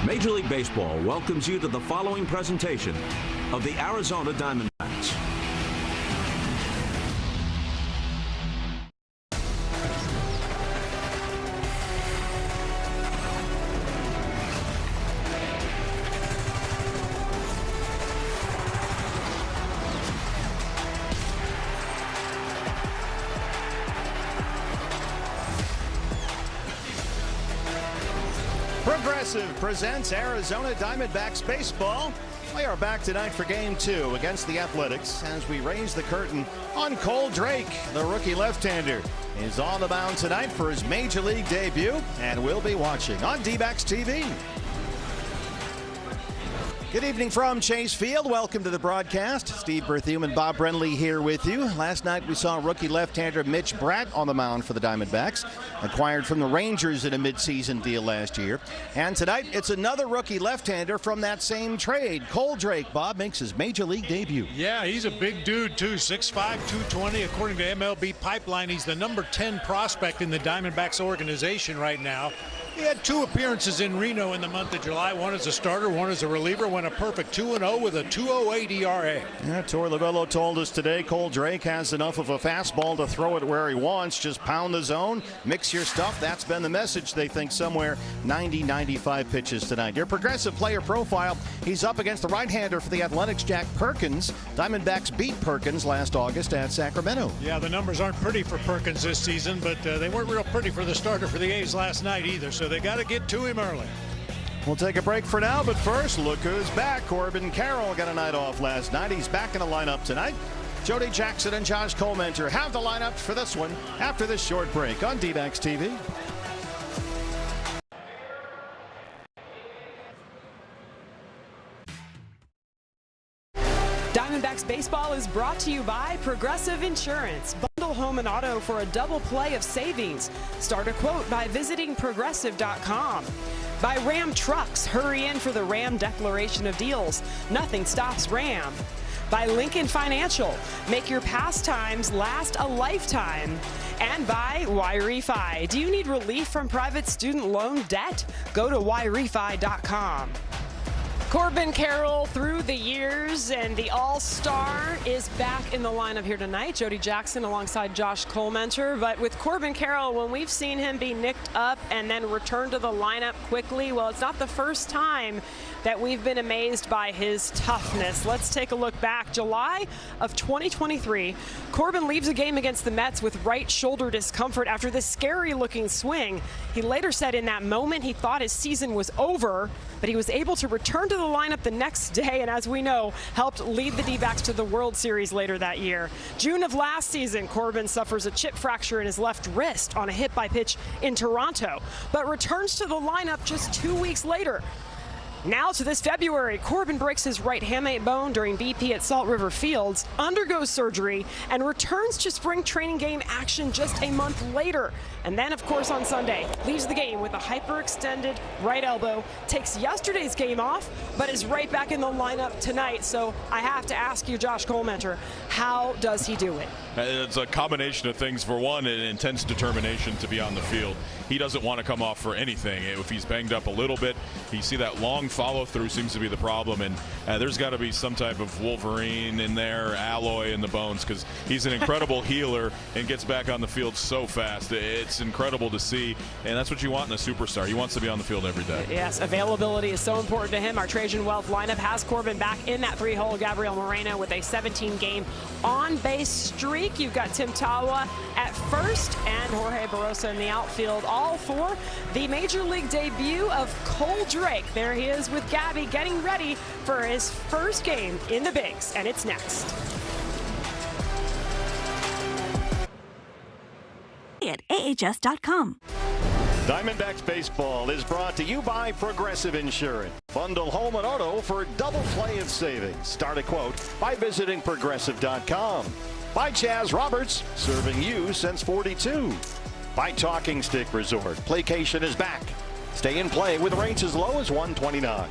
Major League Baseball welcomes you to the following presentation of the Arizona Diamondbacks. Progressive presents Arizona Diamondbacks baseball. We are back tonight for Game 2 against the Athletics as we raise the curtain on Cole Drake. The rookie left-hander is on the mound tonight for his Major League debut, and we'll be watching on D-Backs TV. Good evening from Chase Field. Welcome to the broadcast. Steve Berthiaume and Bob Brenly here with you. Last night we saw rookie left-hander Mitch Bratt on the mound for the Diamondbacks, acquired from the Rangers in a midseason deal last year. And tonight it's another rookie left-hander from that same trade. Cole Drake, Bob, makes his Major League debut. Yeah, he's a big dude too, 6'5", 220. According to MLB Pipeline, he's the number 10 prospect in the Diamondbacks organization right now. He had 2 appearances in Reno in the month of July, one as a starter, one as a reliever, went a perfect 2-0 with a 2.08 ERA. Yeah, Torey Lovullo told us today Cole Drake has enough of a fastball to throw it where he wants. Just pound the zone, mix your stuff. That's been the message, they think, somewhere 90-95 pitches tonight. Your Progressive player profile, he's up against the right-hander for the Athletics, Jack Perkins. Diamondbacks beat Perkins last August at Sacramento. Yeah, the numbers aren't pretty for Perkins this season, but they weren't real pretty for the starter for the A's last night either, so they got to get to him early. We'll take a break for now, but first, look who's back. Corbin Carroll got a night off last night. He's back in the lineup tonight. Jody Jackson and Josh Colmenter have the lineup for this one after this short break on D-Backs TV. Diamondbacks baseball is brought to you by Progressive Insurance. Bundle home and auto for a double play of savings. Start a quote by visiting progressive.com. By Ram Trucks, hurry in for the Ram Declaration of Deals. Nothing stops Ram. By Lincoln Financial, make your pastimes last a lifetime. And by YRefi. Do you need relief from private student loan debt? Go to YRefi.com. Corbin Carroll through the years, and the All-Star is back in the lineup here tonight. Jody Jackson alongside Josh Colmenter. But with Corbin Carroll, when we've seen him be nicked up and then return to the lineup quickly, well, it's not the first time that we've been amazed by his toughness. Let's take a look back. July of 2023, Corbin leaves a game against the Mets with right shoulder discomfort after this scary-looking swing. He later said in that moment he thought his season was over, but he was able to return to the lineup the next day, and as we know, helped lead the D-backs to the World Series later that year. June of last season, Corbin suffers a chip fracture in his left wrist on a hit by pitch in Toronto, but returns to the lineup just 2 weeks later. Now to this February, Corbin breaks his right hamate bone during BP at Salt River Fields, undergoes surgery, and returns to spring training game action just a month later. And then, of course, on Sunday, leaves the game with a hyperextended right elbow, takes yesterday's game off, but is right back in the lineup tonight. So I have to ask you, Josh Colmenter, how does he do it? It's a combination of things. For one, an intense determination to be on the field. He doesn't want to come off for anything. If he's banged up a little bit, you see that long follow-through seems to be the problem, and there's got to be some type of Wolverine in there, alloy in the bones, because he's an incredible healer and gets back on the field so fast. It's incredible to see, and that's what you want in a superstar. He wants to be on the field every day. Yes, availability is so important to him. Our Trajan Wealth lineup has Corbin back in that 3-hole. Gabriel Moreno with a 17-game on-base streak. You've got Tim Tawa at first and Jorge Barrosa in the outfield, all for the Major League debut of Cole Drake. There he is with Gabby getting ready for his first game in the Bigs, and it's next. At AHS.com. Diamondbacks baseball is brought to you by Progressive Insurance. Bundle home and auto for a double play of savings. Start a quote by visiting progressive.com. By Chaz Roberts, serving you since 42. By Talking Stick Resort, Playcation is back. Stay in play with rates as low as $129.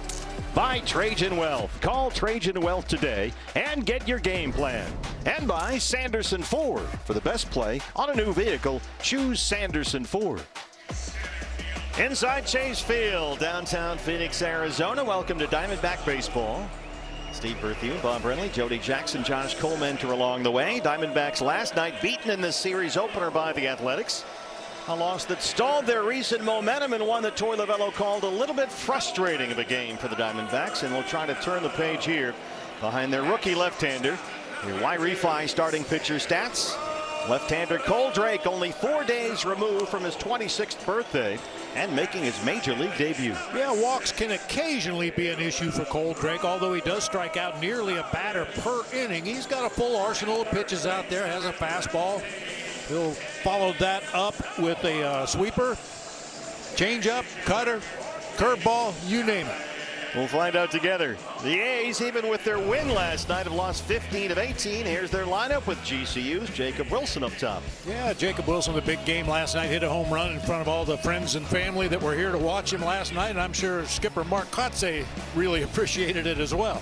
By Trajan Wealth. Call Trajan Wealth today and get your game plan. And by Sanderson Ford. For the best play on a new vehicle, choose Sanderson Ford. Inside Chase Field, downtown Phoenix, Arizona. Welcome to Diamondback Baseball. Steve Berthune, Bob Brenly, Jody Jackson, Josh Colementor along the way. Diamondbacks last night beaten in this series opener by the Athletics. A loss that stalled their recent momentum and one that Torey Lovullo called a little bit frustrating of a game for the Diamondbacks. And we'll try to turn the page here behind their rookie left-hander. Your Y-Refi starting pitcher stats. Left-hander Cole Drake, only 4 days removed from his 26th birthday and making his major league debut. Yeah, walks can occasionally be an issue for Cole Drake, although he does strike out nearly a batter per inning. He's got a full arsenal of pitches out there, has a fastball. He'll follow that up with a sweeper, changeup, cutter, curveball, you name it. We'll find out together. The A's, even with their win last night, have lost 15 of 18. Here's their lineup with GCU's Jacob Wilson up top. Yeah, Jacob Wilson, the big game last night, hit a home run in front of all the friends and family that were here to watch him last night. And I'm sure skipper Mark Kotze really appreciated it as well.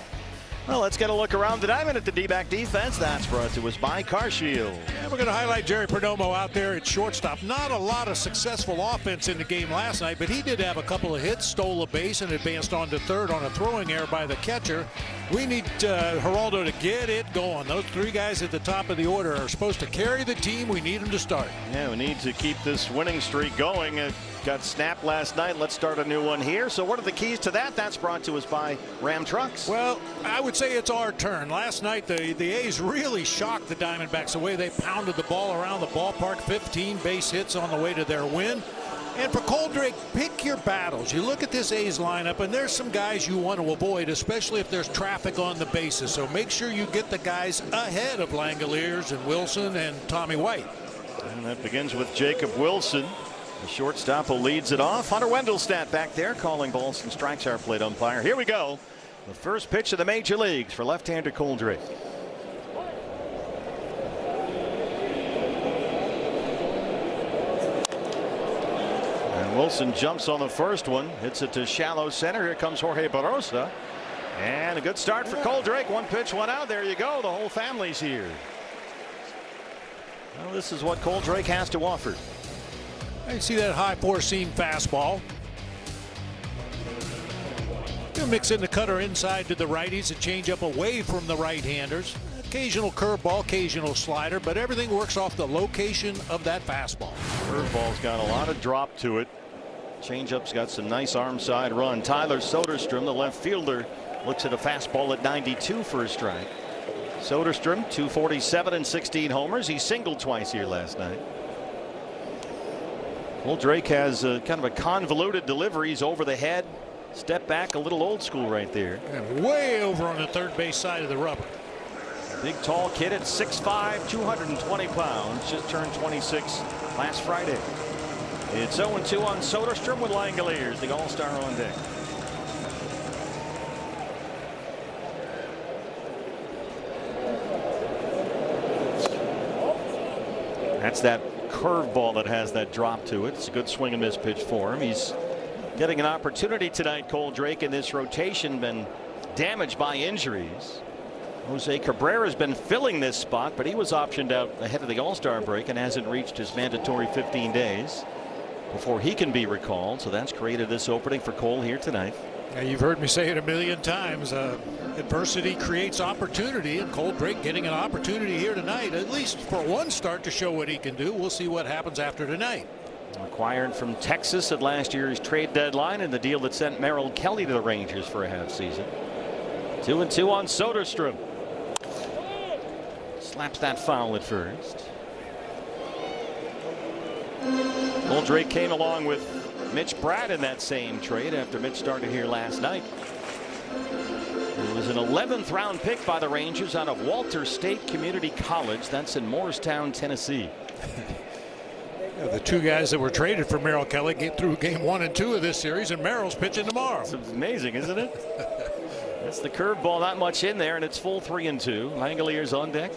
Well, let's get a look around the diamond at the D-back defense. That's brought to us by CarShield. Yeah, we're going to highlight Jerry Perdomo out there at shortstop. Not a lot of successful offense in the game last night, but he did have a couple of hits, stole a base, and advanced on to third on a throwing error by the catcher. We need Geraldo to get it going. Those three guys at the top of the order are supposed to carry the team. We need them to start. Yeah, we need to keep this winning streak going. It got snapped last night. Let's start a new one here. So what are the keys to that? That's brought to us by Ram Trucks. Well, I would say it's our turn. Last night, the A's really shocked the Diamondbacks the way they pounded the ball around the ballpark. 15 base hits on the way to their win. And for Cole Drake, pick your battles. You look at this A's lineup, and there's some guys you want to avoid, especially if there's traffic on the bases. So make sure you get the guys ahead of Langoliers and Wilson and Tommy White. And that begins with Jacob Wilson. The shortstop who leads it off. Hunter Wendelstedt back there calling balls and strikes, our plate umpire. Here we go. The first pitch of the major leagues for left-hander Cole Drake. And Wilson jumps on the first one, hits it to shallow center. Here comes Jorge Barosa. And a good start for Cole Drake. One pitch, one out. There you go. The whole family's here. Well, this is what Cole Drake has to offer. You see that high four-seam fastball. He'll mix in the cutter inside to the righties, a changeup away from the right-handers. Occasional curveball, occasional slider, but everything works off the location of that fastball. Curveball's got a lot of drop to it. Changeup's got some nice arm side run. Tyler Soderstrom, the left fielder, looks at a fastball at 92 for a strike. Soderstrom, 247 and 16 homers. He singled twice here last night. Well, Drake has kind of a convoluted deliveries over the head. Step back, a little old school right there. And way over on the third base side of the rubber. Big tall kid at 6'5", 220 pounds. Just turned 26 last Friday. It's 0-2 on Soderstrom with Langoliers, the all-star on deck. That's that curveball that has that drop to it. It's a good swing and miss pitch for him. He's getting an opportunity tonight, Cole Drake, in this rotation, been damaged by injuries. Jose Cabrera has been filling this spot, but he was optioned out ahead of the All-Star break and hasn't reached his mandatory 15 days before he can be recalled. So that's created this opening for Cole here tonight. Yeah, you've heard me say it a million times. Adversity creates opportunity, and Cole Drake getting an opportunity here tonight, at least for one start, to show what he can do. We'll see what happens after tonight. Acquired from Texas at last year's trade deadline in the deal that sent Merrill Kelly to the Rangers for a half season. 2-2 on Soderstrom. Slaps that foul at first. Cole Drake came along with Mitch Bratt in that same trade after Mitch started here last night. It was an 11th round pick by the Rangers out of Walter State Community College. That's in Morristown, Tennessee. The two guys that were traded for Merrill Kelly get through game 1 and 2 of this series, and Merrill's pitching tomorrow. It's amazing, isn't it? That's the curveball, not much in there, and it's full 3-2. Langoliers on deck.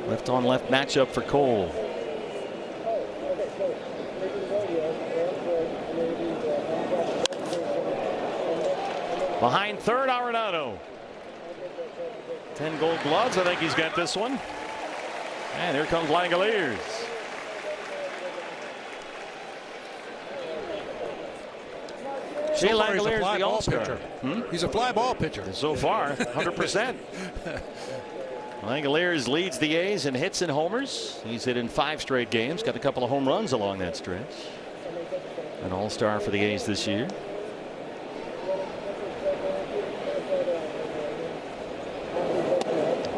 Left on left matchup for Cole. Behind third, Arenado. 10 gold gloves. I think he's got this one. And here comes Langoliers. Jay So far, he's a Langoliers, fly the ball all-star. pitcher. He's a fly ball pitcher. So far, 100%. Langoliers leads the A's in hits and homers. He's hit in 5 straight games. Got a couple of home runs along that stretch. An all-star for the A's this year.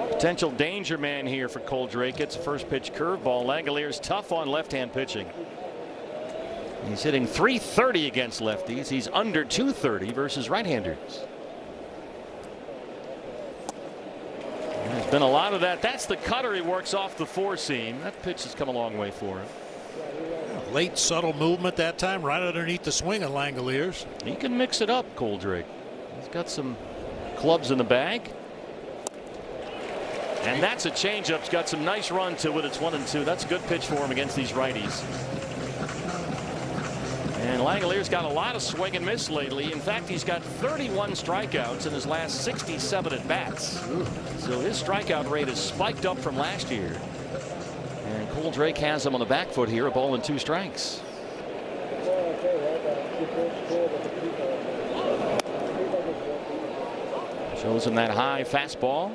Potential danger man here for Cole Drake. It's a first pitch curveball. Langoliers tough on left-hand pitching. He's hitting .330 against lefties. He's under .230 versus right-handers. There's been a lot of that. That's the cutter he works off the 4-seam. That pitch has come a long way for him. Late subtle movement that time, right underneath the swing of Langoliers. He can mix it up, Cole Drake. He's got some clubs in the bag. And that's a changeup. It's got some nice run to it. It's 1-2. That's a good pitch for him against these righties. And Langoliers got a lot of swing and miss lately. In fact, he's got 31 strikeouts in his last 67 at bats. So his strikeout rate has spiked up from last year. And Cole Drake has him on the back foot here, a ball and 2 strikes. Shows him that high fastball.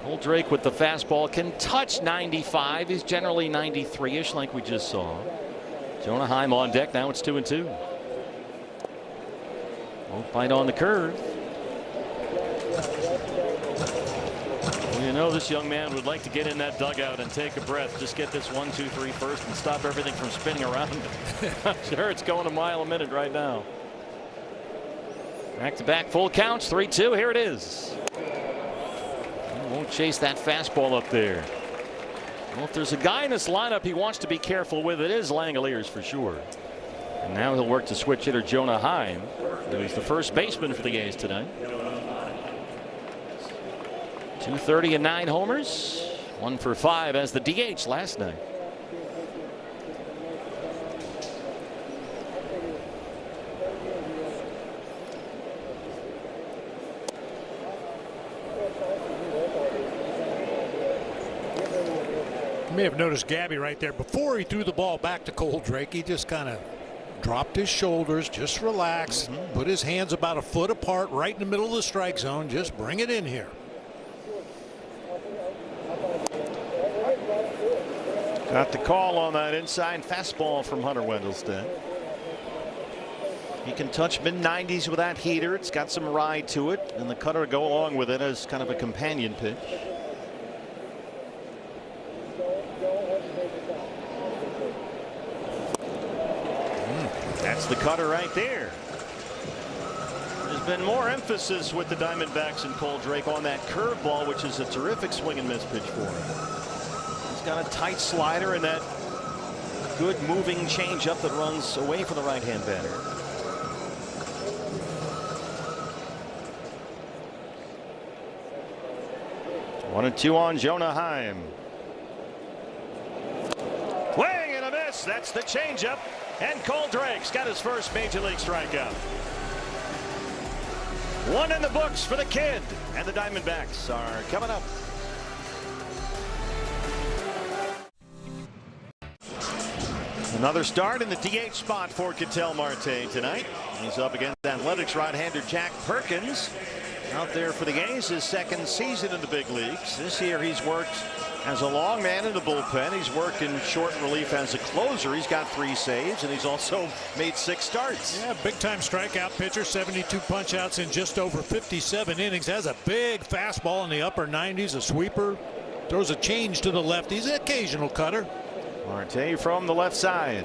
Cole Drake with the fastball can touch 95. He's generally 93-ish like we just saw. Jonah Heim on deck. Now it's 2-2. Won't bite on the curve. Well, you know, this young man would like to get in that dugout and take a breath. Just get this 1-2-3 first and stop everything from spinning around. I'm sure it's going a mile a minute right now. Back-to-back full counts. 3-2. Here it is. Won't chase that fastball up there. Well, if there's a guy in this lineup he wants to be careful with, it is Langoliers for sure. And now he'll work to switch hitter Jonah Heim, who's the first baseman for the A's tonight. 230 and 9 homers. 1 for 5 as the DH last night. You may have noticed Gabby right there. Before he threw the ball back to Cole Drake, he just kind of dropped his shoulders, just relaxed, put his hands about a foot apart right in the middle of the strike zone. Just bring it in here. Got the call on that inside fastball from Hunter Wendelstedt. He can touch mid-90s with that heater. It's got some ride to it, and the cutter to go along with it as kind of a companion pitch. That's the cutter right there. There's been more emphasis with the Diamondbacks and Cole Drake on that curveball, which is a terrific swing and miss pitch for him. He's got a tight slider and that good moving changeup that runs away from the right-hand batter. One and 2 on Jonah Heim. Swing and a miss. That's the changeup. And Cole Drake's got his first major league strikeout. 1 in the books for the kid. And the Diamondbacks are coming up. Another start in the DH spot for Ketel Marte tonight. He's up against Athletics right-hander Jack Perkins. Out there for the A's, his second season in the big leagues. This year he's worked as a long man in the bullpen. He's worked in short relief as a closer. He's got 3 saves, and he's also made 6 starts. Yeah, big-time strikeout pitcher, 72 punch-outs in just over 57 innings. Has a big fastball in the upper 90s, a sweeper. Throws a change to the left. He's an occasional cutter. Marte from the left side.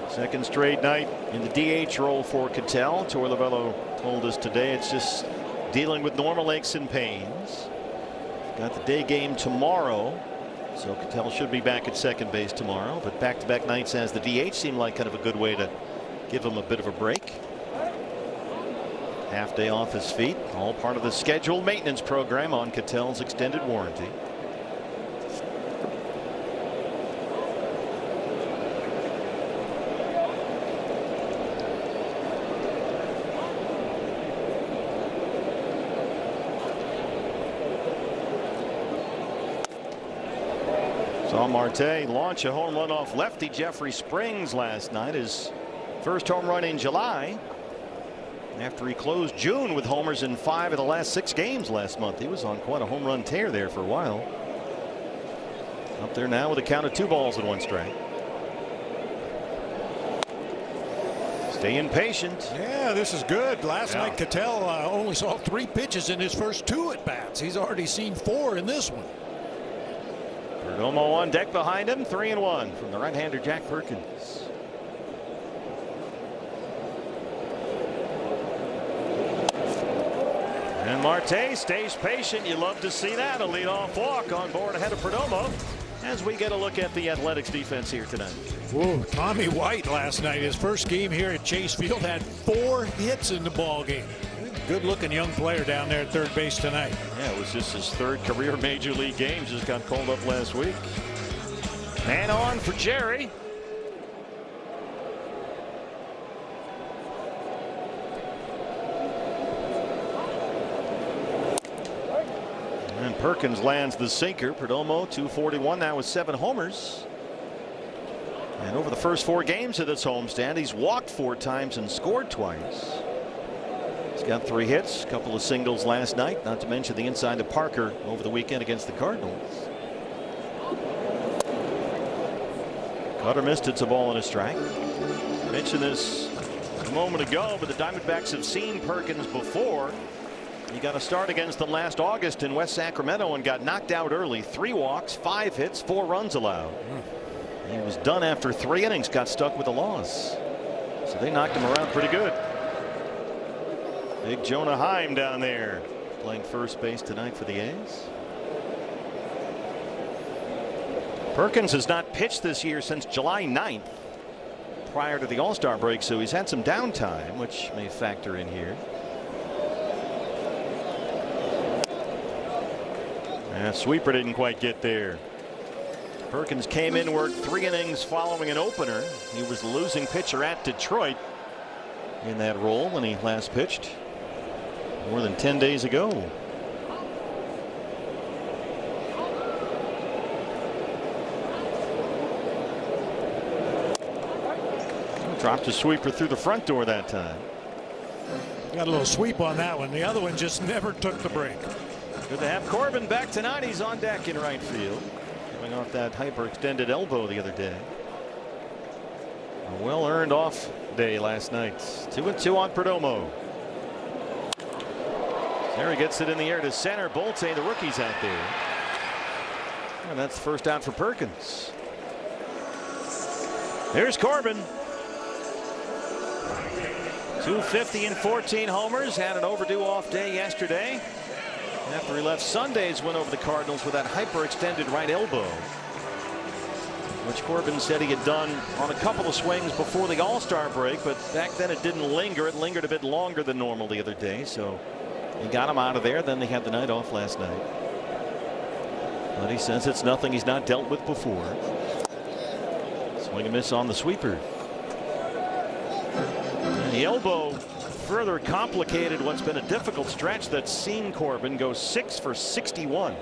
Second straight night in the DH role for Ketel. Torlavello told us today it's just dealing with normal aches and pains. Got the day game tomorrow, so Ketel should be back at second base tomorrow. But back-to-back nights as the DH seemed like kind of a good way to give him a bit of a break. Half day off his feet, all part of the scheduled maintenance program on Ketel's extended warranty. Saw Marte launch a home run off lefty Jeffrey Springs last night. His first home run in July, after he closed June with homers in 5 of the last 6 games last month. He was on quite a home run tear there for a while. Up there now with a count of 2 balls and 1 strike. Staying patient. Yeah, this is good. Last night Cattell only saw 3 pitches in his first 2 at bats. He's already seen 4 in this one. Perdomo on deck behind him. 3-1 from the right-hander Jack Perkins. And Marte stays patient. You love to see that. A leadoff walk on board ahead of Perdomo as we get a look at the Athletics defense here tonight. Whoa, Tommy White last night, his first game here at Chase Field, had 4 hits in the ball game. Good looking young player down there at third base tonight. Yeah, it was just his 3rd career major league game. Just got called up last week. Man on for Jerry. And Perkins lands the sinker. Perdomo 241 now with 7 homers. And over the first 4 games of this homestand, he's walked 4 times and scored twice. He's got 3 hits, a couple of singles last night, not to mention the inside to Parker over the weekend against the Cardinals. Cutter missed. It's a ball and a strike. I mentioned this a moment ago, but the Diamondbacks have seen Perkins before. He got a start against them last August in West Sacramento and got knocked out early. 3 walks, 5 hits, 4 runs allowed. He was done after 3 innings, got stuck with a loss. So they knocked him around pretty good. Big Jonah Heim down there playing first base tonight for the A's. Perkins has not pitched this year since July 9th prior to the All-Star break, so he's had some downtime, which may factor in here. Sweeper didn't quite get there. Perkins came in, worked 3 innings following an opener. He was the losing pitcher at Detroit in that role when he last pitched more than 10 days ago. Dropped a sweeper through the front door that time. Got a little sweep on that one. The other one just never took the break. Good to have Corbin back tonight. He's on deck in right field, coming off that hyperextended elbow the other day. A well-earned off day last night. 2-2 on Perdomo. There he gets it in the air to center. Bolte, the rookie's out there. And that's the first out for Perkins. There's Corbin. 250 and 14 homers. Had an overdue off day yesterday after he left Sunday's win over the Cardinals with that hyperextended right elbow, which Corbin said he had done on a couple of swings before the All-Star break, but back then it didn't linger. It lingered a bit longer than normal the other day, so he got him out of there. Then they had the night off last night, but he says it's nothing he's not dealt with before. Swing and miss on the sweeper. And the elbow further complicated what's been a difficult stretch that's seen Corbin go 6 for 61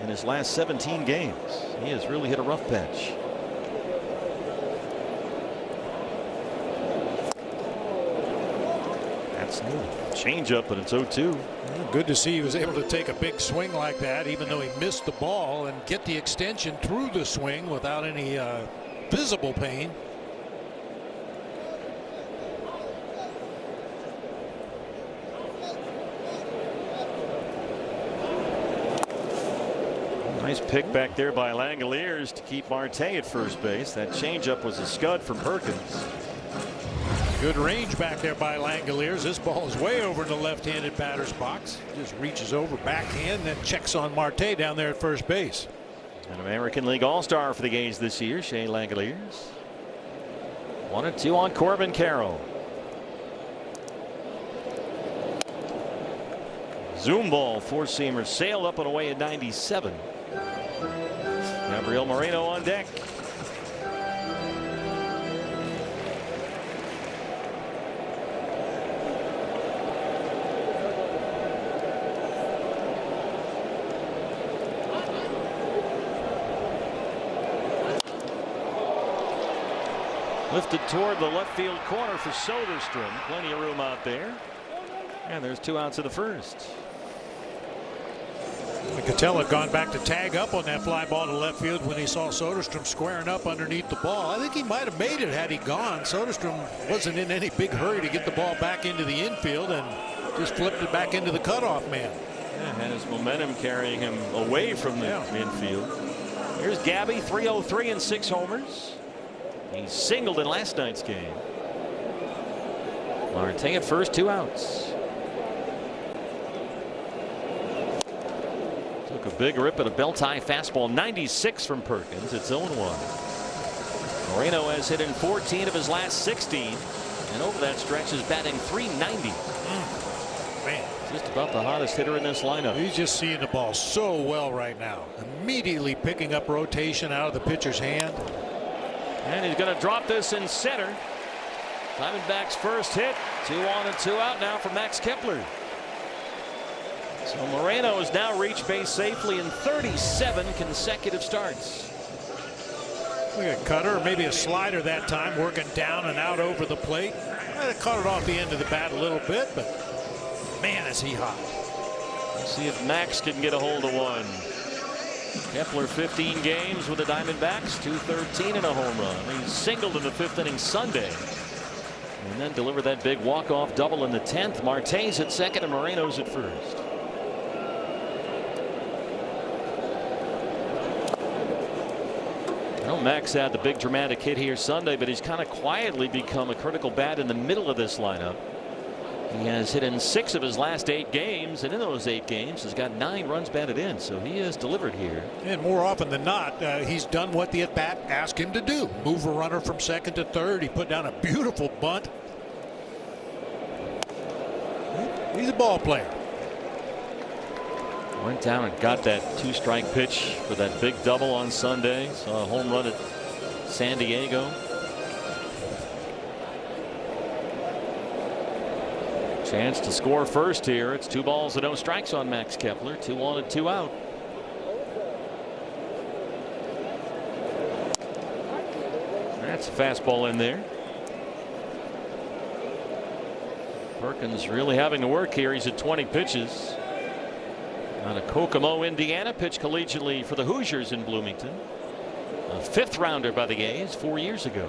in his last 17 games. He has really hit a rough patch. That's new. Changeup, but it's 0-2. Good to see he was able to take a big swing like that, even though he missed the ball, and get the extension through the swing without any visible pain. Nice pick back there by Langoliers to keep Marte at first base. That changeup was a scud from Perkins. Good range back there by Langoliers. This ball is way over in the left-handed batter's box. Just reaches over backhand, then checks on Marte down there at first base. An American League All-Star for the A's this year, Shane Langoliers. 1-2 on Corbin Carroll. Zoom ball, four-seamer, sailed up and away at 97. Gabriel Moreno on deck. Lifted toward the left field corner for Soderstrom. Plenty of room out there. And there's 2 outs in the first. Cattell had gone back to tag up on that fly ball to left field when he saw Soderstrom squaring up underneath the ball. I think he might have made it had he gone. Soderstrom wasn't in any big hurry to get the ball back into the infield and just flipped it back into the cutoff man. Yeah, had his momentum carrying him away from the infield. Here's Gabby, 303 and 6 homers. He singled in last night's game. Marte at first, 2 outs. Took a big rip at a belt-high fastball, 96 from Perkins. It's 0-1. Moreno has hit in 14 of his last 16, and over that stretch is batting .390. Man, just about the hottest hitter in this lineup. He's just seeing the ball so well right now. Immediately picking up rotation out of the pitcher's hand. And he's going to drop this in center. Diamondbacks first hit. 2 on and 2 out now for Max Kepler. So Moreno has now reached base safely in 37 consecutive starts. We got a cutter, or maybe a slider that time, working down and out over the plate. Caught it off the end of the bat a little bit, but man, is he hot. Let's see if Max can get a hold of one. Kepler 15 games with the Diamondbacks, 213 and a home run. He singled in the 5th inning Sunday. And then delivered that big walk-off double in the 10th. Marte's at second and Moreno's at first. Well, Max had the big dramatic hit here Sunday, but he's kind of quietly become a critical bat in the middle of this lineup. He has hit in 6 of his last 8 games, and in those 8 games has got 9 runs batted in, so he has delivered here. And more often than not, he's done what the at-bat asked him to do. Move a runner from second to third. He put down a beautiful bunt. He's a ball player. Went down and got that 2-strike pitch for that big double on Sunday. Saw a home run at San Diego. Chance to score first here. It's 2 balls and no strikes on Max Kepler. 2 on and 2 out. That's a fastball in there. Perkins really having to work here. He's at 20 pitches. Out of Kokomo, Indiana, pitched collegiately for the Hoosiers in Bloomington. A 5th rounder by the A's 4 years ago.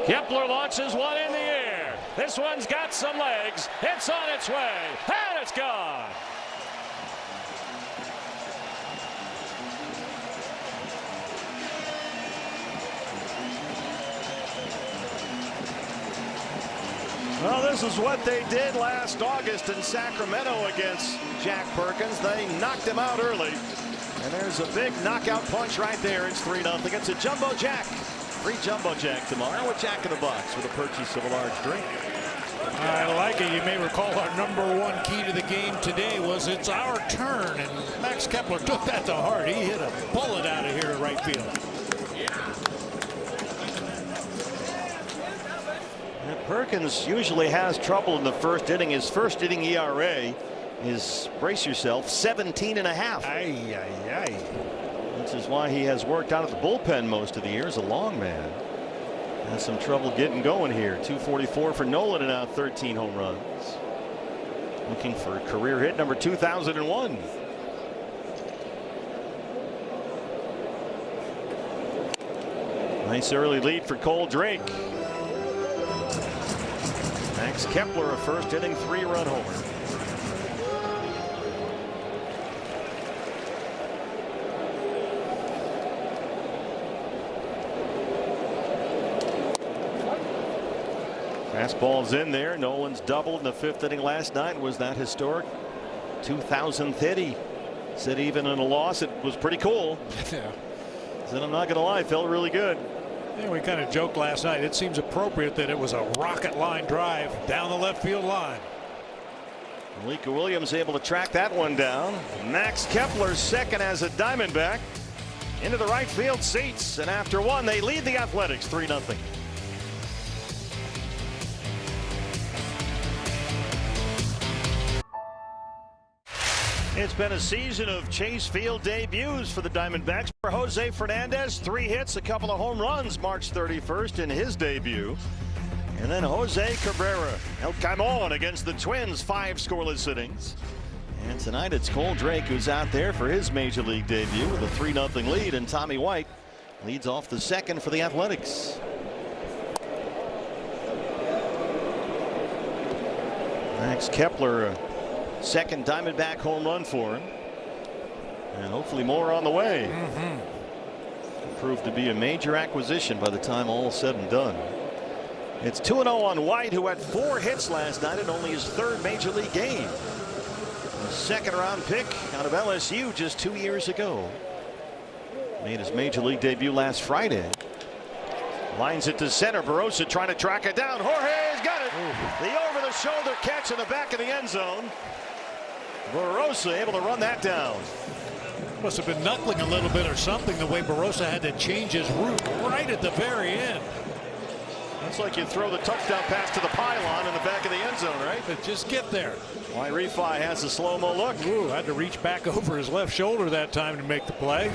Kepler launches one in the air. This one's got some legs. It's on its way, and it's gone. Well, this is what they did last August in Sacramento against Jack Perkins. They knocked him out early. And there's a big knockout punch right there. It's 3-0. It's a Jumbo Jack. Free Jumbo Jack tomorrow with Jack in the Box with a purchase of a large drink. I like it. You may recall our #1 key to the game today was it's our turn, and Max Kepler took that to heart. He hit a bullet out of here to right field. And Perkins usually has trouble in the first inning. His first inning ERA is, brace yourself, 17.5. Ay, ay, ay. Which is why he has worked out of the bullpen most of the year as a long man. Has some trouble getting going here. 244 for Nolan and now 13 home runs. Looking for a career hit number 2001. Nice early lead for Cole Drake. Max Kepler, a first inning 3-run homer. Fastball's in there. Nolan's doubled in the 5th inning last night. Was that historic 2000th hit? He said even in a loss it was pretty cool. Yeah. Said I'm not going to lie, felt really good. Yeah, we kind of joked last night. It seems appropriate that it was a rocket line drive down the left field line. Malika Williams able to track that one down. Max Kepler second as a Diamondback into the right field seats, and after one they lead the Athletics 3-0. It's been a season of Chase Field debuts for the Diamondbacks. For Jose Fernandez, 3 hits, a couple of home runs March 31st in his debut. And then Jose Cabrera, El Camon against the Twins, 5 scoreless innings. And tonight it's Cole Drake who's out there for his major league debut with a 3-0 lead, and Tommy White leads off the second for the Athletics. Max Kepler, second Diamondback home run for him, and hopefully more on the way. Proved to be a major acquisition by the time all is said and done. It's 2-0 on White, who had 4 hits last night in only his 3rd major league game. A 2nd-round pick out of LSU just 2 years ago. Made his major league debut last Friday. Lines it to center. Barossa trying to track it down. Jorge's got it. The over-the-shoulder catch in the back of the end zone. Barossa able to run that down. Must have been knuckling a little bit or something, the way Barossa had to change his route right at the very end. That's like you throw the touchdown pass to the pylon in the back of the end zone, right? But just get there. Refi has a slow-mo look. Ooh, had to reach back over his left shoulder that time to make the play.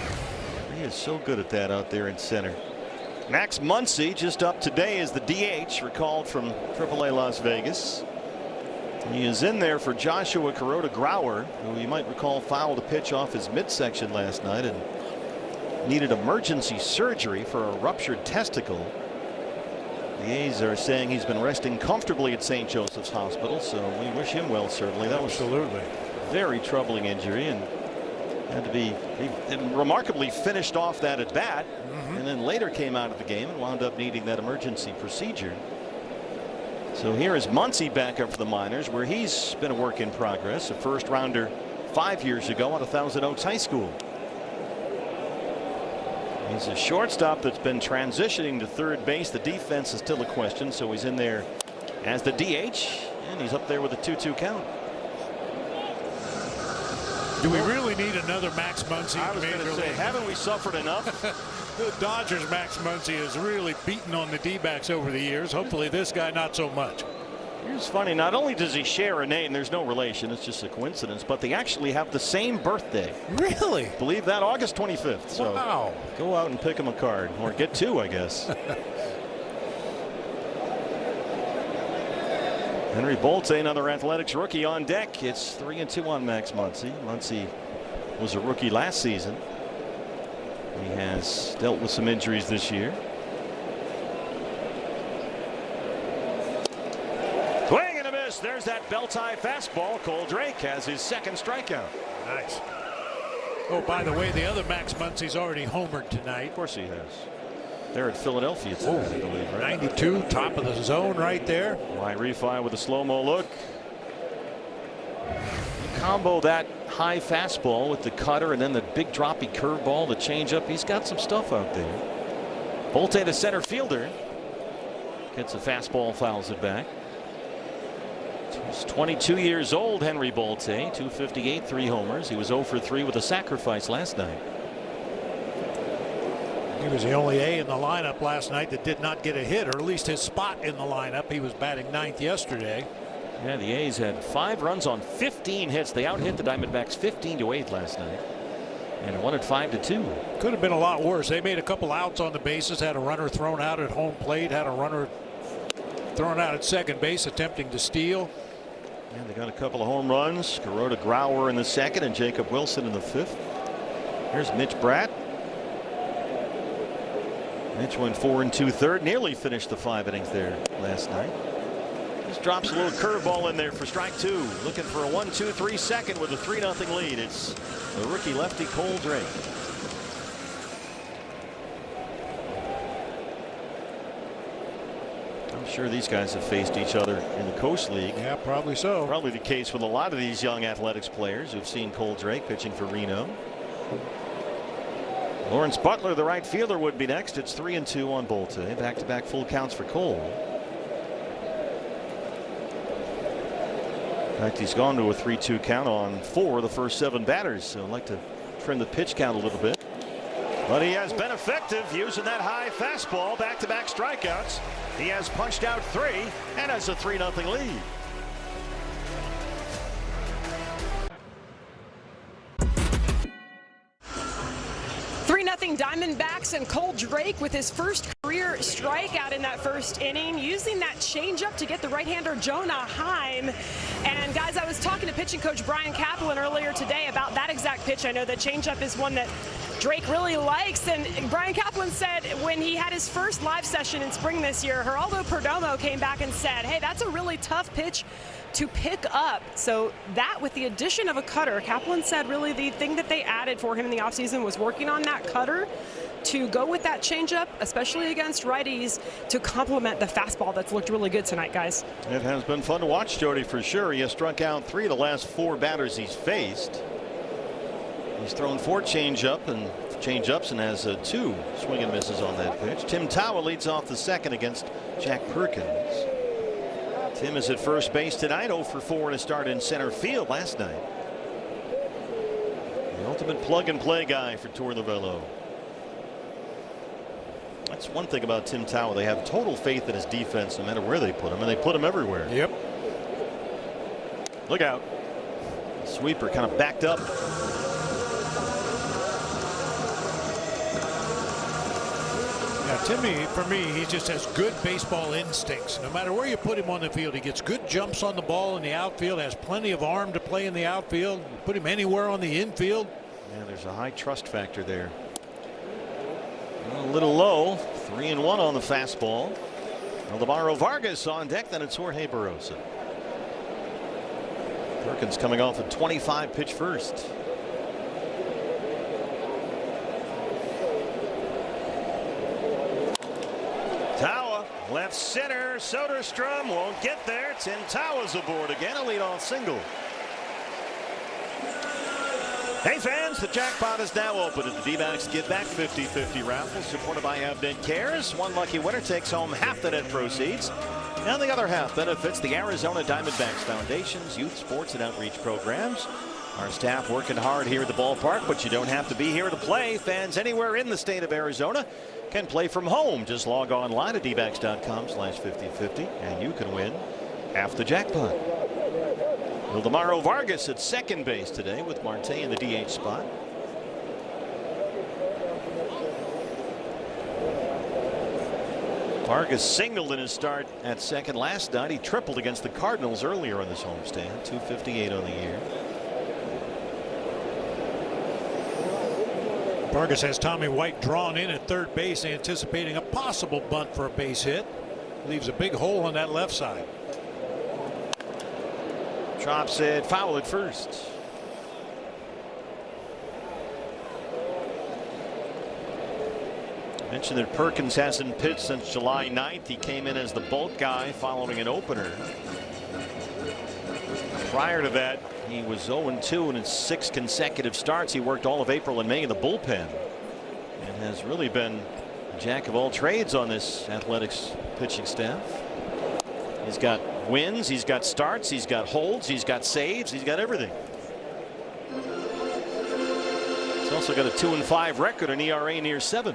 He is so good at that out there in center. Max Muncy just up today as the DH, recalled from AAA Las Vegas. He is in there for Joshua Kuroda-Grauer, who you might recall fouled a pitch off his midsection last night and needed emergency surgery for a ruptured testicle. The A's are saying he's been resting comfortably at St. Joseph's Hospital, so we wish him well, certainly. That was absolutely a very troubling injury, and had to be he remarkably finished off that at bat, and then later came out of the game and wound up needing that emergency procedure. So here is Muncy back up for the minors, where he's been a work in progress, a 1st-rounder 5 years ago out of Thousand Oaks High School. He's a shortstop that's been transitioning to 3rd base. The defense is still a question, so he's in there as the DH, and he's up there with a 2-2 count. Do we really need another Max Muncy? I was going to say, haven't we suffered enough? The Dodgers' Max Muncy has really beaten on the D-backs over the years. Hopefully this guy not so much. Here's funny, not only does he share a name, there's no relation, it's just a coincidence, but they actually have the same birthday. Really? Believe that, August 25th. So wow. Go out and pick him a card, or get 2, I guess. Henry Bolte, another Athletics rookie on deck. It's 3-2 on Max Muncy. Muncy was a rookie last season. He has dealt with some injuries this year. Swing and a miss. There's that belt-high fastball. Cole Drake has his 2nd strikeout. Nice. Oh, by the way, the other Max Muncy's already homered tonight. Of course he has. They're at Philadelphia tonight, I believe, right? 92, top of the zone right there. Refi with a slow-mo look. You combo that high fastball with the cutter and then the big droppy curveball, the changeup. He's got some stuff out there. Bolte, the center fielder, gets a fastball, fouls it back. He's 22 years old, Henry Bolte, 258, 3 homers. He was 0 for 3 with a sacrifice last night. He was the only A in the lineup last night that did not get a hit, or at least his spot in the lineup. He was batting 9th yesterday. Yeah, the A's had 5 runs on 15 hits. They out-hit the Diamondbacks 15-8 last night, and won it 5-2. Could have been a lot worse. They made a couple outs on the bases, had a runner thrown out at home plate, had a runner thrown out at 2nd base attempting to steal. And they got a couple of home runs. Kuroda-Grauer in the 2nd and Jacob Wilson in the 5th. Here's Mitch Bratt. Mitch went 4 2/3, nearly finished the 5 innings there last night. Just drops a little curveball in there for strike 2. Looking for a 1-2-3 second with a 3-0 lead. It's the rookie lefty Cole Drake. I'm sure these guys have faced each other in the Coast League. Yeah, probably so. Probably the case with a lot of these young Athletics players who've seen Cole Drake pitching for Reno. Lawrence Butler, the right fielder, would be next. It's 3-2 on Bolte. Back-to-back full counts for Cole. In fact, he's gone to a 3-2 count on 4 of the first 7 batters. So I'd like to trim the pitch count a little bit. But he has been effective using that high fastball. Back-to-back strikeouts. He has punched out 3 and has a 3-0 lead. 0-0 Diamondbacks, and Cole Drake with his first career strikeout in that first inning, using that changeup to get the right-hander Jonah Heim. And guys, I was talking to pitching coach Brian Kaplan earlier today about that exact pitch. I know the changeup is one that Drake really likes, and Brian Kaplan said when he had his first live session in spring this year, Geraldo Perdomo came back and said, hey, that's a really tough pitch to pick up. So that, with the addition of a cutter, Kaplan said really the thing that they added for him in the offseason was working on that cutter to go with that changeup, especially against righties, to complement the fastball that's looked really good tonight, guys. It has been fun to watch Jody for sure. He has struck out 3 of the last 4 batters he's faced. He's thrown 4 changeups and has 2 swing and misses on that pitch. Tim Tawa leads off the second against Jack Perkins. Tim is at first base tonight, 0 for 4 in a start in center field last night. The ultimate plug-and-play guy for Torlavelo. That's one thing about Tim Tawa. They have total faith in his defense no matter where they put him, and they put him everywhere. Yep. Look out. The sweeper kind of backed up. Yeah, Timmy, for me, he just has good baseball instincts. No matter where you put him on the field, he gets good jumps on the ball in the outfield, has plenty of arm to play in the outfield. You put him anywhere on the infield. Yeah, there's a high trust factor there. A little low. 3-1 on the fastball. Eldemaro Vargas on deck. Then it's Jorge Barrosa. Perkins coming off a 25 pitch first. Tawa left center. Soderstrom won't get there. Tim Tawa's aboard again. A leadoff single. Hey fans, the jackpot is now open at the D-backs Give Back 50-50 raffle, supported by Avnet Cares. One lucky winner takes home half the net proceeds, and the other half benefits the Arizona Diamondbacks Foundation's youth sports and outreach programs. Our staff working hard here at the ballpark, but you don't have to be here to play. Fans anywhere in the state of Arizona can play from home. Just log online at dbacks.com/5050 and you can win half the jackpot. Eldemaro Vargas at second base today with Marte in the DH spot. Vargas singled in his start at second last night. He tripled against the Cardinals earlier on this homestand. 258 on the year. Vargas has Tommy White drawn in at third base, anticipating a possible bunt for a base hit. Leaves a big hole on that left side. Chops it foul at first. Mentioned that Perkins hasn't pitched since July 9th. He came in as the bulk guy following an opener. Prior to that, he was 0-2 in his 6 consecutive starts. He worked all of April and May in the bullpen and has really been a jack of all trades on this Athletics pitching staff. He's got wins, he's got starts, he's got holds, he's got saves, he's got everything. He's also got a 2-5 record, an ERA near 7.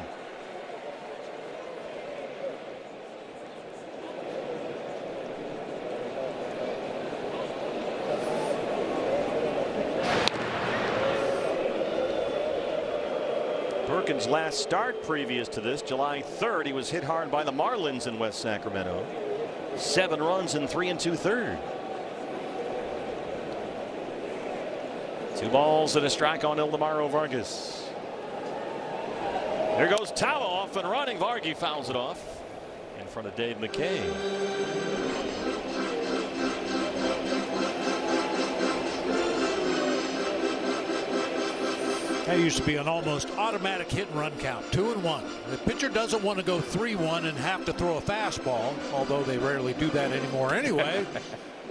Perkins' last start previous to this, July 3rd, he was hit hard by the Marlins in West Sacramento. 7 runs in 3 2/3. 2 balls and a strike on Eldemaro Vargas. There goes Tawa off and running. Vargy fouls it off in front of Dave McKay. That used to be an almost automatic hit and run count, 2-1. The pitcher doesn't want to go 3-1 and have to throw a fastball, although they rarely do that anymore anyway.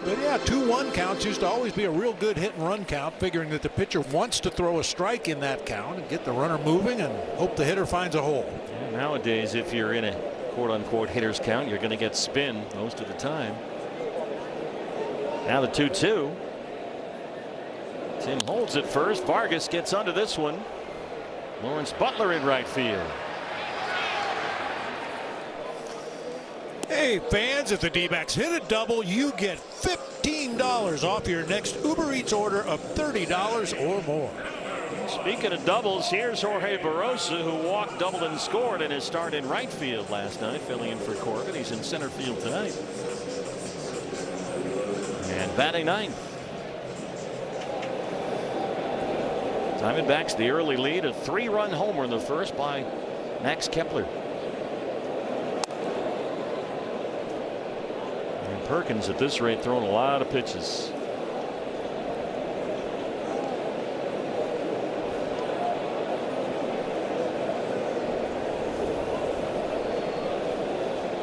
But yeah, 2-1 counts used to always be a real good hit and run count, figuring that the pitcher wants to throw a strike in that count and get the runner moving and hope the hitter finds a hole. Yeah, nowadays, if you're in a quote-unquote hitter's count, you're going to get spin most of the time. Now the 2-2. Tim holds it first. Vargas gets under this one. Lawrence Butler in right field. Hey fans, if the D-backs hit a double, you get $15 off your next Uber Eats order of $30 or more. Speaking of doubles, here's Jorge Barrosa, who walked, doubled, and scored in his start in right field last night, filling in for Corbin. He's in center field tonight. And batting ninth. Diamondbacks the early lead, a 3-run homer in the first by Max Kepler. And Perkins at this rate throwing a lot of pitches.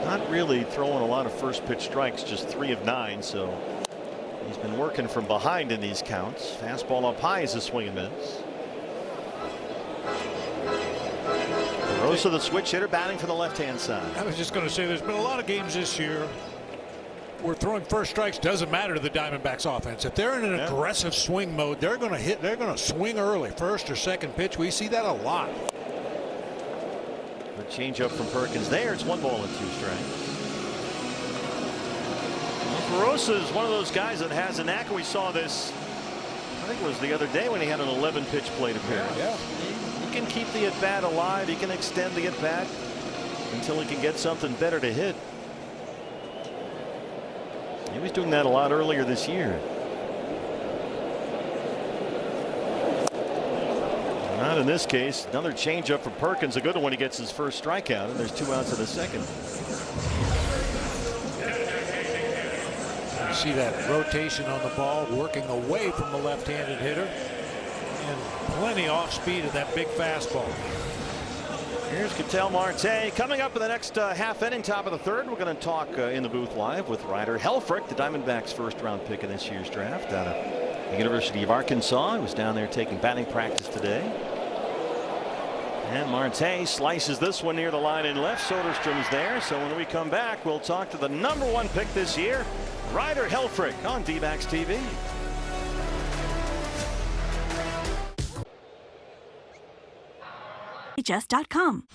Not really throwing a lot of first pitch strikes, just 3 of 9, so he's been working from behind in these counts. Fastball up high is a swing and miss. Rosa, the switch hitter, batting for the left-hand side. I was just going to say, there's been a lot of games this year where throwing first strikes doesn't matter to the Diamondbacks offense. If they're in an aggressive swing mode, they're going to hit, they're going to swing early, first or second pitch. We see that a lot. The change up from Perkins there. It's 1 ball and 2 strikes. Barosa is one of those guys that has a knack. We saw this, I think it was the other day when he had an 11-pitch plate appearance. Yeah. He can keep the at-bat alive. He can extend the at-bat until he can get something better to hit. He was doing that a lot earlier this year. Not in this case. Another changeup from Perkins, a good one when he gets his first strikeout, and there's 2 outs in the second. You see that rotation on the ball, working away from the left-handed hitter, and plenty off speed of that big fastball. Here's Ketel Marte coming up in the next half inning, top of the third. We're going to talk in the booth live with Ryder Helfrich, the Diamondbacks' first-round pick in this year's draft out of the University of Arkansas. He was down there taking batting practice today. And Marte slices this one near the line in left. Soderstrom's there. So when we come back, we'll talk to the #1 pick this year, Ryder Helfrich, on D-Backs TV. Just.com.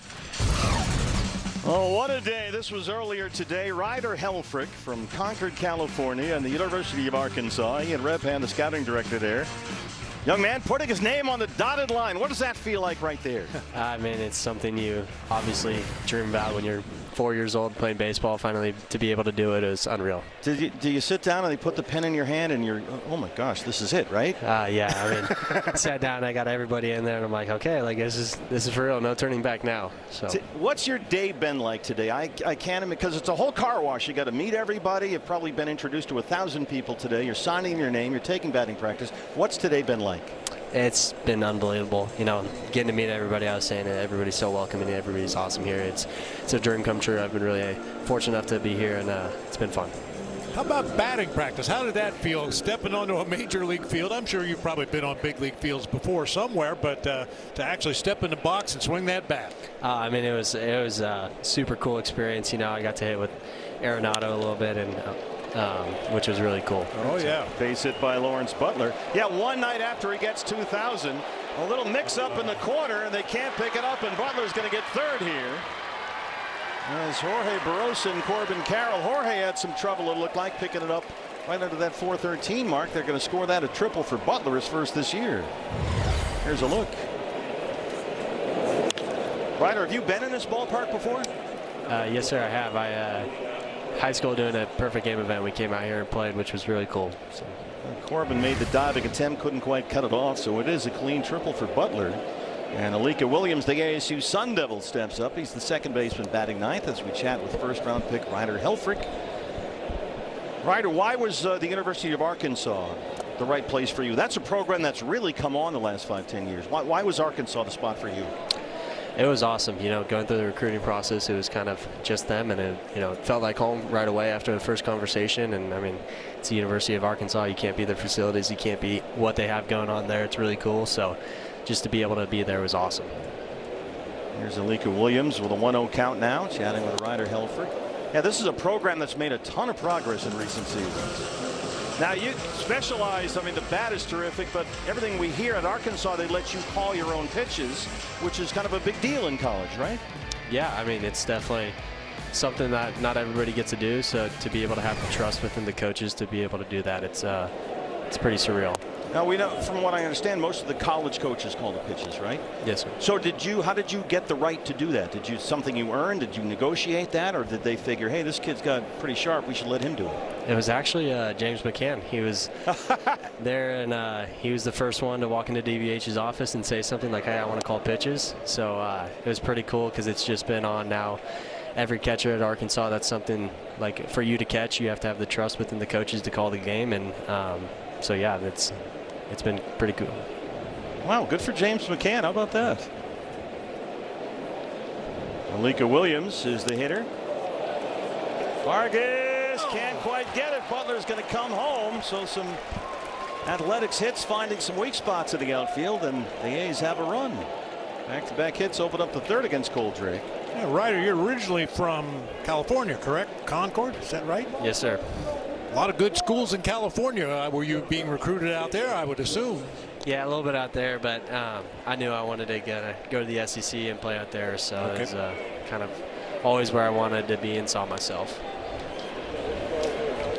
Oh, what a day. This was earlier today. Ryder Helfrich from Concord, California, and the University of Arkansas. He and Rebhan, the scouting director there. Young man putting his name on the dotted line. What does that feel like right there? I mean, it's something you obviously dream about when you're 4 years old playing baseball. Finally, to be able to do it is unreal. Do you sit down and they put the pen in your hand and you're, oh my gosh, this is it, right? Yeah, I mean, sat down, I got everybody in there, and I'm like, okay, like this is for real. No turning back now. So, what's your day been like today? I can't, because it's a whole car wash. You got to meet everybody. You've probably been introduced to 1,000 people today. You're signing your name. You're taking batting practice. What's today been like? It's been unbelievable. You know, getting to meet everybody. I was saying it. Everybody's so welcoming. Everybody's awesome here. It's a dream come true. I've been really fortunate enough to be here, and it's been fun. How about batting practice? How did that feel, stepping onto a major league field? I'm sure you've probably been on big league fields before somewhere, but to actually step in the box and swing that bat. I mean, it was a super cool experience. You know, I got to hit with Arenado a little bit, and which was really cool. Oh, yeah. Base hit by Lawrence Butler. Yeah, one night after he gets 2,000, a little mix-up in the corner, and they can't pick it up, and Butler's going to get third here. As Jorge Barrosa and Corbin Carroll. Jorge had some trouble, it looked like, picking it up right under that 413 mark. They're going to score that a triple for Butler, his first this year. Here's a look. Ryder, have you been in this ballpark before? Yes, sir, I have. High school doing a perfect game event. We came out here and played, which was really cool. So. Corbin made the diving attempt, couldn't quite cut it off, so it is a clean triple for Butler. And Alika Williams, the ASU Sun Devil, steps up. He's the second baseman batting ninth as we chat with first-round pick Ryder Helfrich. Ryder, why was the University of Arkansas the right place for you? That's a program that's really come on the last 5-10 years. Why was Arkansas the spot for you? It was awesome. You know, going through the recruiting process, it was kind of just them, and it, you know, it felt like home right away after the first conversation. And I mean, it's the University of Arkansas. You can't beat their facilities. You can't beat what they have going on there. It's really cool. So just to be able to be there was awesome. Here's Alika Williams with a 1-0 count now, chatting with Ryder Helfrich. Yeah, this is a program that's made a ton of progress in recent seasons. Now, you specialize, I mean, the bat is terrific, but everything we hear at Arkansas, they let you call your own pitches, which is kind of a big deal in college, right? Yeah, I mean, it's definitely something that not everybody gets to do. So to be able to have the trust within the coaches to be able to do that, it's pretty surreal. Now we know, from what I understand, most of the college coaches call the pitches, right? Yes, sir. So how did you get the right to do that? Did you something you earned? Did you negotiate that, or did they figure, hey, this kid's got pretty sharp, we should let him do it? It was actually James McCann. He was there, and he was the first one to walk into DVH's office and say something like, hey, I want to call pitches. So it was pretty cool because it's just been on now. Every catcher at Arkansas, that's something like for you to catch, you have to have the trust within the coaches to call the game. And so, yeah, it's been pretty cool. Wow, good for James McCann. How about that? Malika Williams is the hitter. Vargas can't quite get it. Butler's going to come home. So some athletics hits, finding some weak spots in the outfield, and the A's have a run. Back-to-back hits open up the third against Cole Drake. Yeah, Ryder, you're originally from California, correct? Concord, is that right? Yes, sir. A lot of good schools in California. Were you being recruited out there, I would assume? Yeah, a little bit out there, but I knew I wanted to go to the SEC and play out there, so okay. It was kind of always where I wanted to be and saw myself.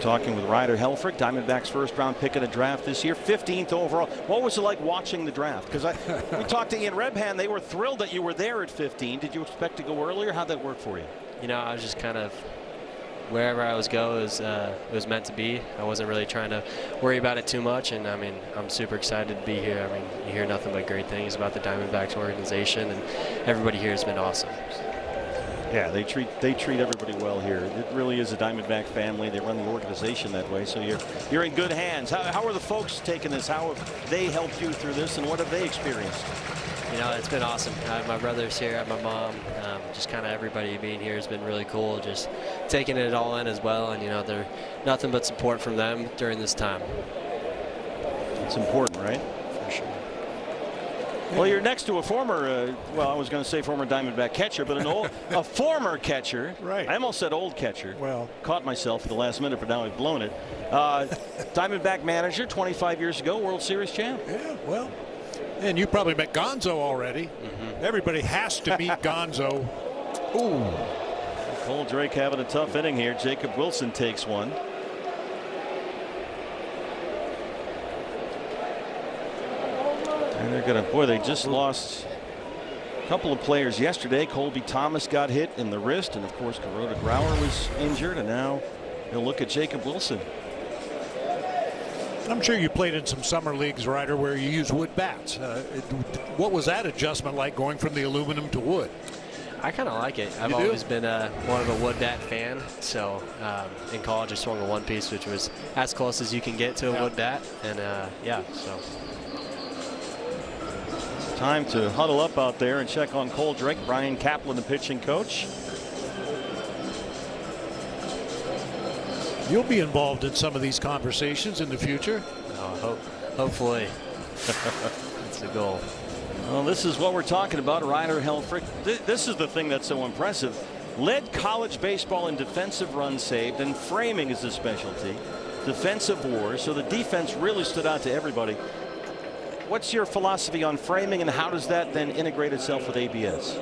Talking with Ryder Helfrich, Diamondbacks first-round pick in the draft this year, 15th overall. What was it like watching the draft? Because we talked to Ian Rebhan. They were thrilled that you were there at 15. Did you expect to go earlier? How'd that work for you? You know, I was just kind of wherever I was going, it was meant to be. I wasn't really trying to worry about it too much, and I mean, I'm super excited to be here. I mean, you hear nothing but great things about the Diamondbacks organization, and everybody here has been awesome. Yeah, they treat everybody well here. It really is a Diamondback family. They run the organization that way, so you're in good hands. How are the folks taking this? How have they helped you through this, and what have they experienced? You know, it's been awesome. I have my brothers here, I have my mom. Just kind of everybody being here has been really cool. Just taking it all in as well, and you know, they're nothing but support from them during this time. It's important, right? For sure. Well, you're next to a former, well, I was going to say former Diamondback catcher, but a former catcher. Right. I almost said old catcher. Well. Caught myself at the last minute, but now I've blown it. Diamondback manager 25 years ago, World Series champ. Yeah, well, and you probably met Gonzo already. Mm-hmm. Everybody has to meet Gonzo. Ooh. Cole Drake having a tough inning here. Jacob Wilson takes one. And they're going to, boy, they just lost a couple of players yesterday. Colby Thomas got hit in the wrist, and of course, Kuroda Grauer was injured, and now they'll look at Jacob Wilson. I'm sure you played in some summer leagues, Ryder, where you use wood bats. What was that adjustment like going from the aluminum to wood? I kind of like it. I've always been more of a wood bat fan. So in college, I swung a one piece, which was as close as you can get to a wood bat. And yeah, so. Time to huddle up out there and check on Cole Drake. Brian Kaplan, the pitching coach. You'll be involved in some of these conversations in the future. Hopefully. That's the goal. Well, this is what we're talking about. Ryder Helfrich. This is the thing that's so impressive. Led college baseball in defensive runs saved, and framing is his specialty. Defensive WAR. So the defense really stood out to everybody. What's your philosophy on framing, and how does that then integrate itself with ABS?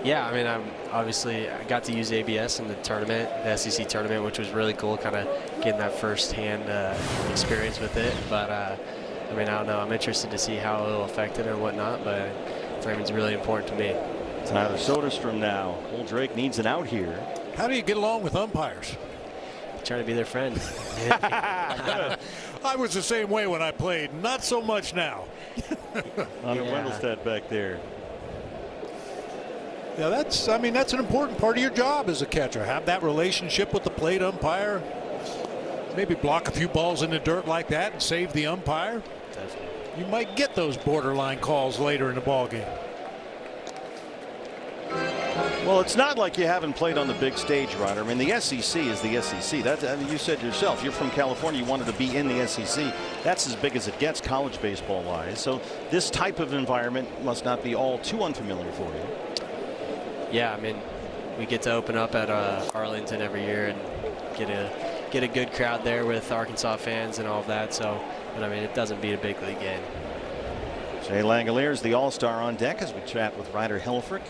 Yeah, I mean, I got to use ABS in the tournament, the SEC tournament, which was really cool, kind of getting that first-hand experience with it. But, I mean, I don't know. I'm interested to see how it'll affect it or whatnot, but framing's really important to me. Tyler Soderstrom now. Cole Drake needs an out here. How do you get along with umpires? Trying to be their friend. I was the same way when I played. Not so much now. Hunter Wendelstedt back there. Yeah, that's an important part of your job as a catcher. Have that relationship with the plate umpire. Maybe block a few balls in the dirt like that and save the umpire. Definitely. You might get those borderline calls later in the ball game. Well, it's not like you haven't played on the big stage, Ryder. I mean, the SEC is the SEC. I mean, you said yourself, you're from California. You wanted to be in the SEC. That's as big as it gets college baseball wise. So this type of environment must not be all too unfamiliar for you. Yeah, I mean, we get to open up at Arlington every year and get a good crowd there with Arkansas fans and all of that. So, but I mean, it doesn't beat a big league game. Jay Langoliers, the all-star on deck as we chat with Ryder Helfrich.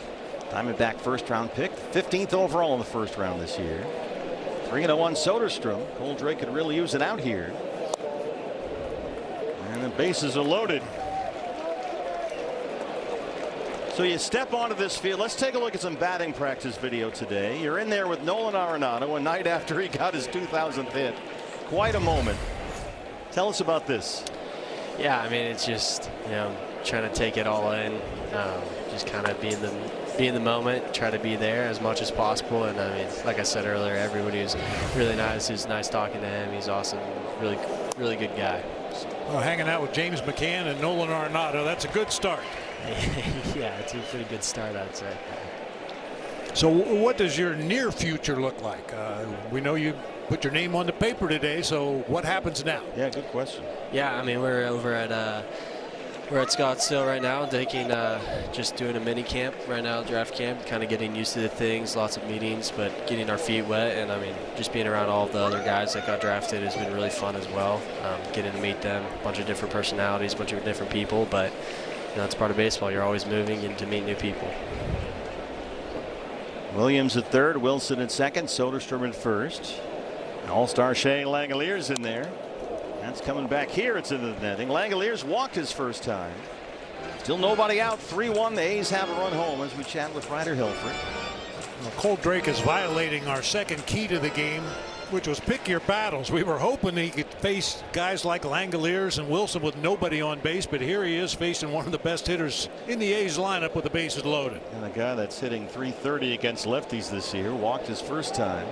Diamondback first-round pick, 15th overall in the first round this year. 3-1 Soderstrom. Cole Drake could really use it out here. And And the bases are loaded. So you step onto this field. Let's take a look at some batting practice video today. You're in there with Nolan Arenado a night after he got his 2000th hit. Quite a moment. Tell us about this. Yeah, I mean, it's just, trying to take it all in, just kind of be in the moment, try to be there as much as possible. And I mean, like I said earlier, everybody was really nice. It was nice talking to him. He's awesome, really good guy. Well, hanging out with James McCann and Nolan Arenado, that's a good start. Yeah, it's a pretty good start, I'd say. So what does your near future look like? We know you put your name on the paper today, so what happens now? Yeah, good question. Yeah, I mean, we're over at Scottsdale right now, just doing a mini camp right now, draft camp, kind of getting used to the things, lots of meetings, but getting our feet wet. And I mean, just being around all of the other guys that got drafted has been really fun as well. Getting to meet them, a bunch of different personalities, a bunch of different people, but it's part of baseball. You're always moving and to meet new people. Williams at third, Wilson at second, Soderstrom at first. All-star Shea Langoliers in there. That's coming back here. It's into the netting. Langoliers walked his first time. Still nobody out. 3-1. The A's have a run home as we chat with Ryder Hilford. Well, Cole Drake is violating our second key to the game, which was pick your battles. We were hoping he could face guys like Langoliers and Wilson with nobody on base, but here he is facing one of the best hitters in the A's lineup with the bases loaded. And a guy that's hitting .330 against lefties this year walked his first time.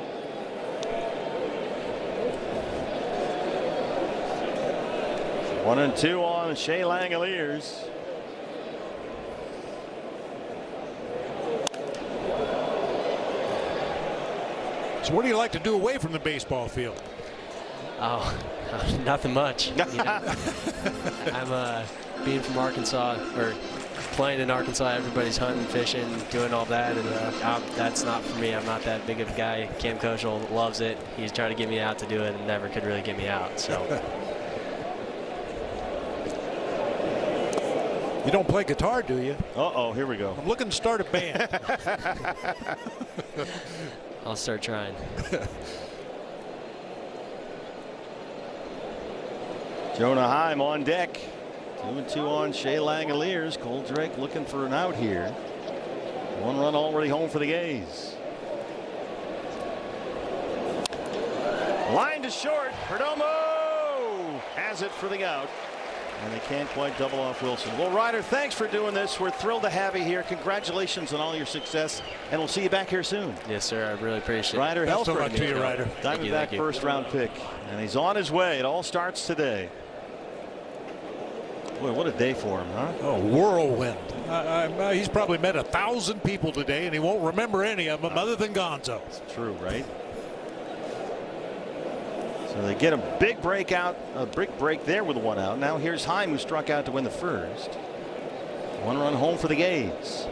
1-2 on Shea Langoliers. So what do you like to do away from the baseball field? Oh, nothing much. I'm being from Arkansas, or playing in Arkansas, everybody's hunting, fishing, doing all that, and that's not for me. I'm not that big of a guy. Cam Koschel loves it. He's trying to get me out to do it and never could really get me out. So. You don't play guitar, do you? Uh-oh, here we go. I'm looking to start a band. I'll start trying. Jonah Heim on deck. 2-2 on Shea Langoliers. Cole Drake looking for an out here. One run already home for the A's. Line to short. Perdomo has it for the out. And they can't quite double off Wilson. Well, Ryder, thanks for doing this. We're thrilled to have you here. Congratulations on all your success. And we'll see you back here soon. Yes, sir. I really appreciate it. Ryder Best of luck Helford, to you, Ryder. Diamondback first round pick. And he's on his way. It all starts today. Boy, what a day for him, huh? Oh, whirlwind. He's probably met 1,000 people today, and he won't remember any of them other than Gonzo. It's true, right? So they get a big breakout, a big break there with one out. Now here's Heim, who struck out to win the first. One run home for the A's.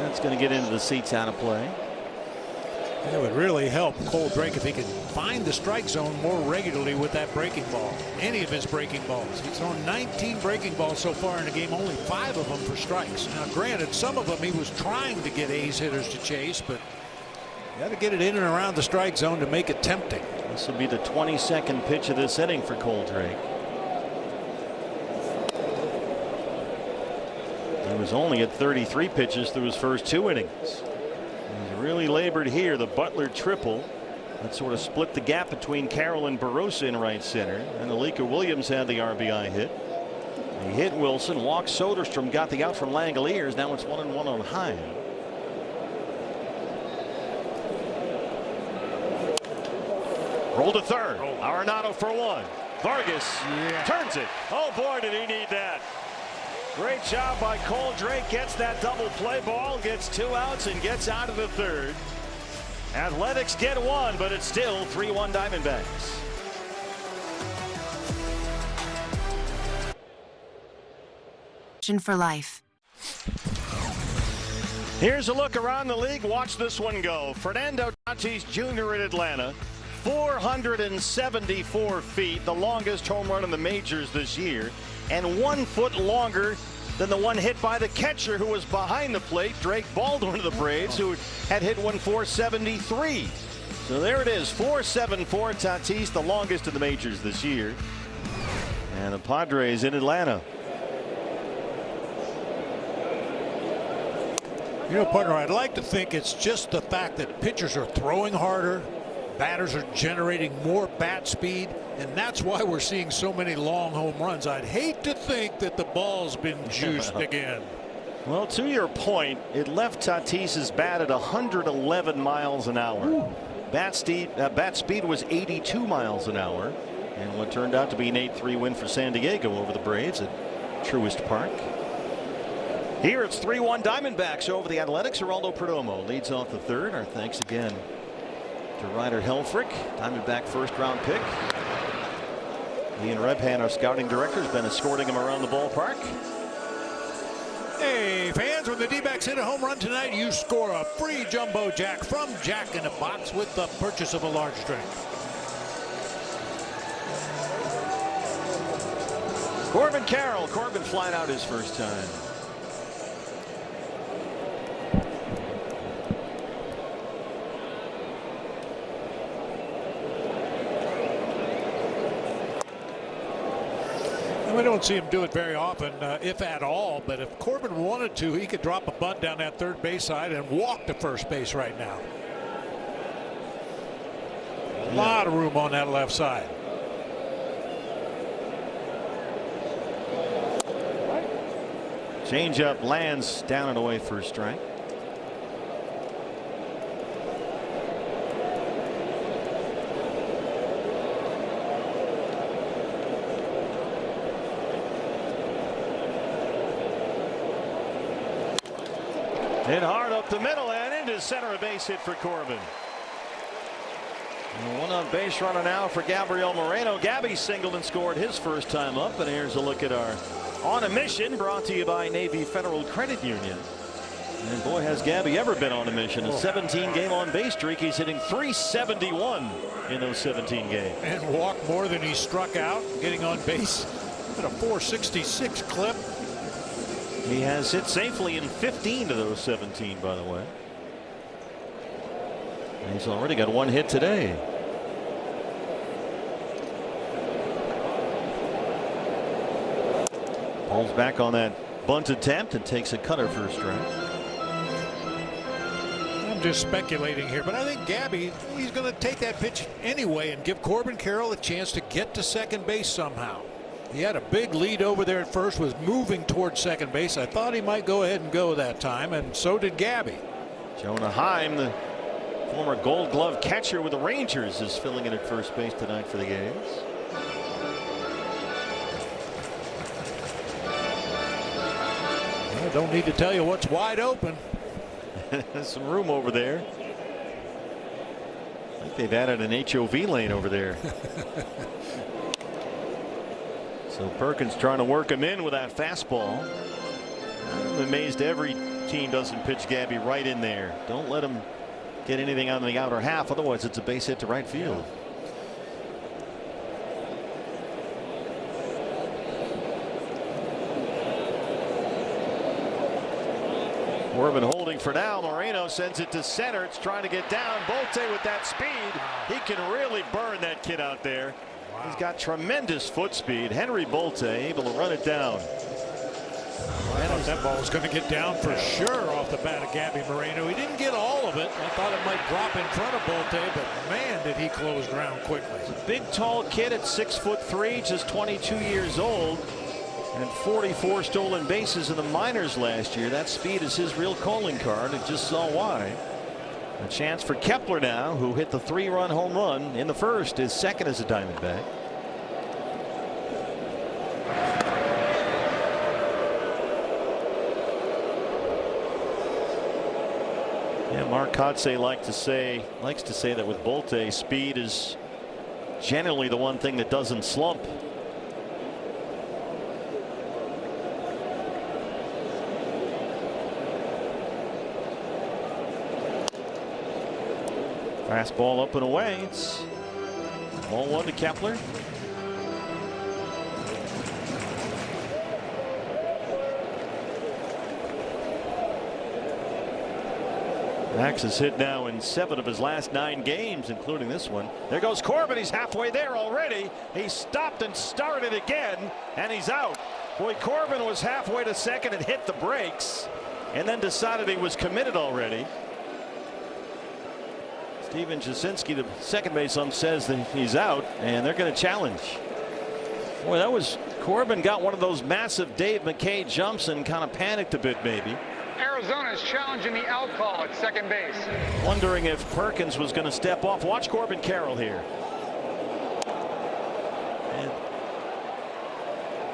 That's going to get into the seats out of play. It would really help Cole Drake if he could find the strike zone more regularly with that breaking ball. Any of his breaking balls. He's thrown 19 breaking balls so far in the game, only 5 of them for strikes. Now, granted, some of them he was trying to get A's hitters to chase, but you got to get it in and around the strike zone to make it tempting. This will be the 22nd pitch of this inning for Cole Drake. He was only at 33 pitches through his first 2 innings. He's really labored here. The Butler triple that sort of split the gap between Carroll and Barossa in right center. And Alika Williams had the RBI hit. He hit Wilson, walked Soderstrom, got the out from Langoliers. Now it's 1-1 on Heim. Roll to third. Arenado for 1. Vargas turns it. Oh boy, did he need that. Great job by Cole Drake. Gets that double play ball, gets 2 outs, and gets out of the third. Athletics get 1, but it's still 3-1 Diamondbacks. For life. Here's a look around the league. Watch this one go. Fernando Tatis Jr. in Atlanta. 474 feet, the longest home run in the majors this year, and 1 foot longer than the one hit by the catcher who was behind the plate, Drake Baldwin of the Braves, who had hit one 473. So there it is, 4-7 for Tatis, the longest in the majors this year. And the Padres in Atlanta. You know, partner, I'd like to think it's just the fact that pitchers are throwing harder, batters are generating more bat speed, and that's why we're seeing so many long home runs. I'd hate to think that the ball's been juiced again. Well, to your point, it left Tatis's bat at 111 miles an hour. Bat speed was 82 miles an hour, and what turned out to be an 8-3 win for San Diego over the Braves at Truist Park. Here it's 3-1 Diamondbacks over the Athletics. Geraldo Perdomo leads off the third. Our thanks again to Ryder Helfrich, Diamondback first-round pick. Ian Rebhan, our scouting director, has been escorting him around the ballpark. Hey, fans, when the D-backs hit a home run tonight, you score a free Jumbo Jack from Jack in a Box with the purchase of a large drink. Corbin Carroll. Corbin flying out his first time. We don't see him do it very often, if at all, but if Corbin wanted to, he could drop a bunt down that third base side and walk to first base right now. A lot of room on that left side. Changeup lands down and away for a strike. Hit hard up the middle and into center, a base hit for Corbin. And one on base runner now for Gabriel Moreno. Gabby singled and scored his first time up. And here's a look at our On a Mission, brought to you by Navy Federal Credit Union. And boy, has Gabby ever been on a mission. A 17-game on base streak. He's hitting .371 in those 17 games. And walked more than he struck out, getting on base at a .466 clip. He has hit safely in 15 of those 17, by the way. And he's already got one hit today. Pulls back on that bunt attempt and takes a cutter for a strike. I'm just speculating here, but I think Gabby, he's going to take that pitch anyway and give Corbin Carroll a chance to get to second base somehow. He had a big lead over there at first, was moving towards second base. I thought he might go ahead and go that time, and so did Gabby. Jonah Heim, the former Gold Glove catcher with the Rangers, is filling in at first base tonight for the Gays. I don't need to tell you what's wide open. There's some room over there. I think they've added an HOV lane over there. So Perkins trying to work him in with that fastball. I'm amazed every team doesn't pitch Gabby right in there. Don't let him get anything on the outer half, otherwise it's a base hit to right field. Corbin holding for now. Moreno sends it to center. It's trying to get down. Bolte with that speed. He can really burn that kid out there. Wow. He's got tremendous foot speed. Henry Bolte able to run it down. I thought that ball was going to get down for sure off the bat of Gabby Moreno. He didn't get all of it. I thought it might drop in front of Bolte, but man, did he close ground quickly. He's a big, tall kid at 6'3", just 22 years old. And 44 stolen bases in the minors last year. That speed is his real calling card, and just saw why. A chance for Kepler now, who hit the 3-run home run in the first, his second as a Diamondback. Yeah, Mark Kotsay likes to say that with Bolte, speed is generally the one thing that doesn't slump. Fastball up and away. It's 1-1 to Kepler. Max has hit now in 7 of his last 9 games, including this one. There goes Corbin. He's halfway there already. He stopped and started again, and he's out. Boy, Corbin was halfway to second and hit the brakes, and then decided he was committed already. Steven Jasinski, the second base ump, says that he's out, and they're going to challenge. Boy, that was Corbin got one of those massive Dave McKay jumps and kind of panicked a bit, maybe. Arizona is challenging the out call at second base. Wondering if Perkins was going to step off. Watch Corbin Carroll here. And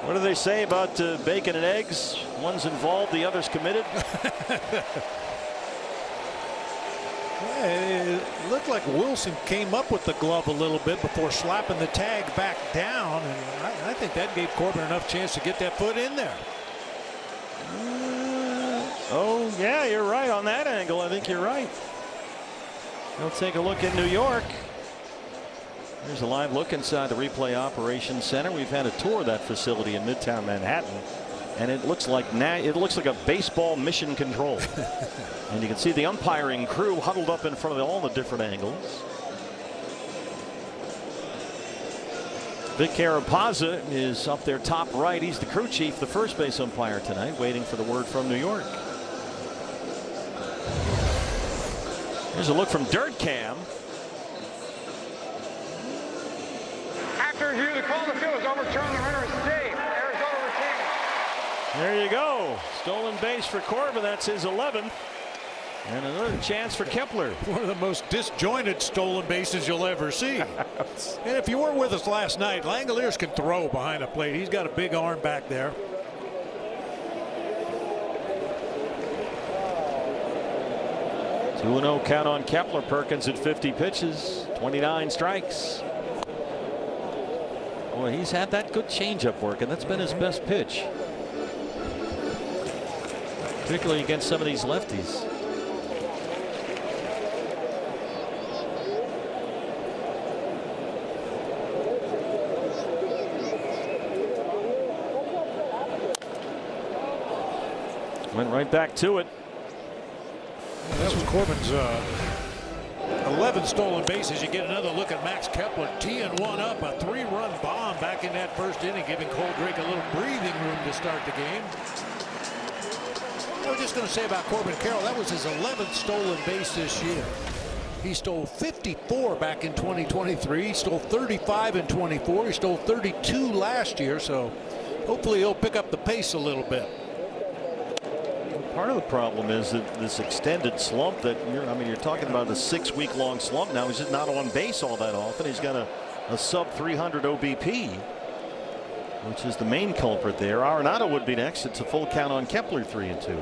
what do they say about bacon and eggs? One's involved, the other's committed. It looked like Wilson came up with the glove a little bit before slapping the tag back down, and I think that gave Corbin enough chance to get that foot in there. Oh, yeah, you're right on that angle. I think you're right. We'll take a look at New York. There's a live look inside the replay operations center. We've had a tour of that facility in Midtown Manhattan, and it looks like a baseball mission control. And you can see the umpiring crew huddled up in front of all the different angles. Vic Carapazza is up there top right. He's the crew chief, the first base umpire tonight, waiting for the word from New York. Here's a look from Dirt Cam. After review, the call on the field is overturned. The runner is safe. Arizona retains. There you go. Stolen base for Corbin. That's his 11th. And another chance for Kepler. One of the most disjointed stolen bases you'll ever see. And if you weren't with us last night, Langoliers can throw behind the plate. He's got a big arm back there. Two 2-0 count on Kepler. Perkins at 50 pitches, 29 strikes. Boy, he's had that good changeup work, and that's been his best pitch, particularly against some of these lefties. Went right back to it. That was Corbin's 11 stolen bases. You get another look at Max Kepler teeing one up, a 3-run bomb back in that first inning, giving Cole Drake a little breathing room to start the game. I was just going to say about Corbin Carroll, that was his 11th stolen base this year. He stole 54 back in 2023. He stole 35 in 24. He stole 32 last year, so hopefully he'll pick up the pace a little bit. Part of the problem is that this extended slump that you're talking about a 6-week-long slump now. He's just not on base all that often. He's got a sub 300 OBP, which is the main culprit there. Arenado would be next. It's a full count on Kepler, 3-2.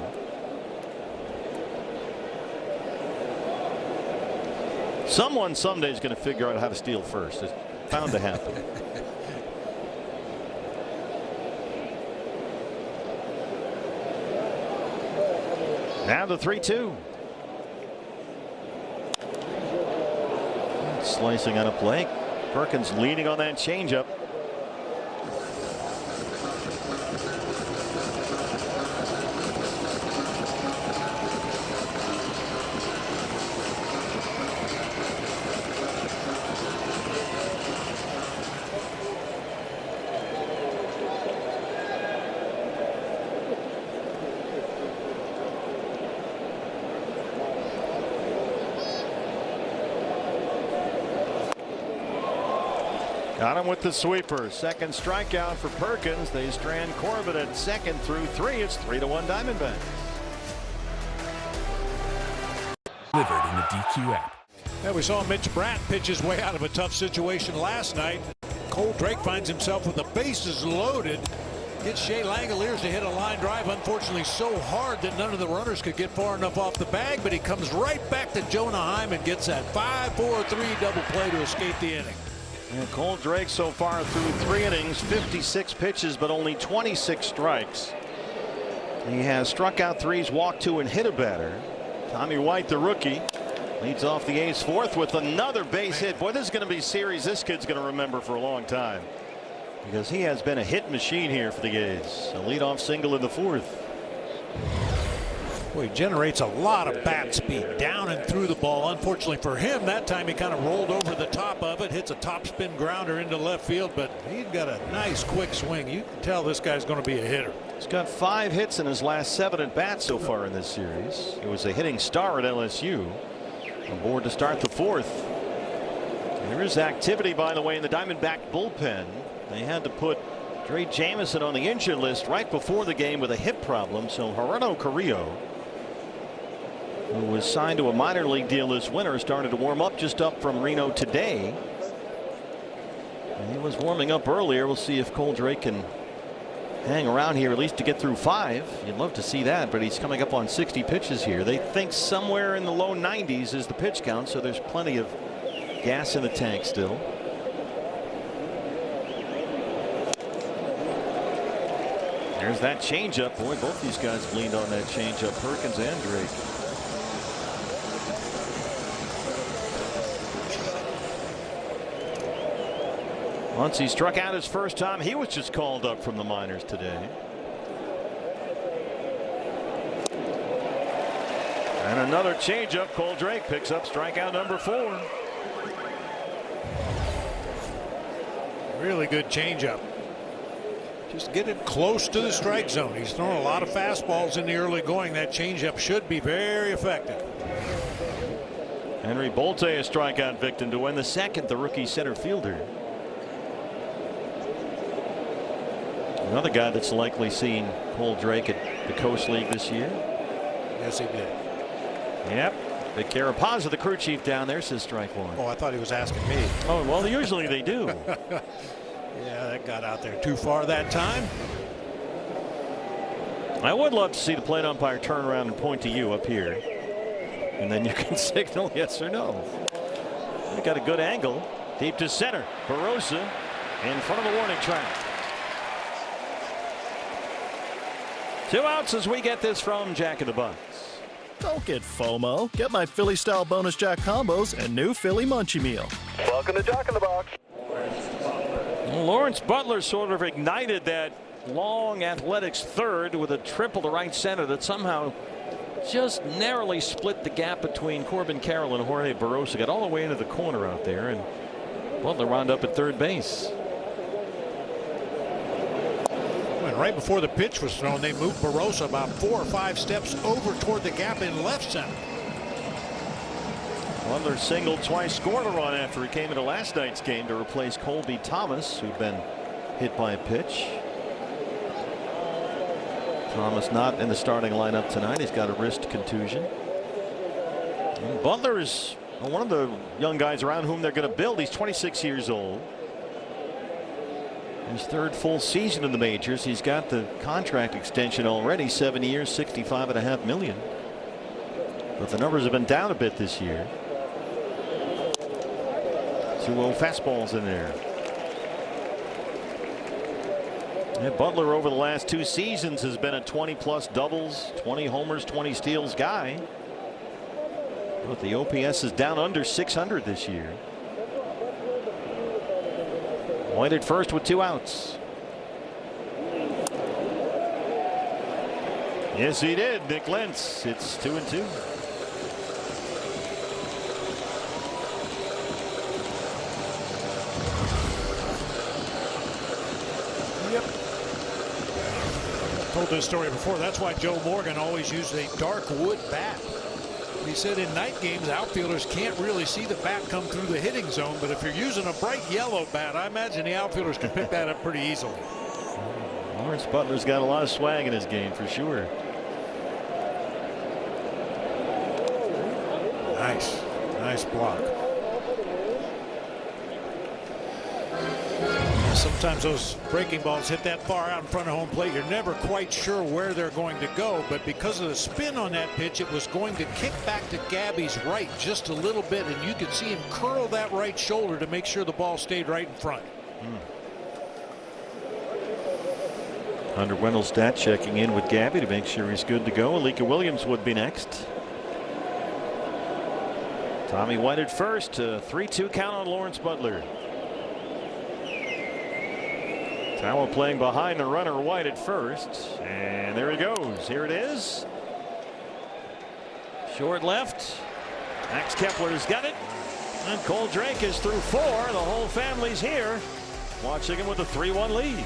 Someone someday is going to figure out how to steal first. It's bound to happen. Now the 3-2. Slicing on a play. Perkins leaning on that changeup. Got him with the sweeper. Second strikeout for Perkins. They strand Corbin at second through 3. It's 3-1 Diamondbacks. Delivered in the DQ app. Yeah, we saw Mitch Bratt pitch his way out of a tough situation last night. Cole Drake finds himself with the bases loaded. Gets Shea Langoliers to hit a line drive, unfortunately so hard that none of the runners could get far enough off the bag, but he comes right back to Jonah Heim and gets that 5-4-3 double play to escape the inning. And Cole Drake so far through 3 innings, 56 pitches, but only 26 strikes. He has struck out 3, walked 2, and hit a batter. Tommy White, the rookie, leads off the A's 4th with another base hit. Boy, this is going to be a series this kid's going to remember for a long time, because he has been a hit machine here for the A's. A leadoff single in the 4th. Boy, he generates a lot of bat speed down and through the ball. Unfortunately for him, that time he kind of rolled over the top of it, hits a topspin grounder into left field, but he's got a nice quick swing. You can tell this guy's going to be a hitter. He's got 5 hits in his last 7 at bats so far in this series. He was a hitting star at LSU. Aboard to start the 4th. There is activity, by the way, in the Diamondback bullpen. They had to put Dre Jamison on the injured list right before the game with a hip problem. So Gerardo Carrillo, who was signed to a minor league deal this winter, started to warm up just up from Reno today. And he was warming up earlier. We'll see if Cole Drake can hang around here at least to get through 5. You'd love to see that, but he's coming up on 60 pitches here. They think somewhere in the low 90s is the pitch count, so there's plenty of gas in the tank still. There's that changeup. Boy, both these guys leaned on that changeup, Perkins and Drake. Once he struck out his first time, he was just called up from the minors today. And another changeup. Cole Drake picks up strikeout number 4. Really good changeup. Just get it close to the strike zone. He's thrown a lot of fastballs in the early going. That changeup should be very effective. Henry Bolte, a strikeout victim to win the 2nd, the rookie center fielder. Another guy that's likely seen Cole Drake at the Coast League this year. Yes, he did. Yep. Big Carapazza, the crew chief down there, says strike 1. Oh, I thought he was asking me. Oh, well, usually they do. Yeah, that got out there too far that time. I would love to see the plate umpire turn around and point to you up here, and then you can signal yes or no. They got a good angle. Deep to center. Barossa in front of the warning track. 2 outs as we get this from Jack in the Box. Don't get FOMO. Get my Philly style bonus Jack combos and new Philly Munchie Meal. Welcome to Jack in the Box. Lawrence Butler sort of ignited that long athletics third with a triple to right center that somehow just narrowly split the gap between Corbin Carroll and Jorge Barossa. Got all the way into the corner out there, and Butler wound up at third base. And right before the pitch was thrown, they moved Barossa about 4 or 5 steps over toward the gap in left center. Butler singled twice, scored a run after he came into last night's game to replace Colby Thomas, who'd been hit by a pitch. Thomas not in the starting lineup tonight. He's got a wrist contusion. And Butler is one of the young guys around whom they're going to build. He's 26 years old. His 3rd full season in the majors. He's got the contract extension already, 7 years, $65.5 million. But the numbers have been down a bit this year. 2-0 fastballs in there. And Butler over the last 2 seasons has been a 20+ doubles, 20 homers, 20 steals guy. But the OPS is down under 600 this year. White at first with 2 outs. Yes, he did. Nick Lentz. It's 2-2. Yep. Told this story before. That's why Joe Morgan always used a dark wood bat. He said in night games, outfielders can't really see the bat come through the hitting zone, but if you're using a bright yellow bat, I imagine the outfielders can pick that up pretty easily. Lawrence Butler's got a lot of swag in his game for sure. Nice block. Sometimes those breaking balls hit that far out in front of home plate. You're never quite sure where they're going to go, but because of the spin on that pitch, it was going to kick back to Gabby's right just a little bit, and you could see him curl that right shoulder to make sure the ball stayed right in front. Hunter Wendelstedt checking in with Gabby to make sure he's good to go. Alika Williams would be next. Tommy White at first. 3-2 count on Lawrence Butler. Towel playing behind the runner, White at first, and there he goes. Here it is. Short left. Max Kepler's got it. And Cole Drake is through 4. The whole family's here, watching him with a 3-1 lead.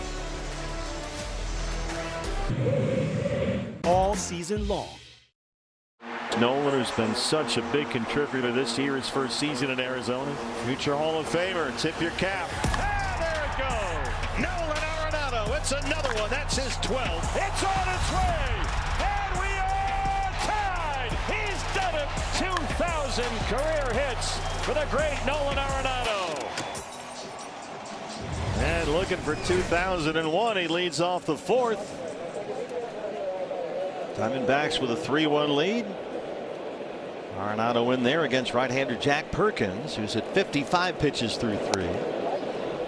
All season long. Nolan, who's been such a big contributor this year, his first season in Arizona. Future Hall of Famer, tip your cap. Ah, there it goes. Nolan Arenado, it's another one. That's his 12th. It's on its way. And we are tied. He's done it. 2,000 career hits for the great Nolan Arenado. And looking for 2001, he leads off the 4th. Diamondbacks with a 3-1 lead. Arenado in there against right-hander Jack Perkins, who's at 55 pitches through 3.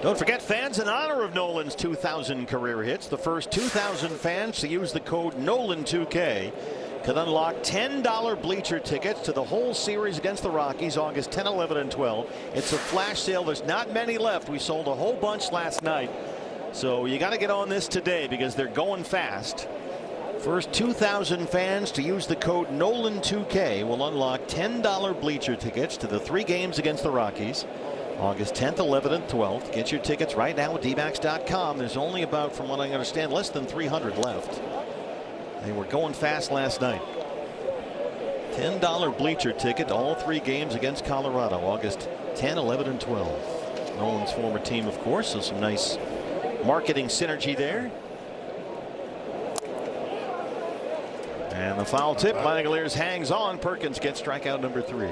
Don't forget, fans, in honor of Nolan's 2,000 career hits, the first 2,000 fans to use the code NOLAN2K can unlock $10 bleacher tickets to the whole series against the Rockies, August 10, 11, and 12. It's a flash sale. There's not many left. We sold a whole bunch last night. So you got to get on this today because they're going fast. First 2,000 fans to use the code NOLAN2K will unlock $10 bleacher tickets to the 3 games against the Rockies, August 10th, 11th, and 12th. Get your tickets right now at dbacks.com. There's only about, from what I understand, less than 300 left. They were going fast last night. $10 bleacher ticket to all 3 games against Colorado, August 10, 11, and 12. Nolan's former team, of course, so some nice marketing synergy there. And the foul tip, Langoliers hangs on. Perkins gets strikeout number 3.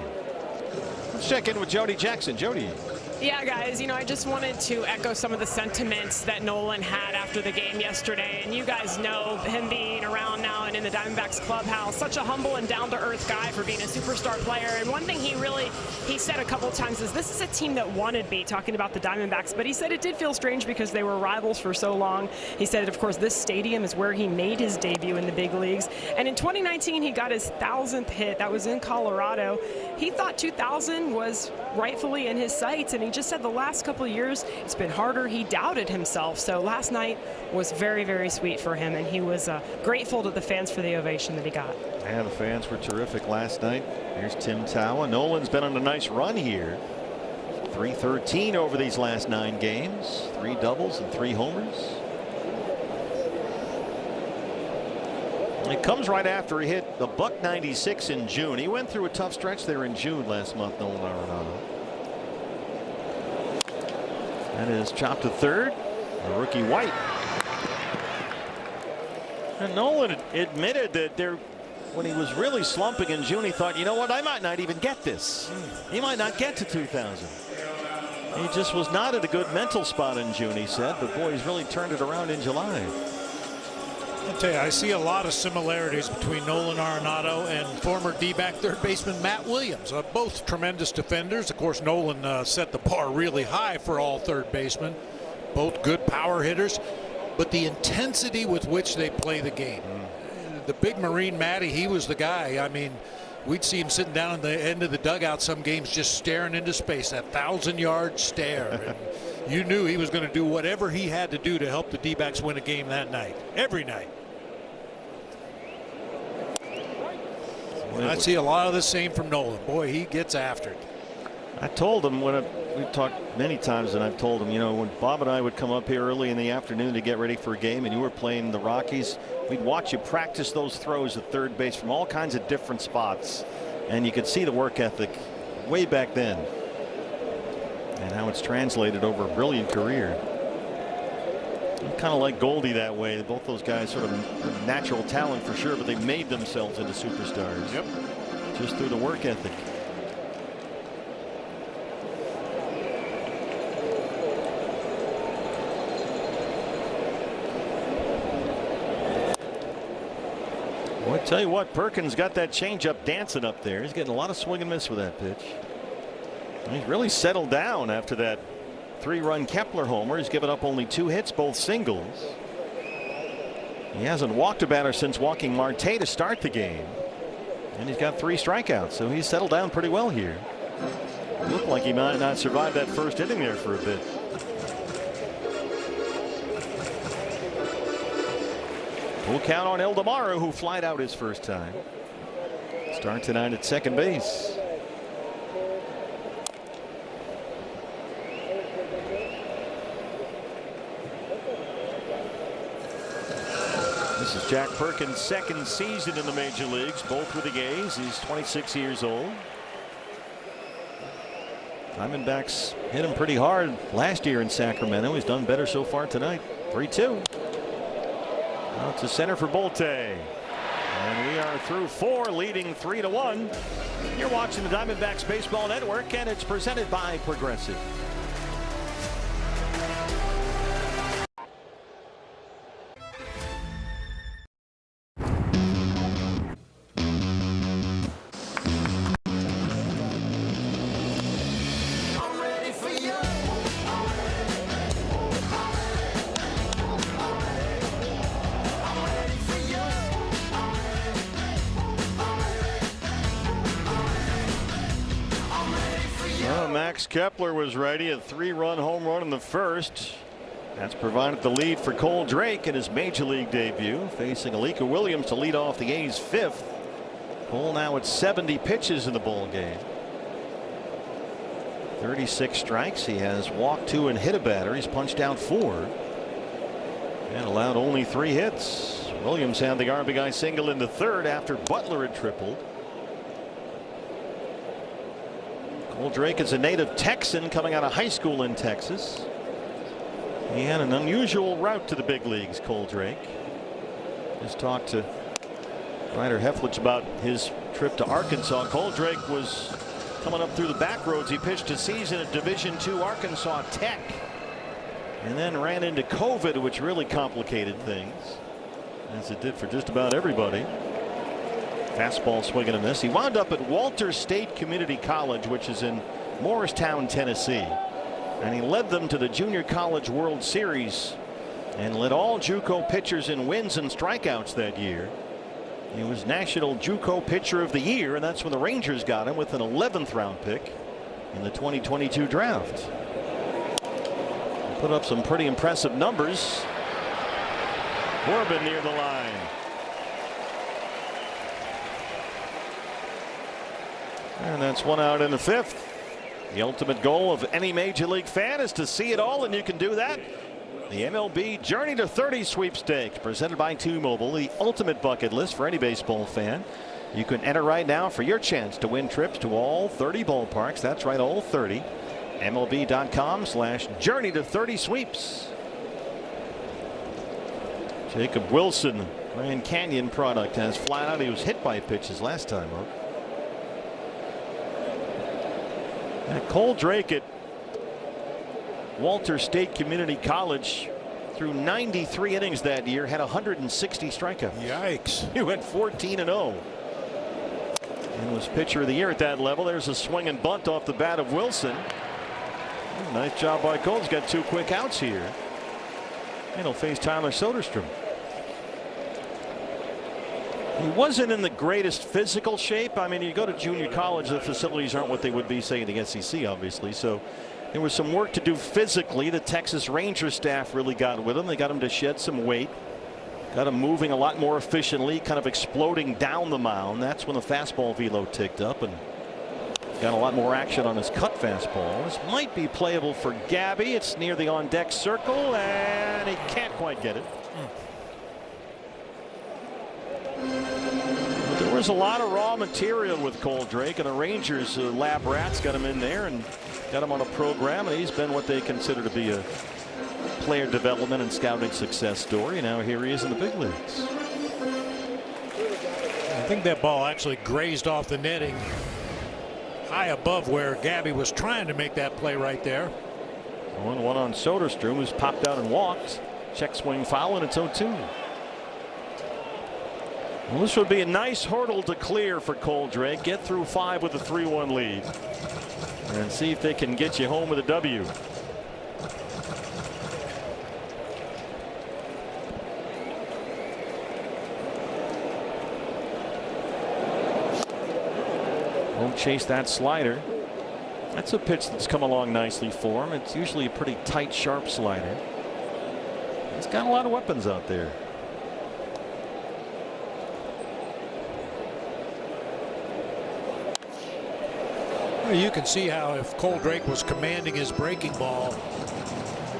Let's check in with Jody Jackson. Jody. Yeah, guys, I just wanted to echo some of the sentiments that Nolan had after the game yesterday. And you guys know him being around now and in the Diamondbacks clubhouse, such a humble and down-to-earth guy for being a superstar player. And one thing he said a couple of times is, this is a team that wanted me, talking about the Diamondbacks. But he said it did feel strange because they were rivals for so long. He said, of course, this stadium is where he made his debut in the big leagues. And in 2019, he got his 1,000th hit. That was in Colorado. He thought 2,000 was rightfully in his sights, and he just said the last couple of years it's been harder. He doubted himself. So last night was very, very sweet for him, and he was grateful to the fans for the ovation that he got. Yeah, the fans were terrific last night. Here's Tim Tawa. Nolan's been on a nice run here. 313 over these last 9 games. 3 doubles and 3 homers. It comes right after he hit the .196 in June. He went through a tough stretch there in June last month, Nolan Arenado. That is chopped to third. The rookie White. And Nolan admitted that when he was really slumping in June, he thought, you know what, I might not even get this. He might not get to 2,000. He just was not at a good mental spot in June, he said. But boy, he's really turned it around in July. I'll tell you, I see a lot of similarities between Nolan Arenado and former D-back third baseman Matt Williams. Both tremendous defenders. Of course, Nolan set the bar really high for all third basemen. Both good power hitters, but the intensity with which they play the game. The big Marine Matty, he was the guy. I mean, we'd see him sitting down at the end of the dugout some games just staring into space, that 1,000-yard stare. And you knew he was going to do whatever he had to do to help the D-backs win a game that night, every night. I see a lot of the same from Nolan. Boy, he gets after it. I told him we've talked many times, and I've told him, when Bob and I would come up here early in the afternoon to get ready for a game and you were playing the Rockies, we'd watch you practice those throws at third base from all kinds of different spots, and you could see the work ethic way back then and how it's translated over a brilliant career. Kind of like Goldie that way. Both those guys sort of natural talent for sure, but they made themselves into superstars. Yep. Just through the work ethic. Well, I tell you what, Perkins got that changeup dancing up there. He's getting a lot of swing and miss with that pitch. He's really settled down after that 3-run Kepler homer. He's given up only 2 hits, both singles. He hasn't walked a batter since walking Marte to start the game. And he's got 3 strikeouts, so he's settled down pretty well here. It looked like he might not survive that first inning there for a bit. Full count on Eldemaro, who flied out his first time. Start tonight at second base. This is Jack Perkins' second season in the major leagues, both with the A's. He's 26 years old. Diamondbacks hit him pretty hard last year in Sacramento. He's done better so far tonight. 3-2. Out to center for Bolte. And we are through 4, leading 3-1. You're watching the Diamondbacks Baseball Network, and it's presented by Progressive. Max Kepler was ready. A 3-run home run in the first. That's provided the lead for Cole Drake in his major league debut, facing Alika Williams to lead off the A's 5th. Cole now at 70 pitches in the ball game. 36 strikes. He has walked 2 and hit a batter. He's punched out 4 and allowed only 3 hits. Williams had the RBI single in the 3rd after Butler had tripled. Cole Drake is a native Texan coming out of high school in Texas. He had an unusual route to the big leagues, Cole Drake. Just talked to Ryder Hefflich about his trip to Arkansas. Cole Drake was coming up through the back roads. He pitched a season at Division II Arkansas Tech and then ran into COVID, which really complicated things, as it did for just about everybody. Fastball swinging and miss. He wound up at Walter State Community College, which is in Morristown, Tennessee. And he led them to the Junior College World Series and led all JUCO pitchers in wins and strikeouts that year. He was National JUCO Pitcher of the Year, and that's when the Rangers got him with an 11th round pick in the 2022 draft. He put up some pretty impressive numbers. Corbin near the line. And that's 1 out in the 5th. The ultimate goal of any major league fan is to see it all, and you can do that. The MLB Journey to 30 sweepstakes, presented by T-Mobile, the ultimate bucket list for any baseball fan. You can enter right now for your chance to win trips to all 30 ballparks. That's right, all 30. MLB.com/Journey to 30 sweeps. Jacob Wilson, Grand Canyon product, has flat out. He was hit by pitches last time up. Cole Drake at Walter State Community College through 93 innings that year, had 160 strikeouts. Yikes. He went 14-0 and was pitcher of the year at that level. There's a swing and bunt off the bat of Wilson. Nice job by Cole. He's got 2 quick outs here, and he'll face Tyler Soderstrom. He wasn't in the greatest physical shape. I mean, you go to junior college, the facilities aren't what they would be, say, in the SEC, obviously. So there was some work to do physically. The Texas Rangers staff really got with him. They got him to shed some weight, got him moving a lot more efficiently, kind of exploding down the mound. That's when the fastball velo ticked up, and got a lot more action on his cut fastball. This might be playable for Gabby. It's near the on-deck circle, and he can't quite get it. There was a lot of raw material with Cole Drake, and the Rangers lab rats got him in there and got him on a program, and he's been what they consider to be a player development and scouting success story. Now here he is in the big leagues. I think that ball actually grazed off the netting high above where Gabby was trying to make that play right there. 1-1 on Soderstrom, who's popped out and walked. Check swing foul, and it's 0-2. Well, this would be a nice hurdle to clear for Cole Drake. Get through 5 with a 3-1 lead and see if they can get you home with a W. Won't chase that slider. That's a pitch that's come along nicely for him. It's usually a pretty tight, sharp slider. He's got a lot of weapons out there. Well, you can see how if Cole Drake was commanding his breaking ball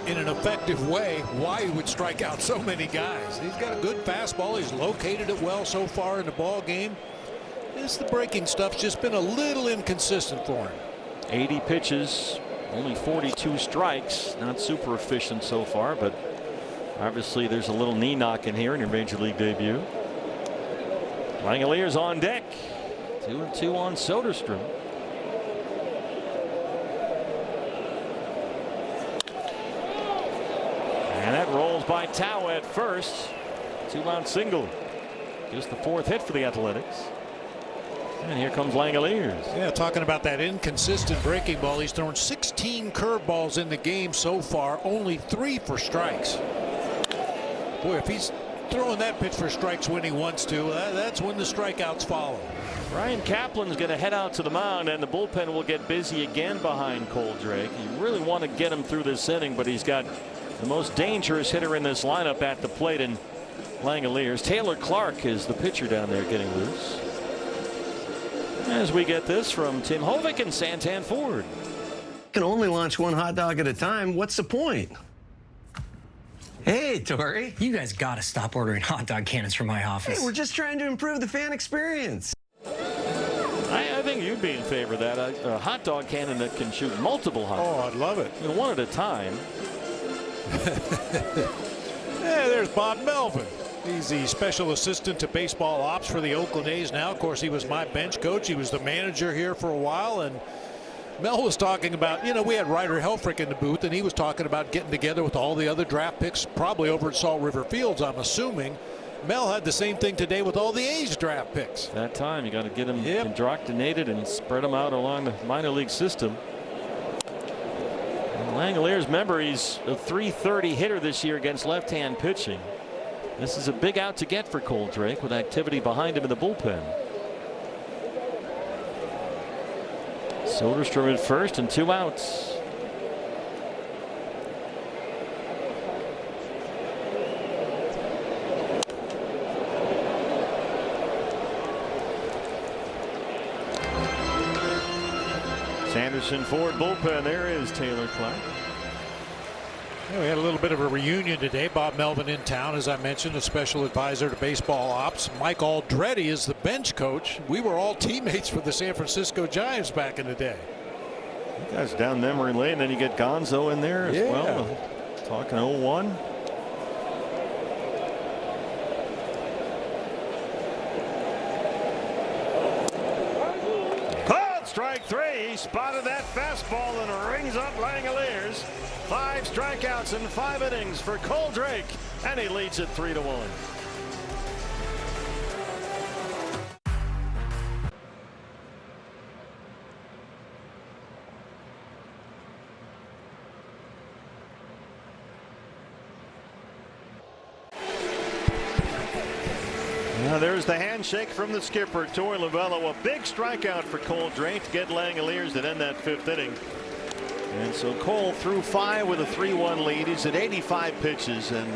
in an effective way, why he would strike out so many guys. He's got a good fastball. He's located it well so far in the ball game. The breaking stuff's just been a little inconsistent for him. 80 pitches, only 42 strikes. Not super efficient so far, but obviously there's a little knee knock in here in your major league debut. Langeliers on deck. 2-2 on Soderstrom. And that rolls by Tao at first. 2-out single. Just the 4th hit for the Athletics. And here comes Langeliers. Yeah, talking about that inconsistent breaking ball. He's thrown 16 curveballs in the game so far, only 3 for strikes. Boy, if he's throwing that pitch for strikes when he wants to, that's when the strikeouts follow. Ryan Kaplan's going to head out to the mound, and the bullpen will get busy again behind Cole Drake. You really want to get him through this inning, but he's got the most dangerous hitter in this lineup at the plate in Langeliers. Taylor Clark is the pitcher down there getting loose. As we get this from Tim Hovick and Santan Ford. Can only launch one hot dog at a time. What's the point? Hey, Tori. You guys got to stop ordering hot dog cannons from my office. Hey, we're just trying to improve the fan experience. I think you'd be in favor of that. A hot dog cannon that can shoot multiple hot dogs. Oh, I'd love it. One at a time. Yeah, there's Bob Melvin. He's the special assistant to baseball ops for the Oakland A's now. Of course, he was my bench coach. He was the manager here for a while. And Mel was talking about, we had Ryder Helfrich in the booth, and he was talking about getting together with all the other draft picks, probably over at Salt River Fields, I'm assuming. Mel had the same thing today with all the A's draft picks. That time, you got to get them indoctrinated and spread them out along the minor league system. And Langeliers, remember, he's a .330 hitter this year against left-hand pitching. This is a big out to get for Cole Drake with activity behind him in the bullpen. Soderstrom at first and 2 outs. Sanderson Ford bullpen. There is Taylor Clark. Yeah, we had a little bit of a reunion today. Bob Melvin in town, as I mentioned, a special advisor to baseball ops. Mike Aldretti is the bench coach. We were all teammates for the San Francisco Giants back in the day. You guys down memory lane, then you get Gonzo in there as well. Talking 0-1. Strike 3. He spotted that fastball and rings up Langeliers. 5 strikeouts in 5 innings for Cole Drake, and he leads it 3-1. Now there's the handshake from the skipper, Torey Lovullo. A big strikeout for Cole Drake to get Langeliers to end that 5th inning. And so Cole threw 5 with a 3-1 lead. He's at 85 pitches, and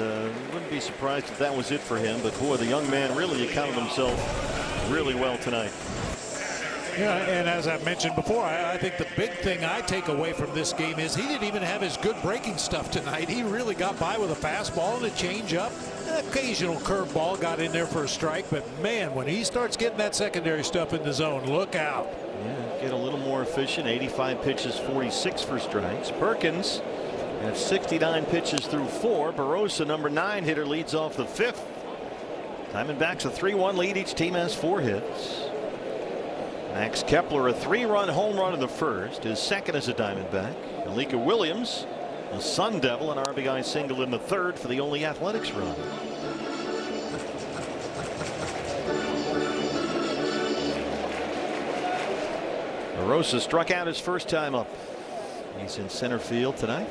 wouldn't be surprised if that was it for him. But boy, the young man really accounted himself really well tonight. Yeah, and as I mentioned before, I think the big thing I take away from this game is he didn't even have his good breaking stuff tonight. He really got by with a fastball and a changeup. An occasional curveball got in there for a strike, but man, when he starts getting that secondary stuff in the zone, look out. Yeah, get a little more efficient. 85 pitches, 46 for strikes. Perkins at 69 pitches through 4. Barossa, number 9 hitter, leads off the 5th. Diamondbacks a 3-1 lead. Each team has 4 hits. Max Kepler, a 3-run home run in the 1st. His 2nd as a Diamondback. Alika Williams, a Sun Devil, an RBI single in the 3rd for the only Athletics run. Barossa struck out his first time up. He's in center field tonight.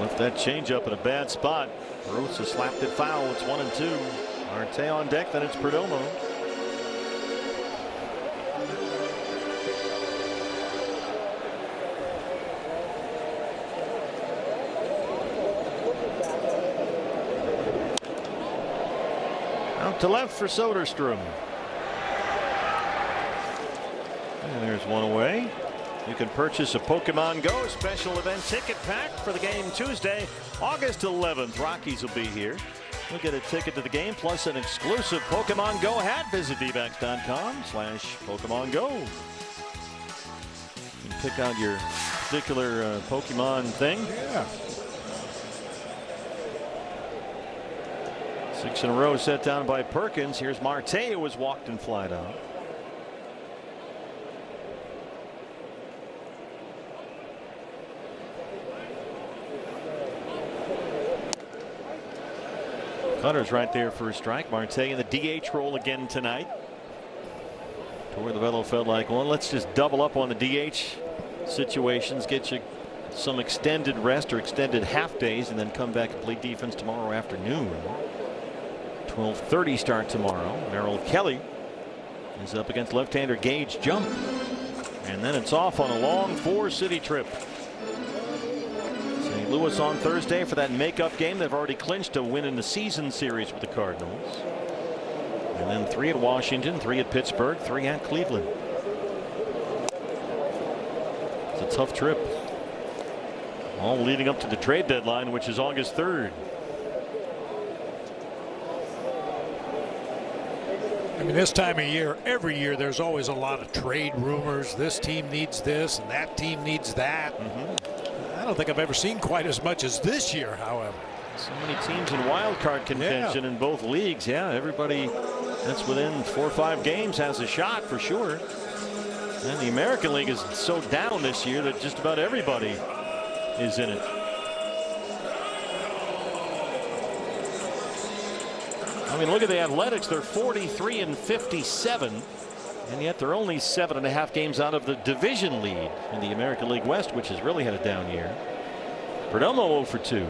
Left that changeup in a bad spot. Barossa slapped it foul. It's 1-2. Marte on deck. Then it's Perdomo. to left for Soderstrom. And there's one away. You can purchase a Pokemon Go special event ticket pack for the game Tuesday, August 11th. Rockies will be here. You'll get a ticket to the game plus an exclusive Pokemon Go hat. Visit dbacks.com/Pokemon Go. You can pick out your particular Pokemon thing. Yeah. 6 in a row set down by Perkins. Here's Marte, who was walked and flied out. Cutter's right there for a strike. Marte in the DH role again tonight. Torey Lovullo felt like, well, let's just double up on the DH situations, get you some extended rest or extended half days, and then come back and play defense tomorrow afternoon. 12:30 start tomorrow. Merrill Kelly is up against left-hander Gage Jump, and then it's off on a long 4-city trip. St. Louis on Thursday for that makeup game. They've already clinched a win in the season series with the Cardinals. And then 3 at Washington, 3 at Pittsburgh, 3 at Cleveland. It's a tough trip. All leading up to the trade deadline, which is August 3rd. I mean, this time of year, every year, there's always a lot of trade rumors. This team needs this and that team needs that. I don't think I've ever seen quite as much as this year, however. So many teams in wild card contention in both leagues. Yeah, everybody that's within 4 or 5 games has a shot for sure. And the American League is so down this year that just about everybody is in it. I mean, look at the Athletics. They're 43-57, and yet they're only 7.5 games out of the division lead in the American League West, which has really had a down year. Perdomo 0 for 2.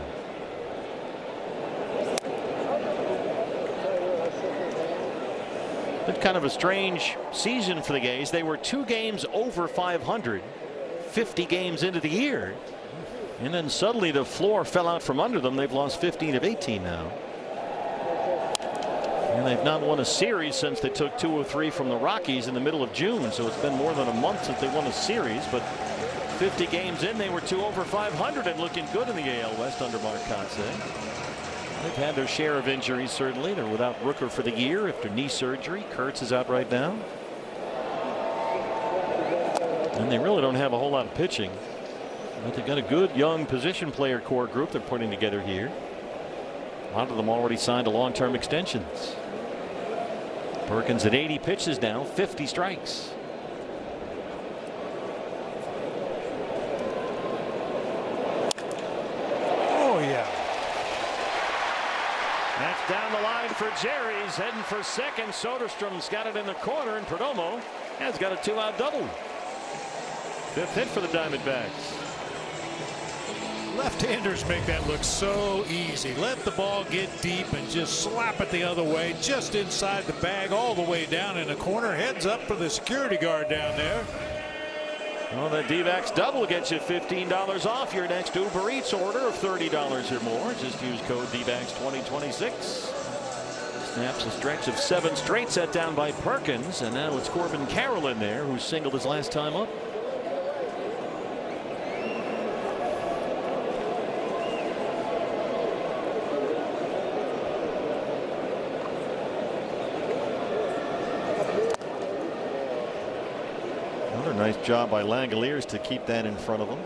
Been kind of a strange season for the Gays. They were 2 games over 500, 50 games into the year, and then suddenly the floor fell out from under them. They've lost 15 of 18 now. And they've not won a series since they took 2 of 3 from the Rockies in the middle of June. So it's been more than a month since they won a series. But 50 games in, they were 2 over 500 and looking good in the AL West under Mark Kotsay. They've had their share of injuries, certainly. They're without Rooker for the year after knee surgery. Kurtz is out right now. And they really don't have a whole lot of pitching. But they've got a good young position player core group they're putting together here. A lot of them already signed to long-term extensions. Perkins at 80 pitches now, 50 strikes. Oh, yeah. That's down the line for Jerry. He's heading for second. Soderstrom's got it in the corner, and Perdomo has got a 2-out double. 5th hit for the Diamondbacks. Left-handers make that look so easy. Let the ball get deep and just slap it the other way, just inside the bag, all the way down in the corner. Heads up for the security guard down there. Well, that D-backs double gets you $15 off your next Uber Eats order of $30 or more. Just use code DBACKS2026. Snaps a stretch of 7 straight set down by Perkins, and now it's Corbin Carroll in there, who singled his last time up. Nice job by Langoliers to keep that in front of him.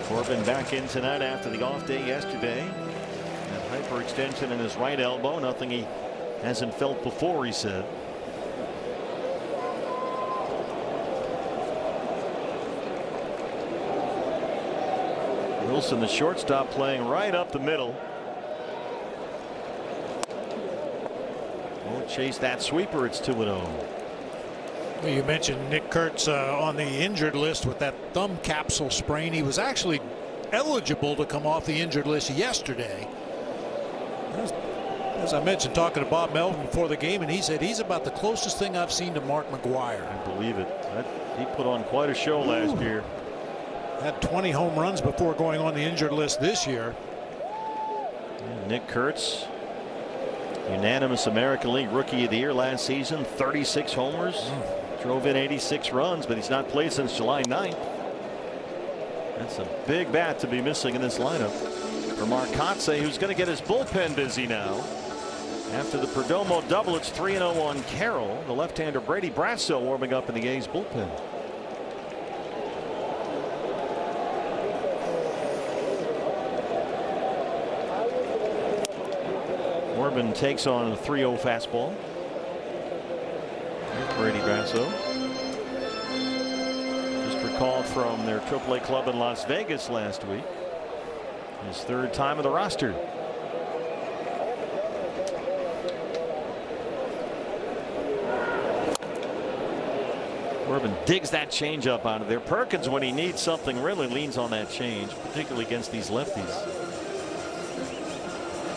Corbin back in tonight after the off day yesterday. That hyperextension in his right elbow, nothing he hasn't felt before, he said. Wilson, the shortstop, playing right up the middle. Won't chase that sweeper. It's 2-0. Well, you mentioned Nick Kurtz on the injured list with that thumb capsule sprain. He was actually eligible to come off the injured list yesterday. As I mentioned, talking to Bob Melvin before the game, and he said he's about the closest thing I've seen to Mark McGwire. I believe it. He put on quite a show last year. Had 20 home runs before going on the injured list this year. And Nick Kurtz Unanimous American League Rookie of the Year last season. 36 homers. Drove in 86 runs, but he's not played since July 9th. That's a big bat to be missing in this lineup for Mark Kotsay, who's going to get his bullpen busy now. After the Perdomo double, it's 3-0 on Carroll. The left-hander Brady Brasso warming up in the A's bullpen. Corbin takes on a 3-0 fastball. Here's Brady Brasso. Just recalled from their AAA club in Las Vegas last week. His third time on the roster. Corbin digs that changeup out of there. Perkins, when he needs something, really leans on that change, particularly against these lefties.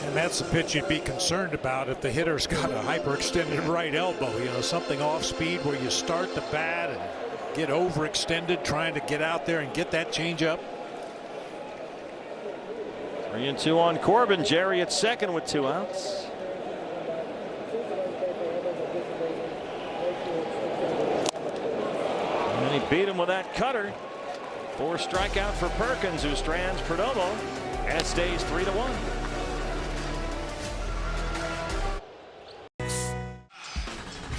And that's the pitch you'd be concerned about if the hitter's got a hyperextended right elbow. You know, something off speed where you start the bat and get overextended, trying to get out there and get that changeup. 3-2 on Corbin. Jerry at second with 2 outs. And he beat him with that cutter. 4 strikeout for Perkins, who strands Perdomo, and it stays 3-1.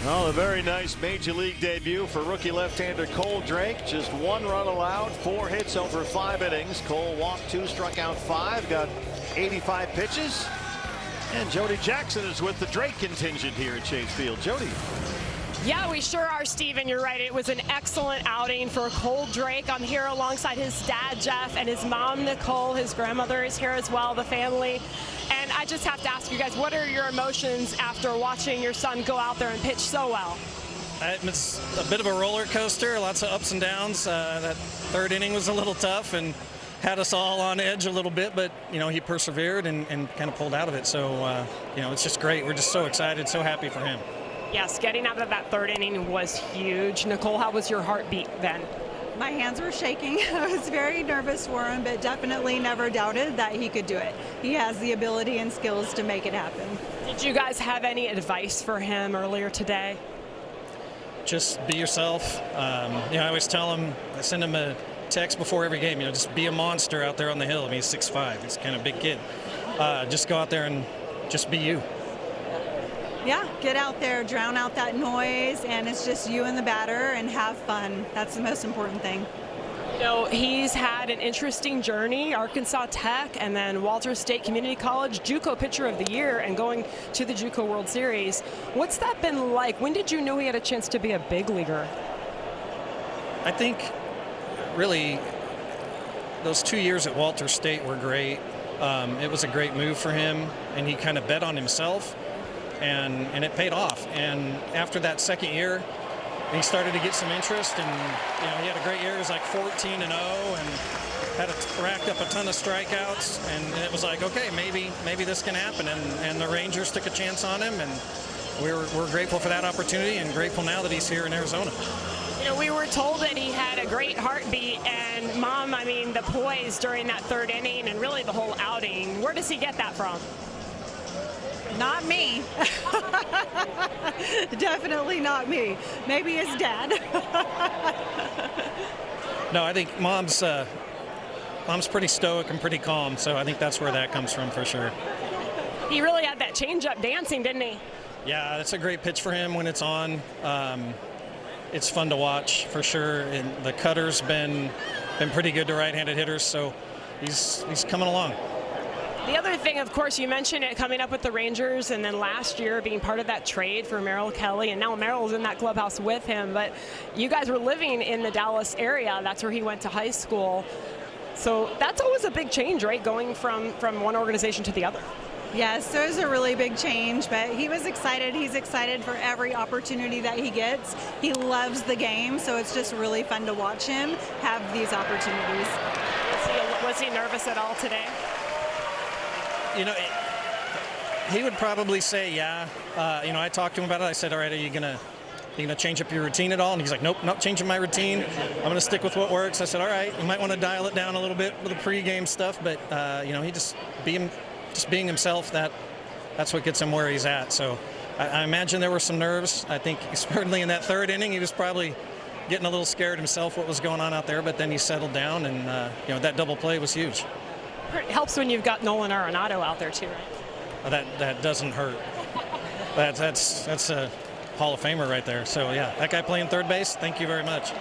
Oh, a very nice major league debut for rookie left-hander Cole Drake. Just 1 run allowed, 4 hits over 5 innings. Cole walked 2, struck out 5, got 85 pitches. And Jody Jackson is with the Drake contingent here at Chase Field. Jody. Yeah, we sure are, Steven. You're right. It was an excellent outing for Cole Drake. I'm here alongside his dad, Jeff, and his mom, Nicole. His grandmother is here as well, the family. And I just have to ask you guys, what are your emotions after watching your son go out there and pitch so well? It's a bit of a roller coaster, lots of ups and downs. That 3rd inning was a little tough and had us all on edge a little bit, but, you know, he persevered and kind of pulled out of it. So, you know, it's just great. We're just so excited, so happy for him. Yes, getting out of that 3rd inning was huge. Nicole, how was your heartbeat then? My hands were shaking. I was very nervous for him, but definitely never doubted that he could do it. He has the ability and skills to make it happen. Did you guys have any advice for him earlier today? Just be yourself. You know, I always tell him, I send him a text before every game, you know, just be a monster out there on the hill. I mean, he's 6'5", he's kind of a big kid. Just go out there and just be you. Yeah, get out there, drown out that noise, and it's just you and the batter, and have fun. That's the most important thing. You know, he's had an interesting journey, Arkansas Tech and then Walters State Community College, JUCO Pitcher of the Year, and going to the JUCO World Series. What's that been like? When did you know he had a chance to be a big leaguer? I think really those 2 years at Walters State were great. It was a great move for him, and he kind of bet on himself. And it paid off. And after that 2nd year, he started to get some interest, and you know, he had a great year. He was like 14-0 and had racked up a ton of strikeouts, and it was like, okay, maybe this can happen. And the Rangers took a chance on him, and we're grateful for that opportunity, and grateful now that he's here in Arizona. You know, we were told that he had a great heartbeat, and Mom, I mean, the poise during that 3rd inning and really the whole outing. Where does he get that from? Not me. Definitely not me. Maybe his dad. No, I think Mom's pretty stoic and pretty calm, so I think that's where that comes from for sure. He really had that changeup dancing, didn't he? Yeah, that's a great pitch for him when it's on. It's fun to watch for sure, and the cutter's been pretty good to right-handed hitters, so he's coming along. The other thing, of course, you mentioned it coming up with the Rangers, and then last year being part of that trade for Merrill Kelly, and now Merrill's in that clubhouse with him. But you guys were living in the Dallas area. That's where he went to high school. So that's always a big change, right, going from one organization to the other. Yes, so it was a really big change, but he was excited. He's excited for every opportunity that he gets. He loves the game, so it's just really fun to watch him have these opportunities. Was he nervous at all today? You know, he would probably say, yeah. You know, I talked to him about it. I said, all right, are you gonna change up your routine at all? And he's like, nope, not changing my routine. I'm gonna stick with what works. I said, all right, you might want to dial it down a little bit with the pregame stuff, but you know, he just being himself. That That's what gets him where he's at. So I imagine there were some nerves. I think certainly in that third inning, he was probably getting a little scared himself what was going on out there, but then he settled down, and that double play was huge. It helps when you've got Nolan Arenado out there too, right? That doesn't hurt. That's a Hall of Famer right there. So yeah, that guy playing third base, thank you very much.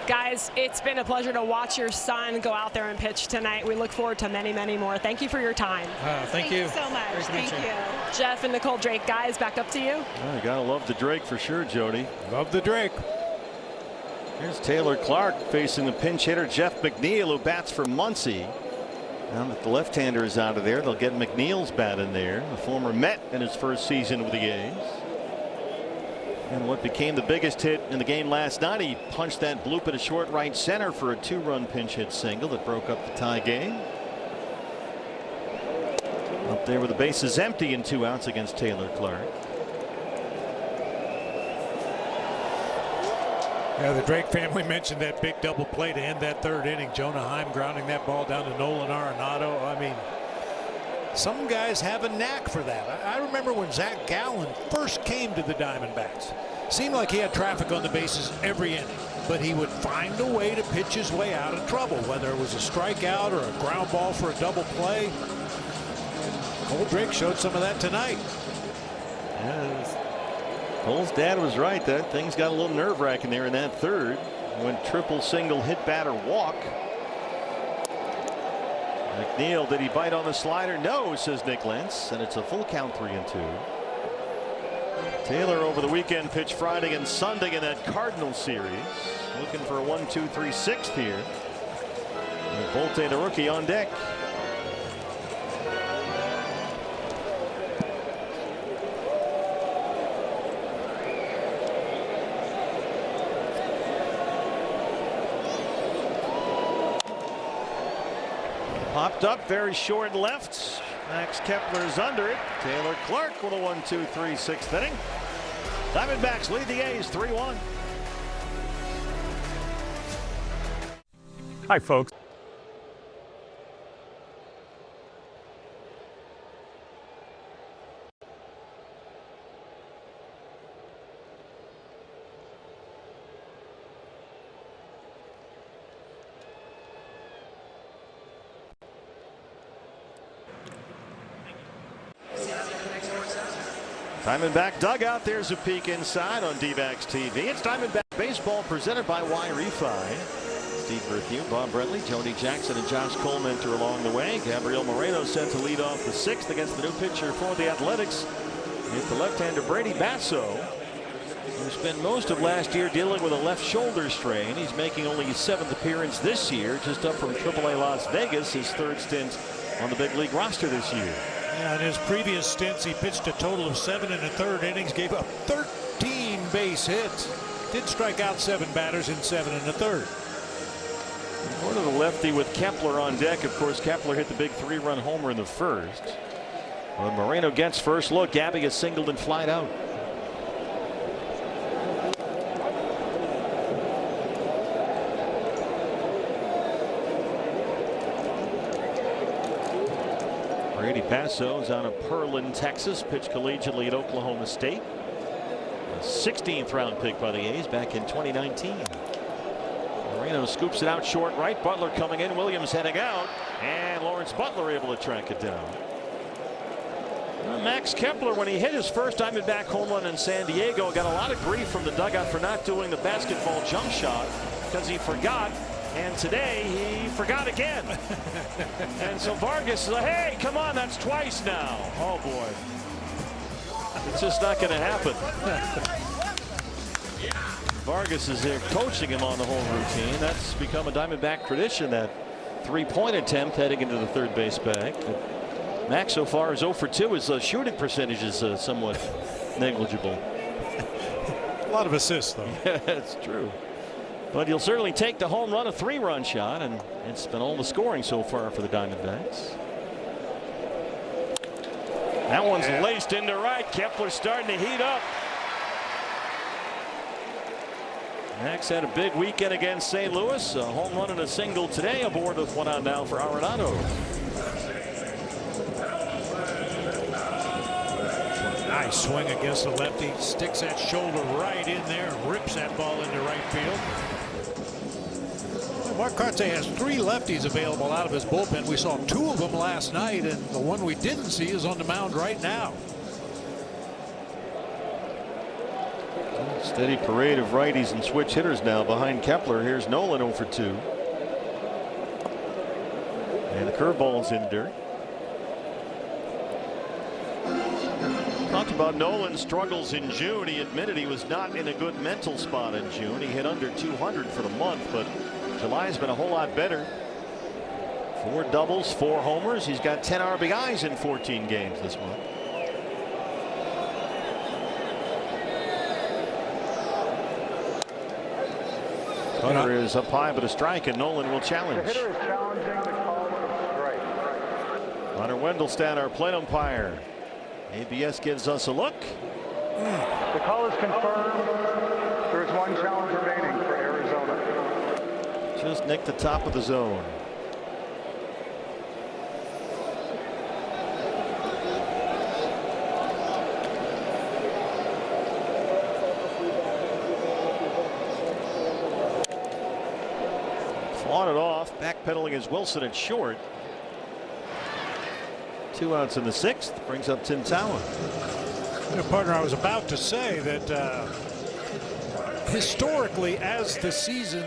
Guys, it's been a pleasure to watch your son go out there and pitch tonight. We look forward to many, many more. Thank you for your time. Thank you so much. Thank you. Jeff and Nicole Drake, guys, back up to you. Oh, you gotta love the Drake for sure, Jody. Love the Drake. Here's Taylor Clark facing the pinch hitter Jeff McNeil, who bats for Muncie. Now that the left-hander is out of there, they'll get McNeil's bat in there, the former Met in his first season with the A's. And what became the biggest hit in the game last night, he punched that bloop at a short right center for a 2-run pinch hit single that broke up the tie game. Up there with the bases empty and 2 outs against Taylor Clark. Yeah, the Drake family mentioned that big double play to end that third inning. Jonah Heim grounding that ball down to Nolan Arenado. I mean, some guys have a knack for that. I remember when Zach Gallen first came to the Diamondbacks. Seemed like he had traffic on the bases every inning, but he would find a way to pitch his way out of trouble, whether it was a strikeout or a ground ball for a double play. And Cole Drake showed some of that tonight. Cole's dad was right. That thing's got a little nerve-wracking there in that third. Went triple, single, hit, batter, walk. McNeil, did he bite on the slider? No, says Nick Lentz, and it's a full count, 3-2. Taylor over the weekend pitched Friday and Sunday in that Cardinal series. Looking for a 1-2-3 6th here. And Bolte, the rookie, on deck. Popped up very short left. Max Kepler's under it. Taylor Clark with a 1-2-3 6th inning. Diamondbacks lead the A's 3-1. Hi, folks. Diamondback dugout. There's a peek inside on D-backs TV. It's Diamondback baseball presented by Y-Refi. Steve Berthew, Bob Brentley, Jody Jackson, and Josh Colementor along the way. Gabriel Moreno set to lead off the 6th against the new pitcher for the Athletics. It's the left-hander Brady Basso, who spent most of last year dealing with a left shoulder strain. He's making only his 7th appearance this year, just up from AAA Las Vegas, his 3rd stint on the big league roster this year. Yeah, in his previous stints, he pitched a total of 7 1/3 innings, gave up 13 base hits. Did strike out 7 batters in 7 1/3. More to the lefty with Kepler on deck. Of course, Kepler hit the big 3-run homer in the first. When Moreno gets first look, Gabby is singled and flied out. Brady Basso is out of Pearland, Texas, pitched collegiately at Oklahoma State. A 16th round pick by the A's back in 2019. Moreno scoops it out short right. Butler coming in. Williams heading out. And Lawrence Butler able to track it down. Max Kepler, when he hit his first Diamondback home run in San Diego, got a lot of grief from the dugout for not doing the basketball jump shot because he forgot. And today he forgot again. And so Vargas said, hey, come on, that's twice now. Oh, boy. It's just not going to happen. Vargas is there coaching him on the whole routine. That's become a Diamondback tradition, that 3-point attempt heading into the third base bag. Max so far is 0 for 2. His shooting percentage is somewhat negligible. A lot of assists, though. Yeah, that's true. But he'll certainly take the home run, a 3-run shot, and it's been all the scoring so far for the Diamondbacks. That one's laced into right. Kepler's starting to heat up. Max had a big weekend against St. Louis. A home run and a single today. Aboard with 1 out now for Arenado. Nice swing against the lefty. Sticks that shoulder right in there and rips that ball into right field. Mark Kotsay has 3 lefties available out of his bullpen. We saw 2 of them last night, and the one we didn't see is on the mound right now. Steady parade of righties and switch hitters now behind Kepler. Here's Nolan 0 for 2. And the curveball's in dirt. Talked about Nolan's struggles in June. He admitted he was not in a good mental spot in June. He hit under 200 for the month, but July's been a whole lot better. 4 doubles, 4 homers. He's got 10 RBIs in 14 games this month. Hunter is up high but a strike, and Nolan will challenge. The hitter is challenging the call of strike. Hunter Wendelstedt, our plate umpire. ABS gives us a look. The call is confirmed. There is 1 challenge remaining for Arizona. Just nicked the top of the zone. Fought it off. Backpedaling is Wilson at short. 2 outs in the 6th. Brings up Tim Tower. Partner, I was about to say that historically, as the season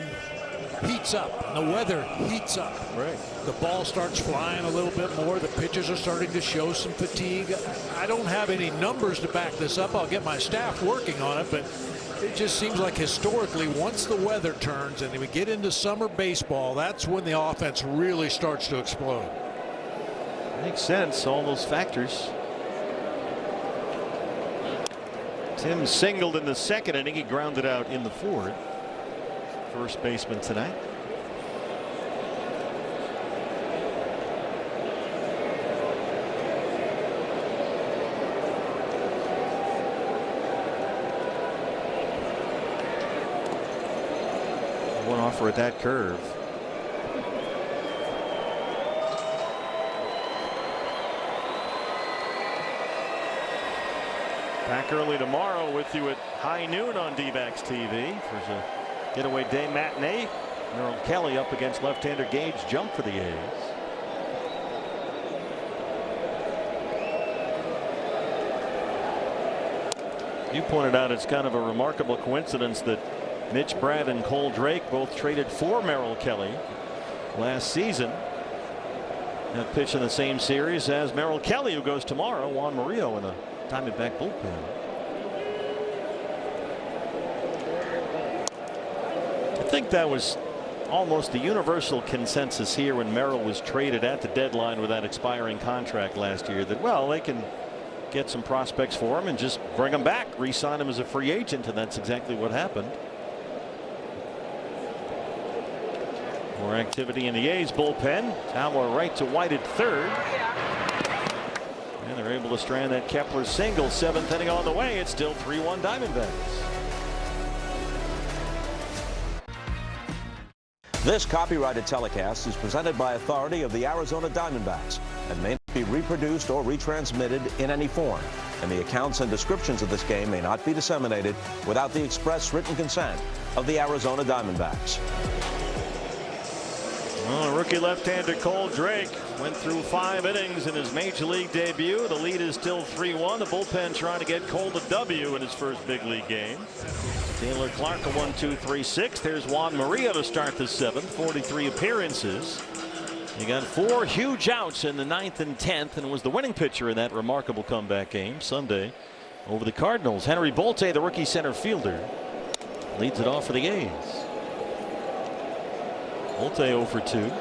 heats up and the weather heats up, right, the ball starts flying a little bit more. The pitchers are starting to show some fatigue. I don't have any numbers to back this up. I'll get my staff working on it, but it just seems like historically, once the weather turns and we get into summer baseball, that's when the offense really starts to explode. Makes sense, all those factors. Tim singled in the 2nd inning. He grounded out in the 4th. First baseman tonight. One offer at that curve. Back early tomorrow with you at high noon on D-backs TV. There's a getaway day matinee. Merrill Kelly up against left-hander Gage Jump for the A's. You pointed out it's kind of a remarkable coincidence that Mitch Brad and Cole Drake both traded for Merrill Kelly last season. Have pitched in the same series as Merrill Kelly, who goes tomorrow. Juan Murillo in a Diamondback bullpen. I think that was almost the universal consensus here when Merrill was traded at the deadline with that expiring contract last year, that, well, they can get some prospects for him and just bring him back, re-sign him as a free agent, and that's exactly what happened. More activity in the A's bullpen. Tower right to White at 3rd. And they're able to strand that Kepler single. 7th inning on the way. It's still 3-1 Diamondbacks. This copyrighted telecast is presented by authority of the Arizona Diamondbacks and may not be reproduced or retransmitted in any form. And the accounts and descriptions of this game may not be disseminated without the express written consent of the Arizona Diamondbacks. Well, rookie left-hander Cole Drake went through 5 innings in his major league debut. The lead is still 3-1. The bullpen trying to get Cole the W in his first big league game. Taylor Clark a 1-2-3-6. There's Juan Murillo to start the 7th. 43 appearances. He got 4 huge outs in the 9th and 10th and was the winning pitcher in that remarkable comeback game Sunday over the Cardinals. Henry Bolte, the rookie center fielder, leads it off for the A's. Bolte 0 for 2.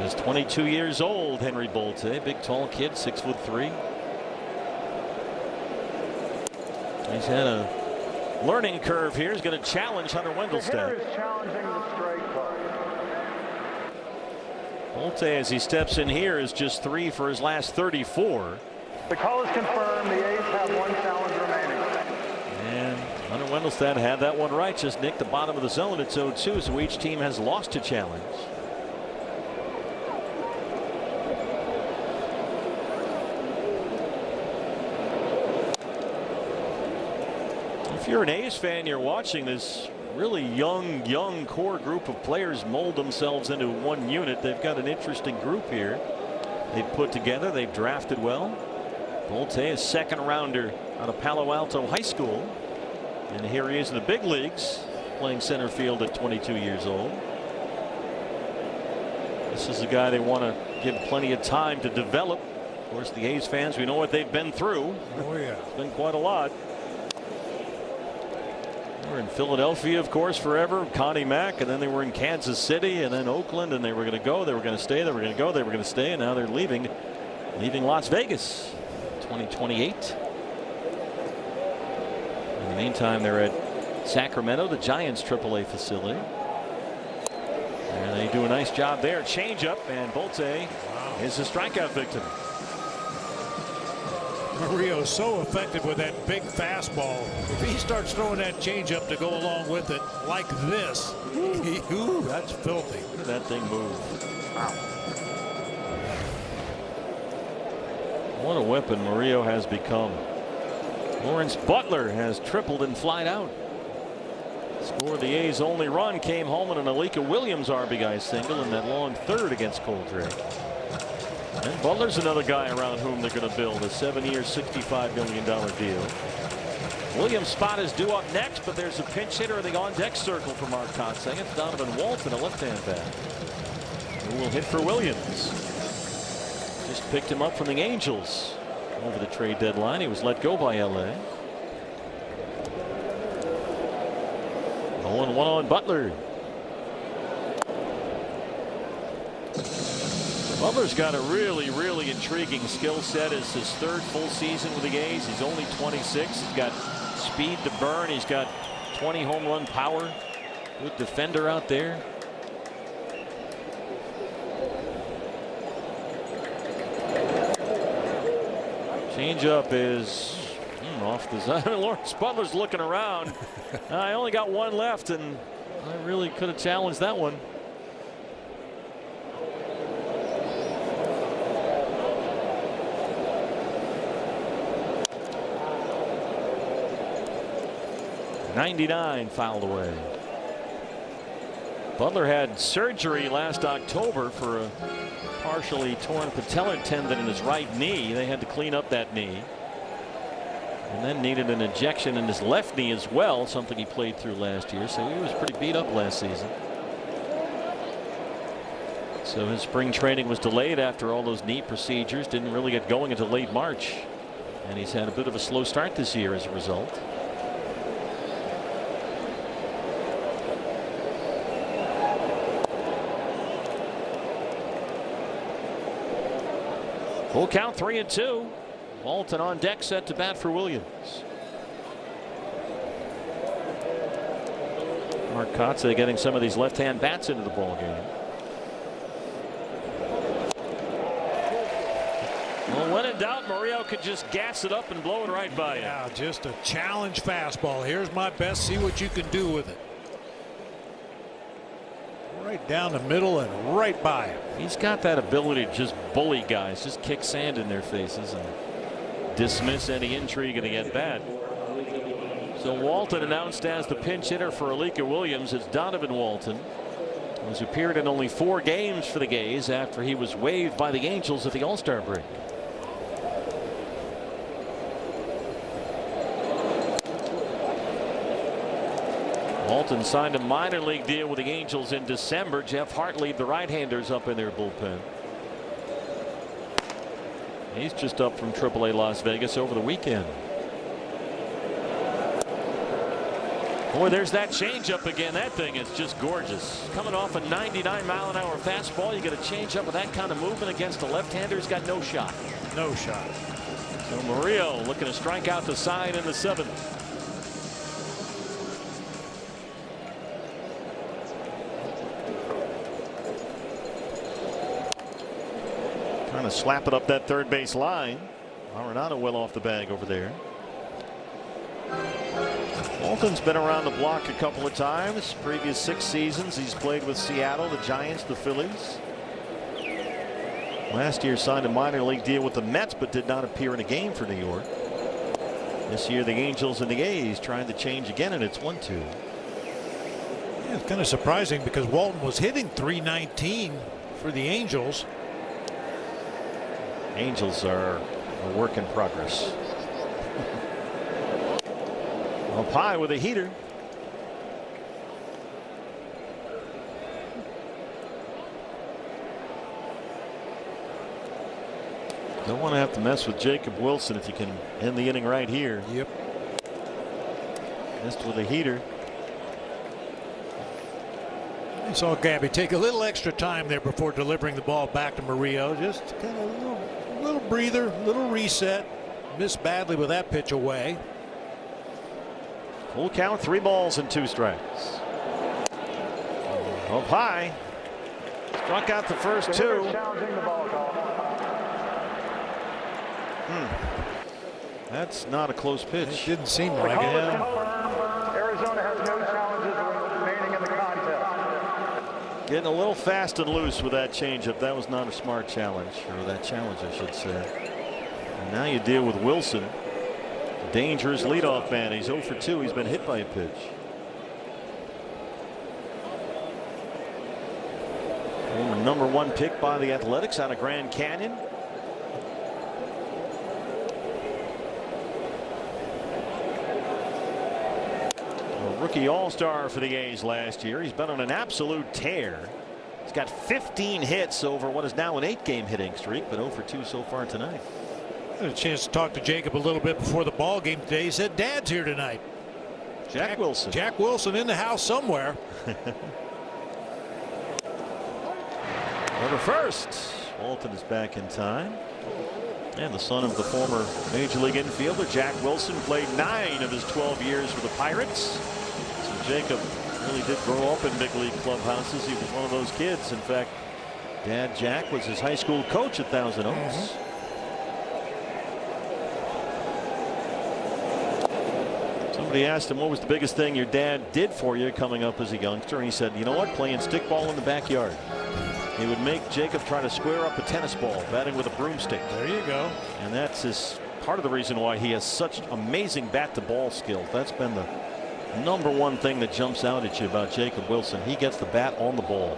He's 22 years old, Henry Bolte. Big, tall kid, 6'3". He's had a learning curve here. He's going to challenge Hunter Wendelstedt. The hitter is challenging the strike call. Bolte, as he steps in here, is just 3 for his last 34. The call is confirmed. The A's have 1 challenge remaining. And Hunter Wendelstedt had that one right. Just nicked the bottom of the zone. It's 0-2, so each team has lost a challenge. you're an A's fan, you're watching this really young core group of players mold themselves into one unit. They've got an interesting group here they've put together. They've drafted well. Bolte, a second rounder out of Palo Alto High School, and here he is in the big leagues playing center field at 22 years old. This is a guy they want to give plenty of time to develop. Of course, the A's fans, we know what they've been through. Oh yeah, it's been quite a lot. They were in Philadelphia, of course, forever. Connie Mack, and then they were in Kansas City, and then Oakland, and they were going to go, they were going to stay, they were going to go, they were going to stay, and now they're leaving Las Vegas. 2028. In the meantime, they're at Sacramento, the Giants AAA facility. And they do a nice job there. Changeup, and Bolte is a strikeout victim. Murillo's so effective with that big fastball. If he starts throwing that changeup to go along with it like this, that's filthy. Look at that thing move. Wow. What a weapon Murillo has become. Lawrence Butler has tripled and flied out. Scored the A's only run, came home in an Alika Williams RBI single in that long third against Coltrane. And Butler's another guy around whom they're going to build a 7-year, $65 million deal. Williams' spot is due up next, but there's a pinch hitter in the on-deck circle for Mark Kotsay. It's Donovan Walton, a left-hand bat, who will hit for Williams. Just picked him up from the Angels over the trade deadline. He was let go by LA. 0-1 on Butler. Butler's got a really intriguing skill set. It's his third full season with the A's. He's only 26. He's got speed to burn. He's got 20 home run power. Good defender out there. Changeup is off the side. Lawrence Butler's looking around. I only got one left, and I really could have challenged that one. .99 fouled away. Butler had surgery last October for a partially torn patellar tendon in his right knee. They had to clean up that knee. And then needed an injection in his left knee as well, something he played through last year. So he was pretty beat up last season. So his spring training was delayed after all those knee procedures. Didn't really get going until late March. And he's had a bit of a slow start this year as a result. Full count, 3-2. Walton on deck, set to bat for Williams. Mark Kotsay getting some of these left-hand bats into the ball game. Well, when in doubt, Murillo could just gas it up and blow it right by you. Yeah, just a challenge fastball. Here's my best. See what you can do with it. Right down the middle and right by him. He's got that ability to just bully guys, just kick sand in their faces and dismiss any intrigue and get bad. So Walton announced as the pinch hitter for Alika Williams. It's Donovan Walton, who's appeared in only 4 games for the A's after he was waived by the Angels at the All-Star break. Walton signed a minor league deal with the Angels in December. Jeff Hartley, the right-handers up in their bullpen. He's just up from AAA Las Vegas over the weekend. Boy, there's that changeup again. That thing is just gorgeous. Coming off a 99-mile-an-hour fastball, you get a changeup with that kind of movement against the left-hander. He's got no shot. No shot. So Murillo looking to strike out the side in the 7th. Trying to slap it up that third base line. Arenado well off the bag over there. Walton's been around the block a couple of times. Previous 6 seasons he's played with Seattle, the Giants, the Phillies. Last year signed a minor league deal with the Mets, but did not appear in a game for New York. This year, the Angels and the A's trying to change again, and it's 1-2. Yeah, it's kind of surprising because Walton was hitting .319 for the Angels. Angels are a work in progress. Up high with a heater. Don't want to have to mess with Jacob Wilson if you can end the inning right here. Yep. Missed with a heater. I saw Gabby take a little extra time there before delivering the ball back to Murillo. Just kind of a little breather, little reset. Missed badly with that pitch away. Full count, 3 balls and 2 strikes. Up high. Struck out the first 2. That's not a close pitch. It didn't seem like it. Arizona has no challenges remaining in the contest. Getting a little fast and loose with that changeup. That was not a smart challenge, or that challenge, I should say. And now you deal with Wilson. Dangerous leadoff man. He's 0 for 2. He's been hit by a pitch. Former #1 pick by the Athletics out of Grand Canyon. Rookie all-star for the A's last year. He's been on an absolute tear. He's got 15 hits over what is now an 8-game hitting streak, but 0 for 2 so far tonight. I had a chance to talk to Jacob a little bit before the ball game today. He said Dad's here tonight. Jack Wilson. Jack Wilson in the house somewhere. Over first. Walton is back in time. And the son of the former Major League infielder Jack Wilson played 9 of his 12 years with the Pirates. Jacob really did grow up in big league clubhouses. He was one of those kids. In fact, Dad Jack was his high school coach at Thousand Oaks. Somebody asked him what was the biggest thing your dad did for you coming up as a youngster, and he said, you know what, playing stickball in the backyard. He would make Jacob try to square up a tennis ball, batting with a broomstick. There you go. And that's part of the reason why he has such amazing bat to ball skills. That's been the #1 thing that jumps out at you about Jacob Wilson. He gets the bat on the ball.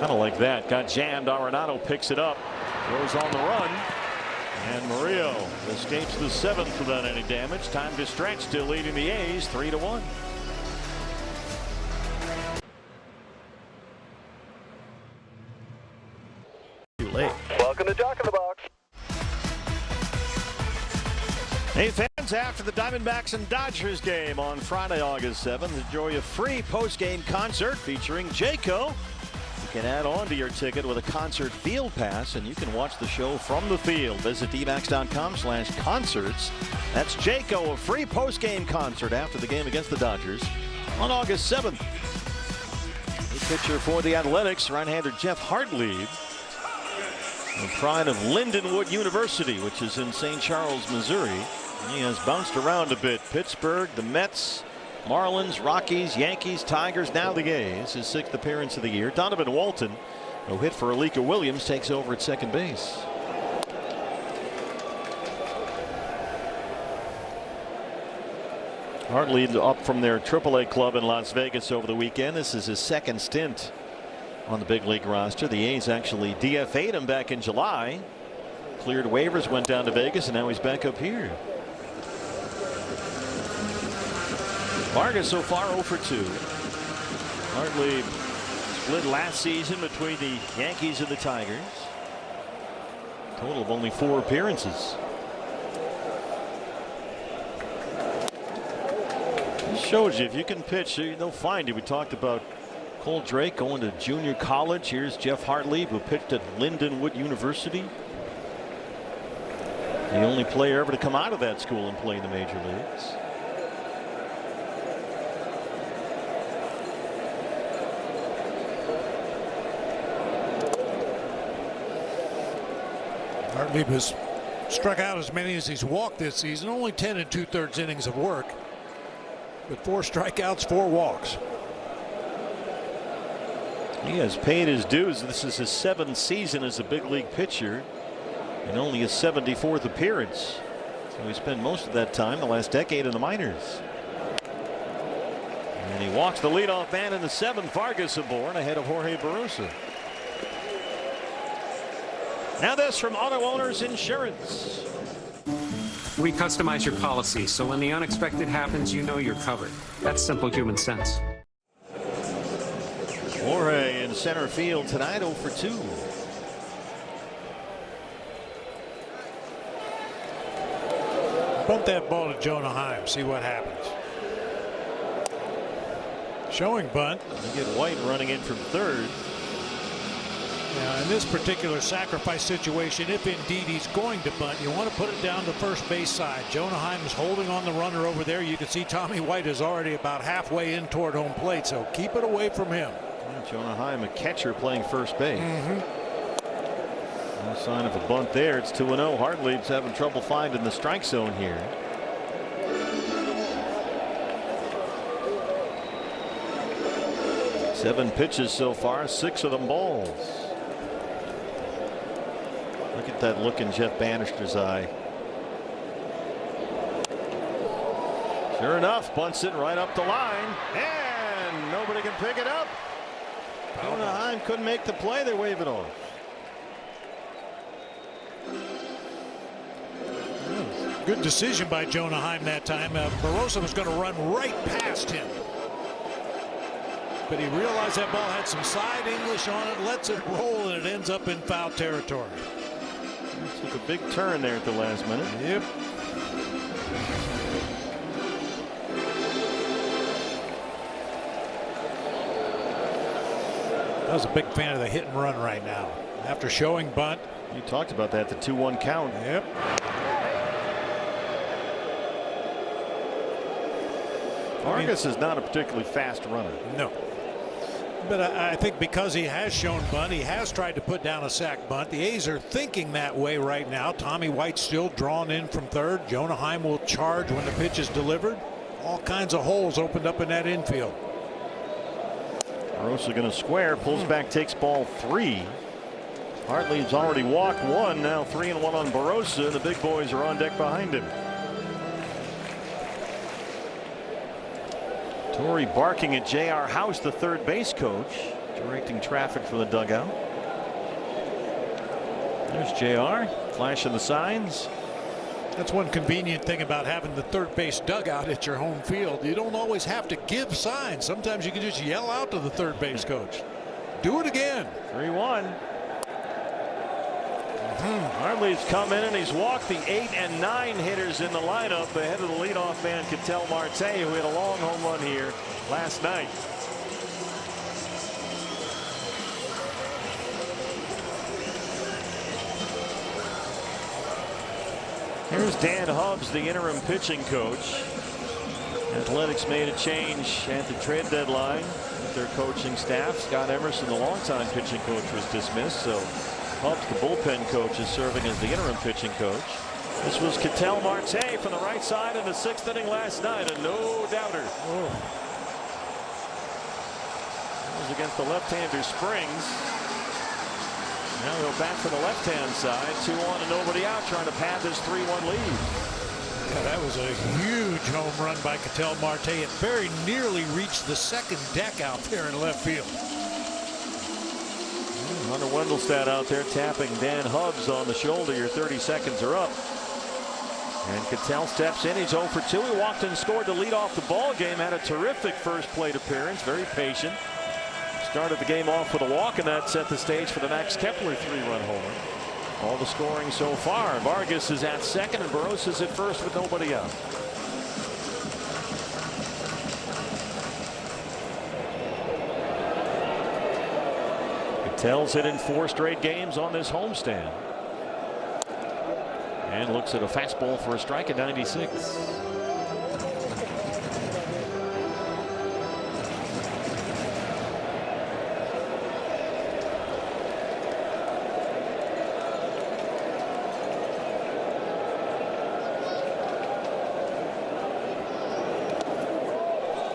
Kind of like that. Got jammed. Arenado picks it up. Throws on the run. And Murillo escapes the 7th without any damage. Time to stretch, still leading the A's 3-1. Too late. Welcome to Jock in the Box. Hey fans, after the Diamondbacks and Dodgers game on Friday, August 7th, enjoy a free post-game concert featuring Jayco. You can add on to your ticket with a concert field pass, and you can watch the show from the field. Visit dmax.com/concerts. That's Jayco, a free post-game concert after the game against the Dodgers on August 7th. The pitcher for the Athletics, right-hander Jeff Hartlieb, the pride of Lindenwood University, which is in St. Charles, Missouri. He has bounced around a bit. Pittsburgh, the Mets, Marlins, Rockies, Yankees, Tigers, now the A's. His 6th appearance of the year. Donovan Walton, who hit for Alika Williams, takes over at second base. Hartlieb up from their AAA club in Las Vegas over the weekend. This is his 2nd stint on the big league roster. The A's actually DFA'd him back in July. Cleared waivers, went down to Vegas, and now he's back up here. Vargas so far 0 for 2. Hartlieb split last season between the Yankees and the Tigers. Total of only 4 appearances. This shows you if you can pitch, they'll find you. We talked about Cole Drake going to junior college. Here's Jeff Hartlieb, who pitched at Lindenwood University. The only player ever to come out of that school and play in the major leagues. Hartlieb has struck out as many as he's walked this season. Only 10 2/3 innings of work, but 4 strikeouts, 4 walks. He has paid his dues. This is his 7th season as a big league pitcher. and only his 74th appearance. So he spent most of that time the last decade in the minors. And he walks the leadoff man in the 7th. Vargas aboard ahead of Jorge Barosa. Now this from Auto Owners Insurance. We customize your policy, so when the unexpected happens, you know you're covered. That's simple human sense. Jorge in center field tonight, 0 for 2. Bunt that ball to Jonah Heim, see what happens. Showing bunt. You get White running in from third. Now, in this particular sacrifice situation, if indeed he's going to bunt, you want to put it down the first base side. Jonah Heim is holding on the runner over there. You can see Tommy White is already about halfway in toward home plate, so keep it away from him. Yeah, Jonah Heim, a catcher playing first base. No sign of a bunt there. It's 2-0. Hartlieb's having trouble finding the strike zone here. Seven pitches so far, 6 of them balls. Look at that look in Jeff Bannister's eye. Sure enough, bunts it right up the line, and nobody can pick it up. Jonah Heim couldn't make the play. They wave it off. Good decision by Jonah Heim that time. Barosa was going to run right past him, but he realized that ball had some side English on it, lets it roll, and it ends up in foul territory. Took a big turn there at the last minute. Yep. I was a big fan of the hit and run right now. After showing bunt. You talked about that, the 2-1 count. Yep. Vargas is not a particularly fast runner. No. But I think because he has shown bunt, he has tried to put down a sac bunt. The A's are thinking that way right now. Tommy White still drawn in from third. Jonah Heim will charge when the pitch is delivered. All kinds of holes opened up in that infield. Barosa going to square, pulls back, takes ball 3. Hartlieb's already walked 1, now 3-1 on Barosa. The big boys are on deck behind him. Torrey barking at J.R. House, the third base coach, directing traffic from the dugout. There's J.R. flashing the signs. That's one convenient thing about having the third base dugout at your home field. You don't always have to give signs. Sometimes you can just yell out to the third base coach. Do it again. 3-1. Hartlieb's come in and he's walked the 8 and 9 hitters in the lineup ahead of the leadoff man Ketel Marte, who hit a long home run here last night. Here's Dan Hubbs, the interim pitching coach. Athletics made a change at the trade deadline with their coaching staff. Scott Emerson, the longtime pitching coach, was dismissed, so Hubbs, the bullpen coach, is serving as the interim pitching coach. This was Ketel Marte from the right side in the 6th inning last night, a no-doubter. That was against the left-hander Springs. Now he'll bat for the left-hand side, 2-1 and nobody out, trying to pad this 3-1 lead. Yeah, that was a huge home run by Ketel Marte. It very nearly reached the second deck out there in left field. Hunter Wendelstedt out there tapping Dan Hubbs on the shoulder. Your 30 seconds are up. And Ketel steps in. He's 0 for 2. He walked and scored to lead off the ball game. Had a terrific first plate appearance. Very patient. Started the game off with a walk, and that set the stage for the Max Kepler 3-run homer. All the scoring so far. Vargas is at second, and Barosa is at first with nobody out. Ketel's hit in 4 straight games on this homestand. And looks at a fastball for a strike at 96.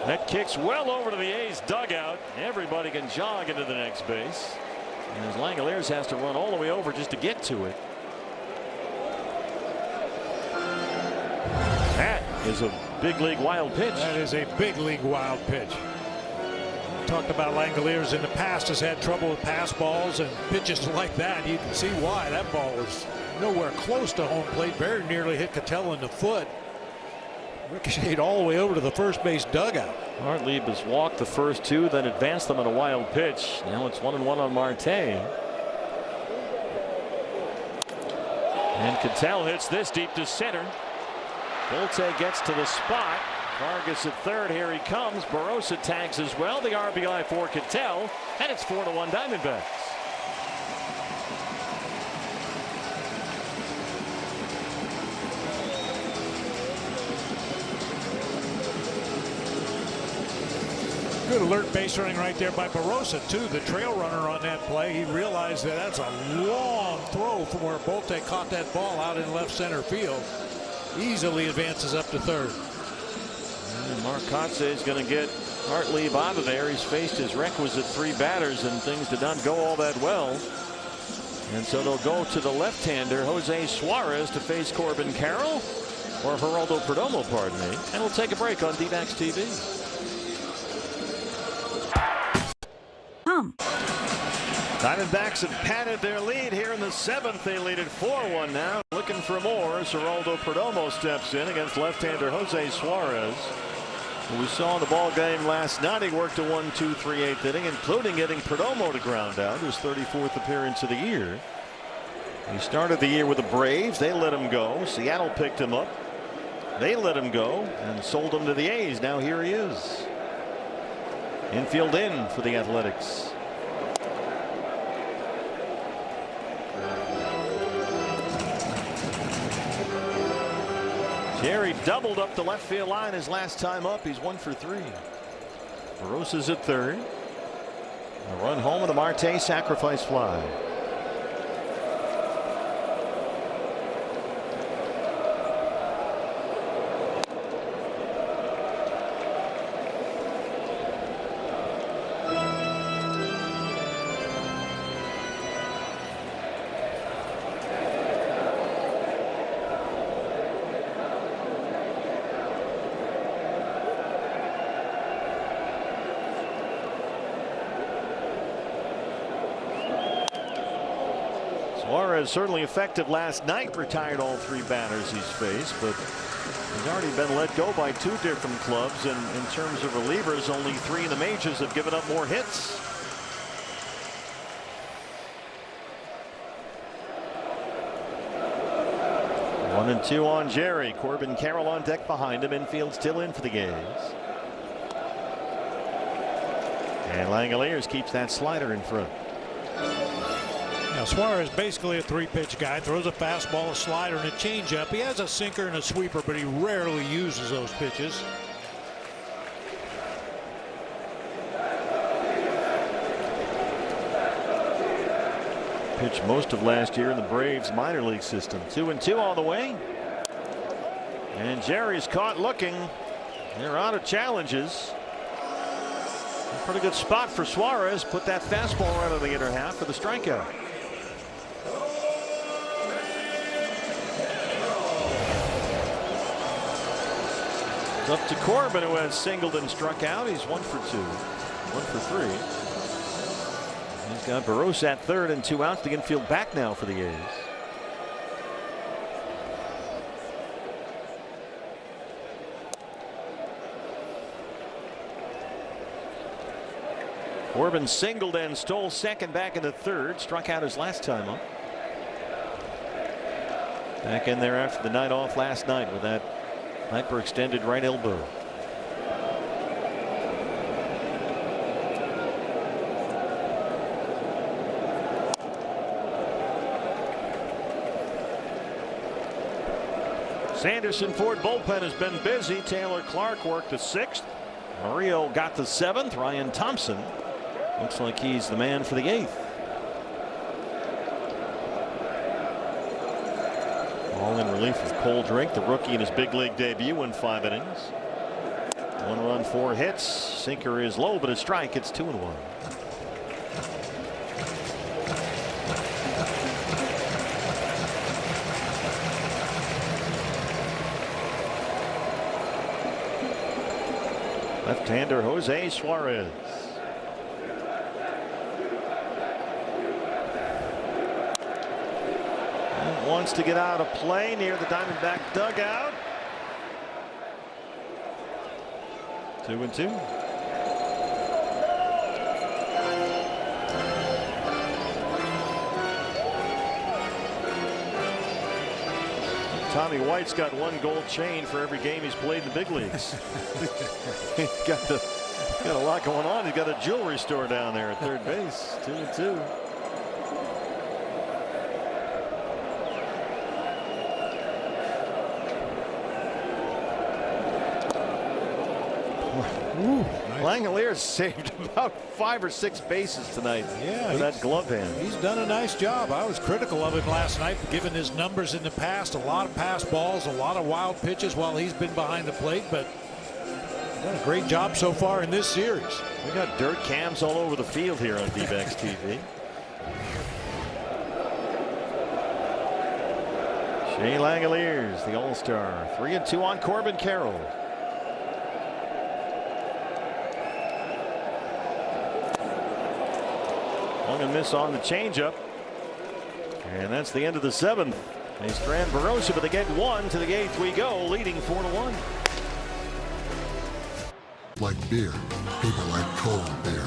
That kicks well over to the A's dugout. Everybody can jog into the next base. And as Langeliers has to run all the way over just to get to it. is a big league wild pitch. That is a big league wild pitch. Talked about Langoliers in the past has had trouble with pass balls and pitches like that. You can see why. That ball was nowhere close to home plate. Very nearly hit Cattell in the foot. Ricocheted all the way over to the first base dugout. Hartlieb has walked the first two, then advanced them on a wild pitch. Now it's 1-1 on Marte. And Cattell hits this deep to center. Bolte gets to the spot. Vargas at third. Here he comes. Barossa tags as well. The RBI for Cattell, and it's 4-1 Diamondbacks. Good alert base running right there by Barossa, too. The trail runner on that play. He realized that that's a long throw from where Bolte caught that ball out in left center field. Easily advances up to third. And Mark Kotze is going to get Hartlieb out of there. He's faced his requisite 3 batters, and things did not go all that well. And so they'll go to the left-hander, Jose Suarez, to face Corbin Carroll, or Geraldo Perdomo, pardon me. And we'll take a break on D-Backs TV. Diamondbacks have padded their lead here in the 7th. They lead at 4-1 now. Looking for more as Geraldo Perdomo steps in against left-hander Jose Suarez. We saw in the ball game last night, he worked a 1-2-3 8th inning, including getting Perdomo to ground out, his 34th appearance of the year. He started the year with the Braves. They let him go. Seattle picked him up. They let him go and sold him to the A's. Now here he is. Infield in for the Athletics. Jerry doubled up the left field line his last time up. He's 1 for 3. Barossa's at third. A run home with a Marte sacrifice fly. Suarez certainly effective last night. Retired all 3 batters he's faced, but he's already been let go by 2 different clubs, and in terms of relievers, only 3 in the majors have given up more hits. One and 2 on Jerry. Corbin Carroll on deck behind him. Infield still in for the A's. And Langoliers keeps that slider in front. Now Suarez basically a 3-pitch guy. Throws a fastball, a slider, and a changeup. He has a sinker and a sweeper, but he rarely uses those pitches. Pitched most of last year in the Braves minor league system. 2-2 on the way. And Jerry's caught looking. They're out of challenges. A pretty good spot for Suarez. Put that fastball right on the inner half for the strikeout. It's up to Corbin, who has singled and struck out. He's 1 for 2. 1 for 3. He's got Barossa at third and 2 outs. The infield back now for the A's. Corbin singled and stole second back in the third. Struck out his last time up. Back in there after the night off last night with that hyperextended right elbow. Sanderson Ford bullpen has been busy. Taylor Clark worked the 6th. Murillo got the 7th. Ryan Thompson looks like he's the man for the 8th. All in relief of Cole Drake, the rookie in his big league debut in 5 innings. 1 run, 4 hits. Sinker is low, but a strike. It's 2-1. Left-hander Jose Suarez. And wants to get out of play near the Diamondback dugout. 2-2. Tommy White's got 1 gold chain for every game he's played in the big leagues. He's got a lot going on. He's got a jewelry store down there at third base. 2-2. Langeliers saved about 5 or 6 bases tonight with that glove hand. He's done a nice job. I was critical of him last night, given his numbers in the past. A lot of pass balls, a lot of wild pitches while he's been behind the plate, but done a great job so far in this series. We got dirt cams all over the field here on D-backs TV. Shea Langeliers, the All-Star, 3-2 on Corbin Carroll. Swung and miss on the changeup. And that's the end of the 7th. They strand Barossa, but they get 1 to the 8th. We go, leading 4-1. Like beer, people like cold beer.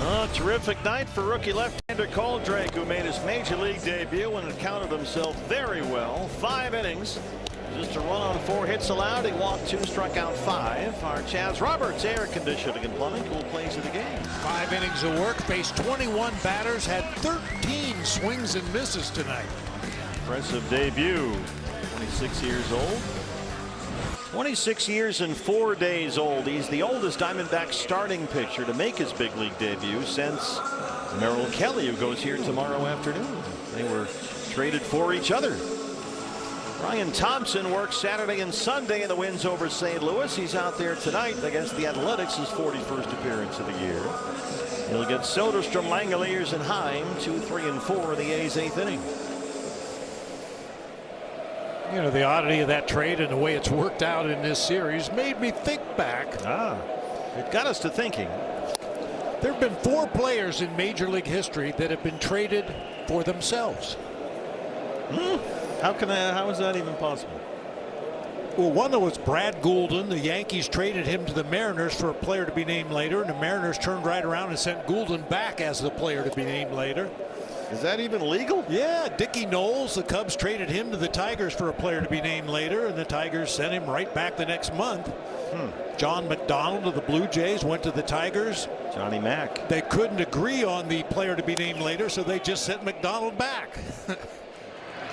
Oh, terrific night for rookie left-hander Coldrake, who made his major league debut and accounted himself very well. 5 innings. Just a run on 4 hits allowed. He walked 2, struck out 5. Our Chaz Roberts, air conditioning and plumbing, cool plays of the game. 5 innings of work, faced 21 batters, had 13 swings and misses tonight. Impressive debut. 26 years old. 26 years and 4 days old. He's the oldest Diamondback starting pitcher to make his big league debut since Merrill Kelly, who goes here tomorrow afternoon. They were traded for each other. Ryan Thompson works Saturday and Sunday in the wins over St. Louis. He's out there tonight against the Athletics, his 41st appearance of the year. He'll get Soderstrom, Langeliers, and Heim, 2, 3, and 4 in the A's 8th inning. You know, the oddity of that trade and the way it's worked out in this series made me think back. It got us to thinking. There have been 4 players in Major League history that have been traded for themselves. How is that even possible? Well, one was Brad Goulden. The Yankees traded him to the Mariners for a player to be named later, and the Mariners turned right around and sent Goulden back as the player to be named later. Is that even legal? Yeah, Dickie Knowles, the Cubs traded him to the Tigers for a player to be named later, and the Tigers sent him right back the next month. John McDonald of the Blue Jays went to the Tigers. Johnny Mack. They couldn't agree on the player to be named later, so they just sent McDonald back.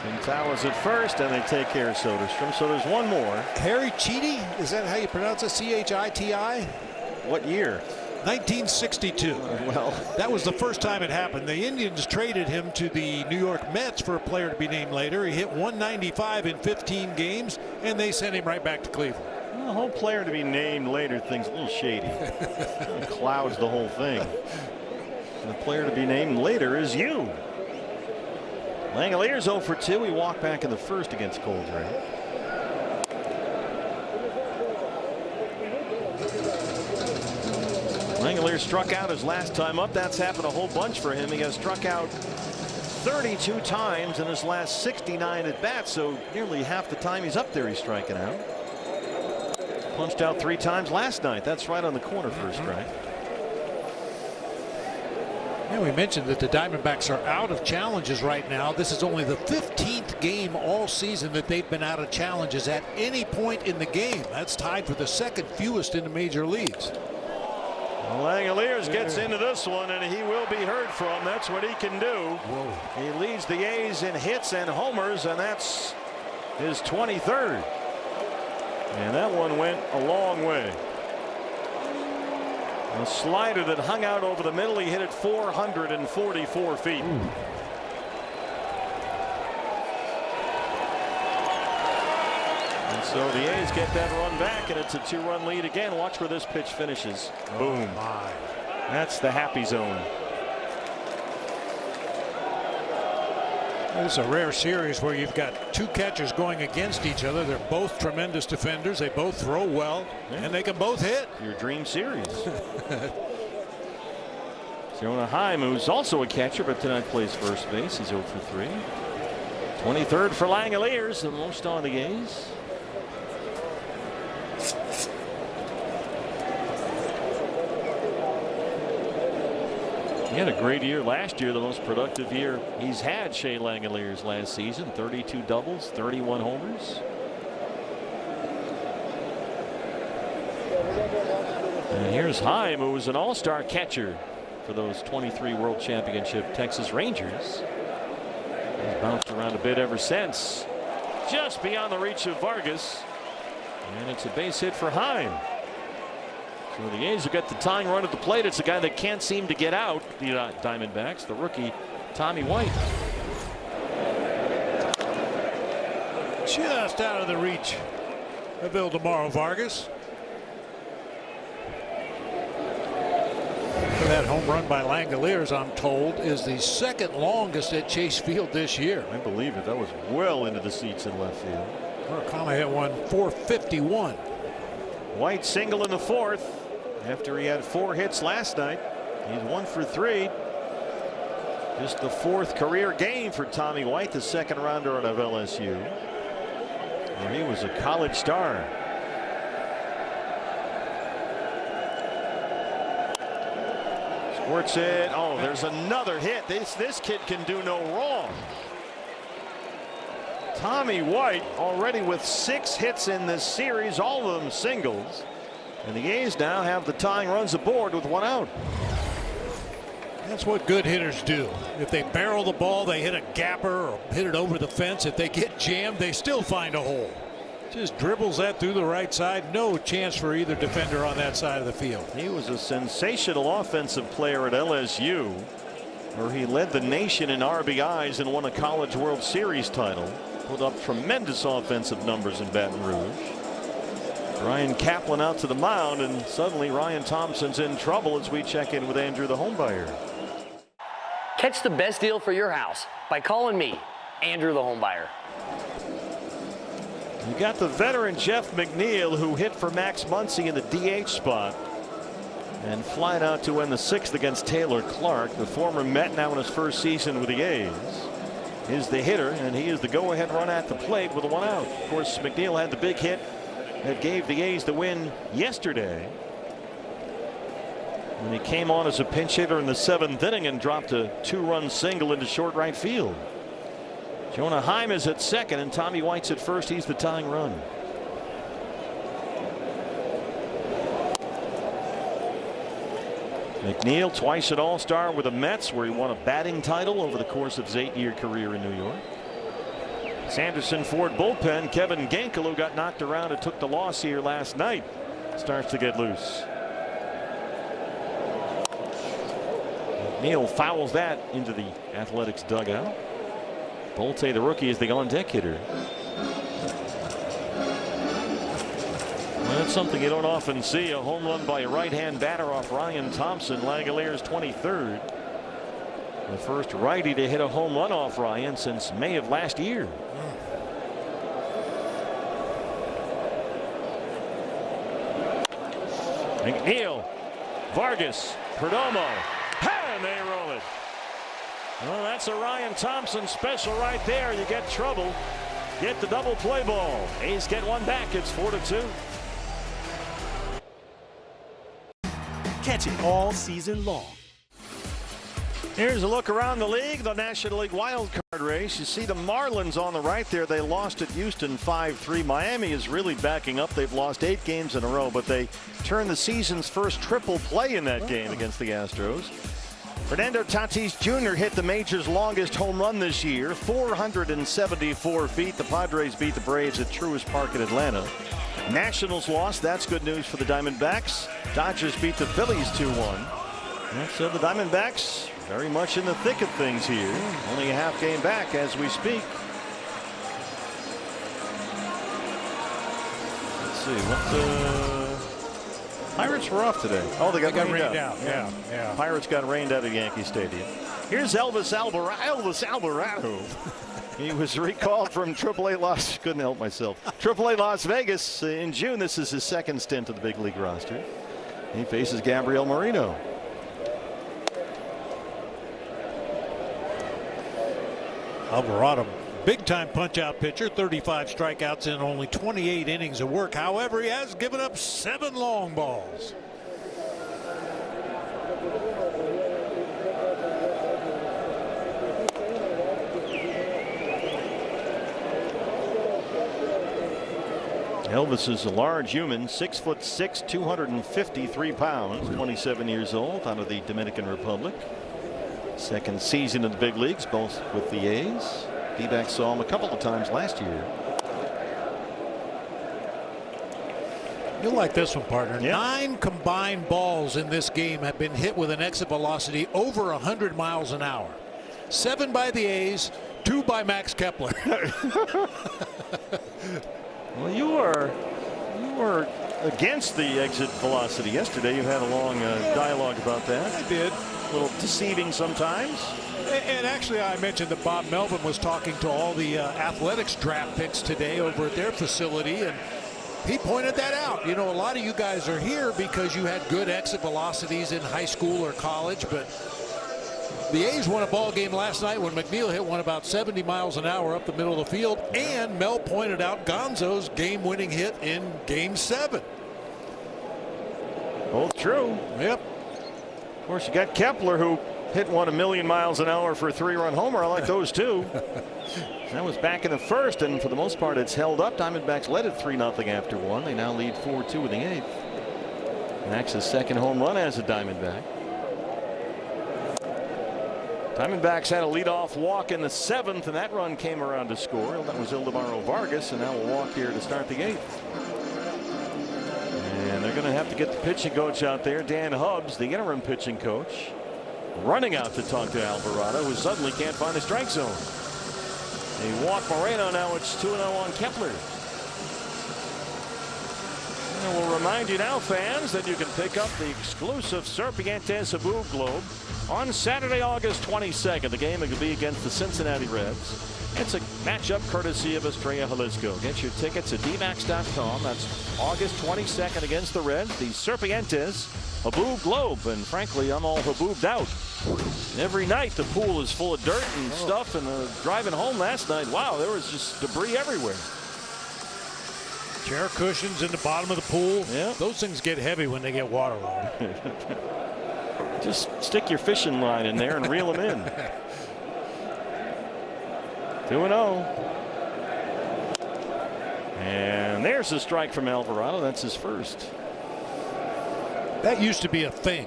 Tim Towers at first, and they take care of Soderstrom. So there's one more. Harry Chiti, is that how you pronounce it? C-H-I-T-I? What year? 1962. Well, that was the first time it happened. The Indians traded him to the New York Mets for a player to be named later. He hit 195 in 15 games, and they sent him right back to Cleveland. Well, the whole player to be named later thing's a little shady. It clouds the whole thing. And the player to be named later is you. Langeliers 0 for 2. He walked back in the first against Coldrake. Langeliers struck out his last time up. That's happened a whole bunch for him. He has struck out 32 times in his last 69 at bats, so nearly half the time he's up there he's striking out. Punched out 3 times last night. That's right on the corner for a strike. Yeah, we mentioned that the Diamondbacks are out of challenges right now. This is only the 15th game all season that they've been out of challenges at any point in the game. That's tied for the 2nd fewest in the major leagues. Langeliers gets into this one, and he will be heard from. That's what he can do. Whoa. He leads the A's in hits and homers, and that's his 23rd. And that one went a long way. A slider that hung out over the middle. He hit it 444 feet. And so the A's get that run back, and it's a 2-run lead again. Watch where this pitch finishes. Boom. My. That's the happy zone. It's a rare series where you've got two catchers going against each other. They're both tremendous defenders. They both throw well, and they can both hit. Your dream series. Jonah Heim, who's also a catcher, but tonight plays first base. He's 0 for 3. 23rd for Langoliers, the most on the A's. He had a great year last year, the most productive year he's had, Shea Langoliers, last season. 32 doubles, 31 homers. And here's Heim, who was an all-star catcher for those 23 World Championship Texas Rangers. He's bounced around a bit ever since. Just beyond the reach of Vargas. And it's a base hit for Heim. So the A's have got the tying run at the plate. It's a guy that can't seem to get out, the Diamondbacks, the rookie Tommy White. Just out of the reach of Ildemaro Vargas. That home run by Langoliers, I'm told, is the second longest at Chase Field this year. I believe it. That was well into the seats in left field. Murakami hit one 451. White single in the fourth after he had 4 hits last night. He's 1 for 3. Just the 4th career game for Tommy White, the second rounder out of LSU, where he was a college star. Squirts it. Oh, there's another hit. This kid can do no wrong. Tommy White already with 6 hits in this series, all of them singles. And the A's now have the tying runs aboard with 1 out. That's what good hitters do. If they barrel the ball, they hit a gapper or hit it over the fence. If they get jammed, they still find a hole. Just dribbles that through the right side. No chance for either defender on that side of the field. He was a sensational offensive player at LSU, where he led the nation in RBIs and won a College World Series title. Put up tremendous offensive numbers in Baton Rouge. Ryan Kaplan out to the mound, and suddenly Ryan Thompson's in trouble as we check in with Andrew the homebuyer. Catch the best deal for your house by calling me, Andrew the homebuyer. You got the veteran Jeff McNeil, who hit for Max Muncy in the DH spot and flied out to win the 6th against Taylor Clark. The former Met, now in his first season with the A's, is the hitter, and he is the go-ahead run at the plate with a 1 out. Of course, McNeil had the big hit that gave the A's the win yesterday, when he came on as a pinch hitter in the 7th inning and dropped a 2-run single into short right field. Jonah Heim is at second, and Tommy White's at first. He's the tying run. McNeil, twice an All-Star with the Mets, where he won a batting title over the course of his 8-year career in New York. Sanderson Ford bullpen, Kevin Ginkel, who got knocked around and took the loss here last night, starts to get loose. McNeil fouls that into the Athletics dugout. Bolte, the rookie, is the on-deck hitter. Well, that's something you don't often see, a home run by a right-hand batter off Ryan Thompson, Langoliers' 23rd. The first righty to hit a home run off Ryan since May of last year. McNeil, Vargas, Perdomo, and they roll it. Well, that's a Ryan Thompson special right there. You get trouble, get the double play ball. A's get one back. It's 4-2. Catch it all season long. Here's a look around the league, the National League wild card race. You see the Marlins on the right there. They lost at Houston 5-3. Miami is really backing up. They've lost 8 games in a row, but they turned the season's first triple play in that game against the Astros. Fernando Tatis Jr. hit the major's longest home run this year, 474 feet. The Padres beat the Braves at Truist Park in Atlanta. Nationals lost. That's good news for the Diamondbacks. Dodgers beat the Phillies 2-1. So the Diamondbacks very much in the thick of things here. Only a half game back as we speak. Let's see what Pirates were off today. Oh, they got rained out. Yeah. Pirates got rained out at Yankee Stadium. Here's Elvis Alvarado. He was recalled from AAA Las. Couldn't help myself. AAA Las Vegas in June. This is his second stint to the big league roster. He faces Gabriel Moreno. Alvarado, big-time punch-out pitcher, 35 strikeouts in only 28 innings of work. However, he has given up 7 long balls. Elvis is a large human, 6'6", 253 pounds, 27 years old, out of the Dominican Republic. Second season in the big leagues, both with the A's. D-backs saw him a couple of times last year. You'll like this one, partner. Yep. 9 combined balls in this game have been hit with an exit velocity over 100 miles an hour. 7 by the A's, 2 by Max Kepler. Well, you were against the exit velocity yesterday. You had a long dialogue about that. I did. A little deceiving sometimes. And actually, I mentioned that Bob Melvin was talking to all the athletics draft picks today over at their facility, and he pointed that out. You know, a lot of you guys are here because you had good exit velocities in high school or college, but the A's won a ball game last night when McNeil hit one about 70 miles an hour up the middle of the field, and Mel pointed out Gonzo's game-winning hit in Game 7. Both true. Yep. Of course, you got Kepler, who hit one 1,000,000 miles an hour for a 3-run homer. I like those too. That was back in the first, and for the most part, it's held up. Diamondbacks led it 3-0 after 1. They now lead 4-2 in the 8th. Max's second home run as a Diamondback. Diamondbacks had a leadoff walk in the 7th, and that run came around to score. That was Ildemaro Vargas, and now we'll walk here to start the 8th. And they're going to have to get the pitching coach out there, Dan Hubbs, the interim pitching coach, running out to talk to Alvarado, who suddenly can't find the strike zone. They walk Moreno. Now it's 2-0 on Kepler. And we'll remind you now, fans, that you can pick up the exclusive Serpientes Haboob Globe on Saturday, August 22nd. The game will be against the Cincinnati Reds. It's a matchup courtesy of Estrella Jalisco. Get your tickets at dmax.com. That's August 22nd against the Reds. The Serpientes Haboob Globe. And frankly, I'm all haboobed out. Every night the pool is full of dirt and stuff. And driving home last night, wow, there was just debris everywhere. Chair cushions in the bottom of the pool. Yeah. Those things get heavy when they get waterlogged. Just stick your fishing line in there and reel them in. 2-0. And there's a strike from Alvarado. That's his first. That used to be a thing.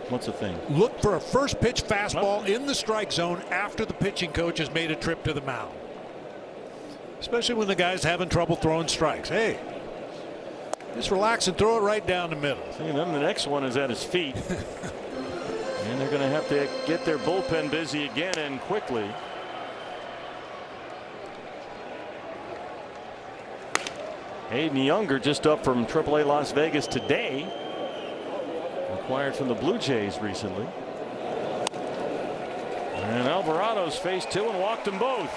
What's a thing? Look for a first pitch fastball in the strike zone after the pitching coach has made a trip to the mound. Especially when the guy's having trouble throwing strikes. Hey, just relax and throw it right down the middle. See, then the next one is at his feet. And they're going to have to get their bullpen busy again and quickly. Hayden Younger just up from AAA Las Vegas today. Acquired from the Blue Jays recently. And Alvarado's faced 2 and walked them both.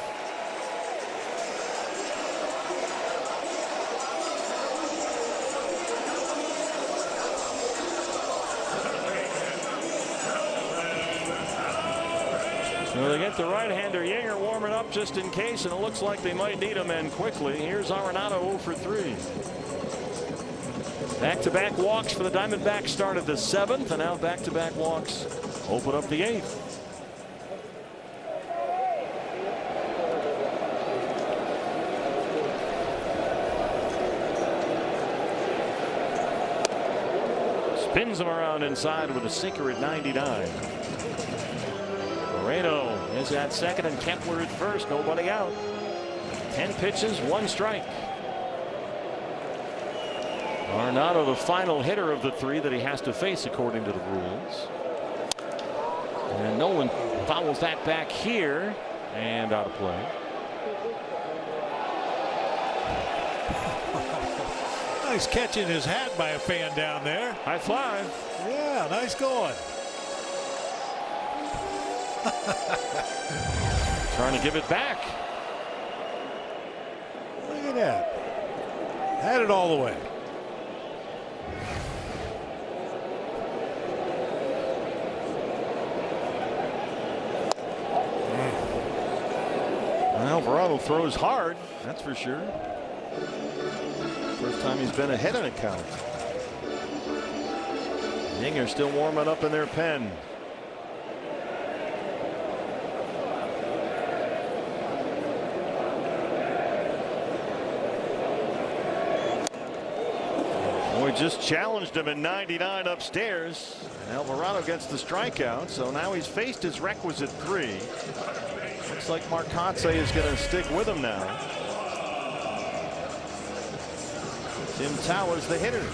So they get the right-hander Yinger warming up just in case, and it looks like they might need him, and quickly. Here's Arenado 0 for 3. Back-to-back walks for the Diamondbacks started the 7th, and now back-to-back walks open up the 8th. Spins him around inside with a sinker at 99. Moreno is at second and Kepler at first. Nobody out. 10 pitches, 1 strike. Arenado, the final hitter of the 3 that he has to face according to the rules. And no one fouls that back here, and out of play. Nice catch in his hat by a fan down there. High five. Yeah, nice going. Trying to give it back. Look at that. Had it all the way. Alvarado throws hard, that's for sure. First time he's been ahead in a count. Yinger still warming up in their pen. Boy just challenged him in 99 upstairs. Alvarado gets the strikeout, so now he's faced his requisite 3. Looks like Marcotte is going to stick with him now. Tim Towers the hitter.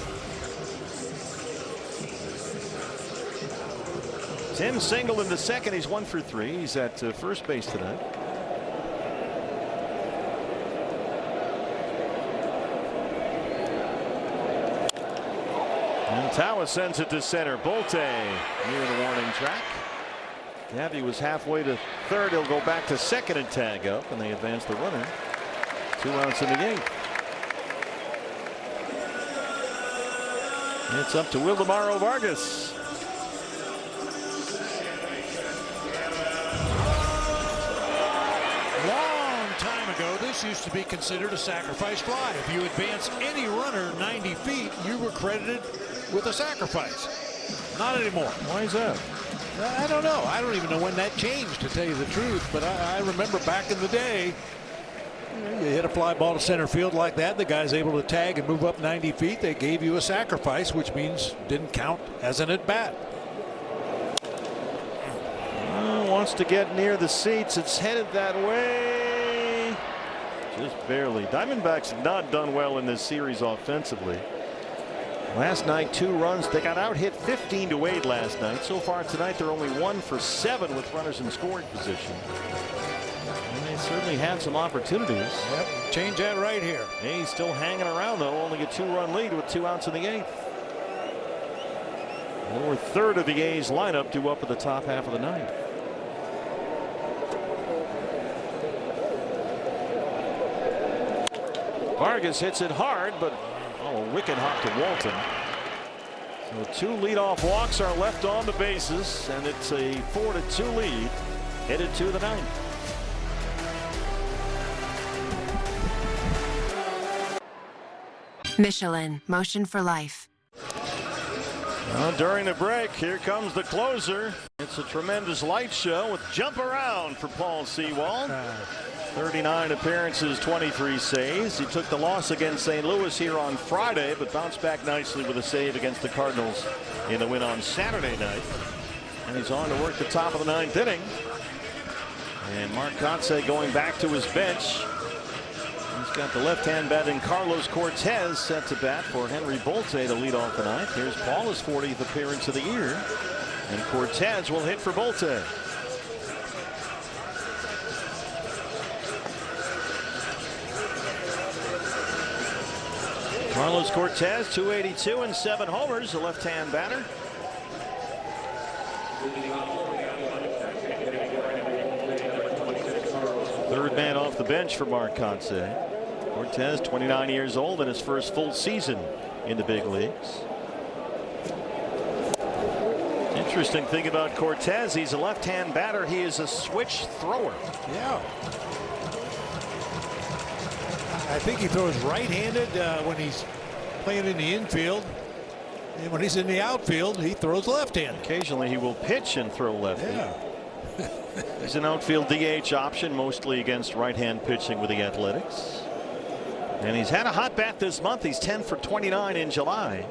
Tim singled in the second. He's 1 for 3. He's at first base tonight. And Towers sends it to center. Bolte near the warning track. Gabby was halfway to third. He'll go back to second and tag up, and they advance the runner. 2 outs in the game. It's up to Wildemaro Vargas. Long time ago, this used to be considered a sacrifice fly. If you advance any runner 90 feet, you were credited with a sacrifice. Not anymore. Why is that? I don't know. I don't even know when that changed, to tell you the truth. But I remember back in the day, you hit a fly ball to center field like that, the guy's able to tag and move up 90 feet. They gave you a sacrifice, which means didn't count as an at bat. Wants to get near the seats. It's headed that way. Just barely. Diamondbacks have not done well in this series offensively. Last night, 2 runs. They got out hit 15-8 last night. So far tonight, they're only 1 for 7 with runners in scoring position. And they certainly had some opportunities. Yep, change that right here. He's still hanging around, though. Only a 2-run lead with 2 outs in the 8th. Lower third of the A's lineup due up at the top half of the 9th. Vargas hits it hard, but a wicked hop to Walton. So 2 leadoff walks are left on the bases, and it's a 4-2 lead headed to the 9th. Michelin, motion for life. Well, during the break, here comes the closer. It's a tremendous light show with jump around for Paul Sewald. 39 appearances, 23 saves. He took the loss against St. Louis here on Friday, but bounced back nicely with a save against the Cardinals in the win on Saturday night. And he's on to work the top of the 9th inning. And Marcotte going back to his bench. He's got the left-hand batting Carlos Cortez set to bat for Henry Bolte to lead off the 9th. Here's Paul's 40th appearance of the year. And Cortez will hit for Bolte. Carlos Cortez, 282 and 7 homers, a left-hand batter. Third man off the bench for Marcotte. Cortez, 29 years old, in his first full season in the big leagues. Interesting thing about Cortez, he's a left-hand batter. He is a switch thrower. Yeah. I think he throws right-handed when he's playing in the infield, and when he's in the outfield, he throws left-handed. Occasionally, he will pitch and throw lefty. Yeah. He's an outfield DH option, mostly against right-hand pitching with the Athletics. And he's had a hot bat this month. He's 10 for 29 in July.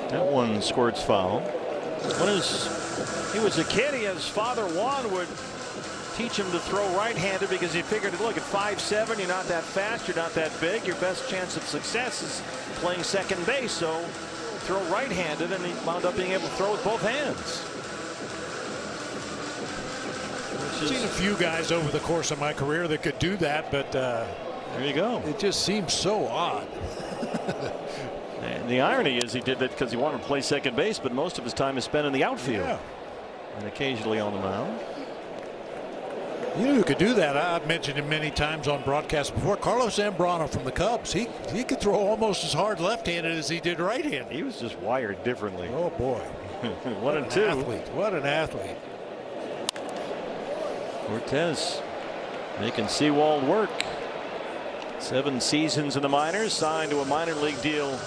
That one squirts foul. When he was a kid, his father Juan would teach him to throw right-handed because he figured, look, at 5'7", you're not that fast, you're not that big. Your best chance of success is playing second base. So throw right-handed, and he wound up being able to throw with both hands. I've seen a few guys over the course of my career that could do that, but there you go. It just seems so odd. And the irony is he did that because he wanted to play second base, but most of his time is spent in the outfield. Yeah. And occasionally on the mound. You know who could do that? I've mentioned him many times on broadcast before. Carlos Zambrano from the Cubs. He could throw almost as hard left-handed as he did right-handed. He was just wired differently. Oh boy. 1-2. Athlete. What an athlete. Cortez making Sewald work. 7 seasons in the minors, signed to a minor league deal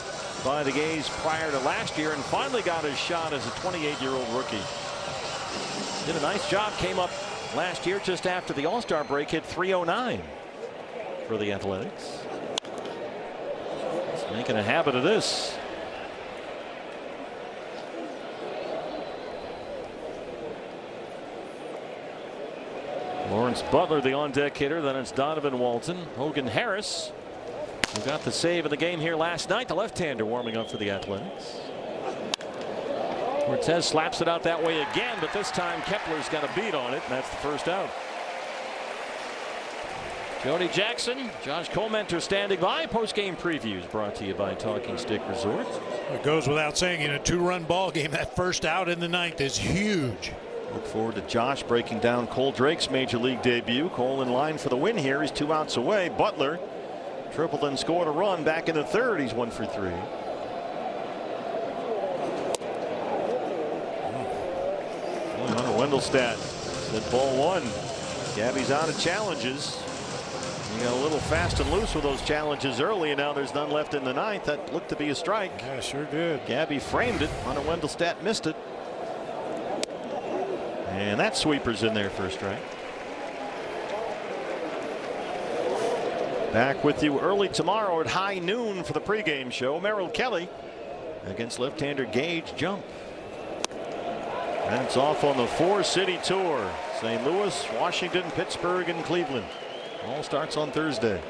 by the A's prior to last year, and finally got his shot as a 28-year-old rookie. Did a nice job, came up last year just after the All-Star break, hit .309 for the Athletics. He's making a habit of this. Lawrence Butler, the on-deck hitter. Then it's Donovan Walton. Hogan Harris, who got the save of the game here last night. The left-hander warming up for the Athletics. Cortez slaps it out that way again, but this time Kepler's got a beat on it, and that's the first out. Jody Jackson, Josh Colmenter standing by. Post-game previews brought to you by Talking Stick Resort. It goes without saying, in a 2-run ball game, that first out in the 9th is huge. Look forward to Josh breaking down Cole Drake's major league debut. Cole in line for the win here. He's 2 outs away. Butler tripled and scored a run back in the 3rd. He's 1 for 3. Hunter Wendelstedt said ball 1. Gabby's out of challenges. He got a little fast and loose with those challenges early, and now there's none left in the 9th. That looked to be a strike. Yeah, sure did. Gabby framed it. Hunter Wendelstedt missed it. And that sweeper's in there for a strike. Back with you early tomorrow at high noon for the pregame show. Merrill Kelly against left-hander Gage Jump. And it's off on the 4-city tour. St. Louis, Washington, Pittsburgh, and Cleveland. All starts on Thursday.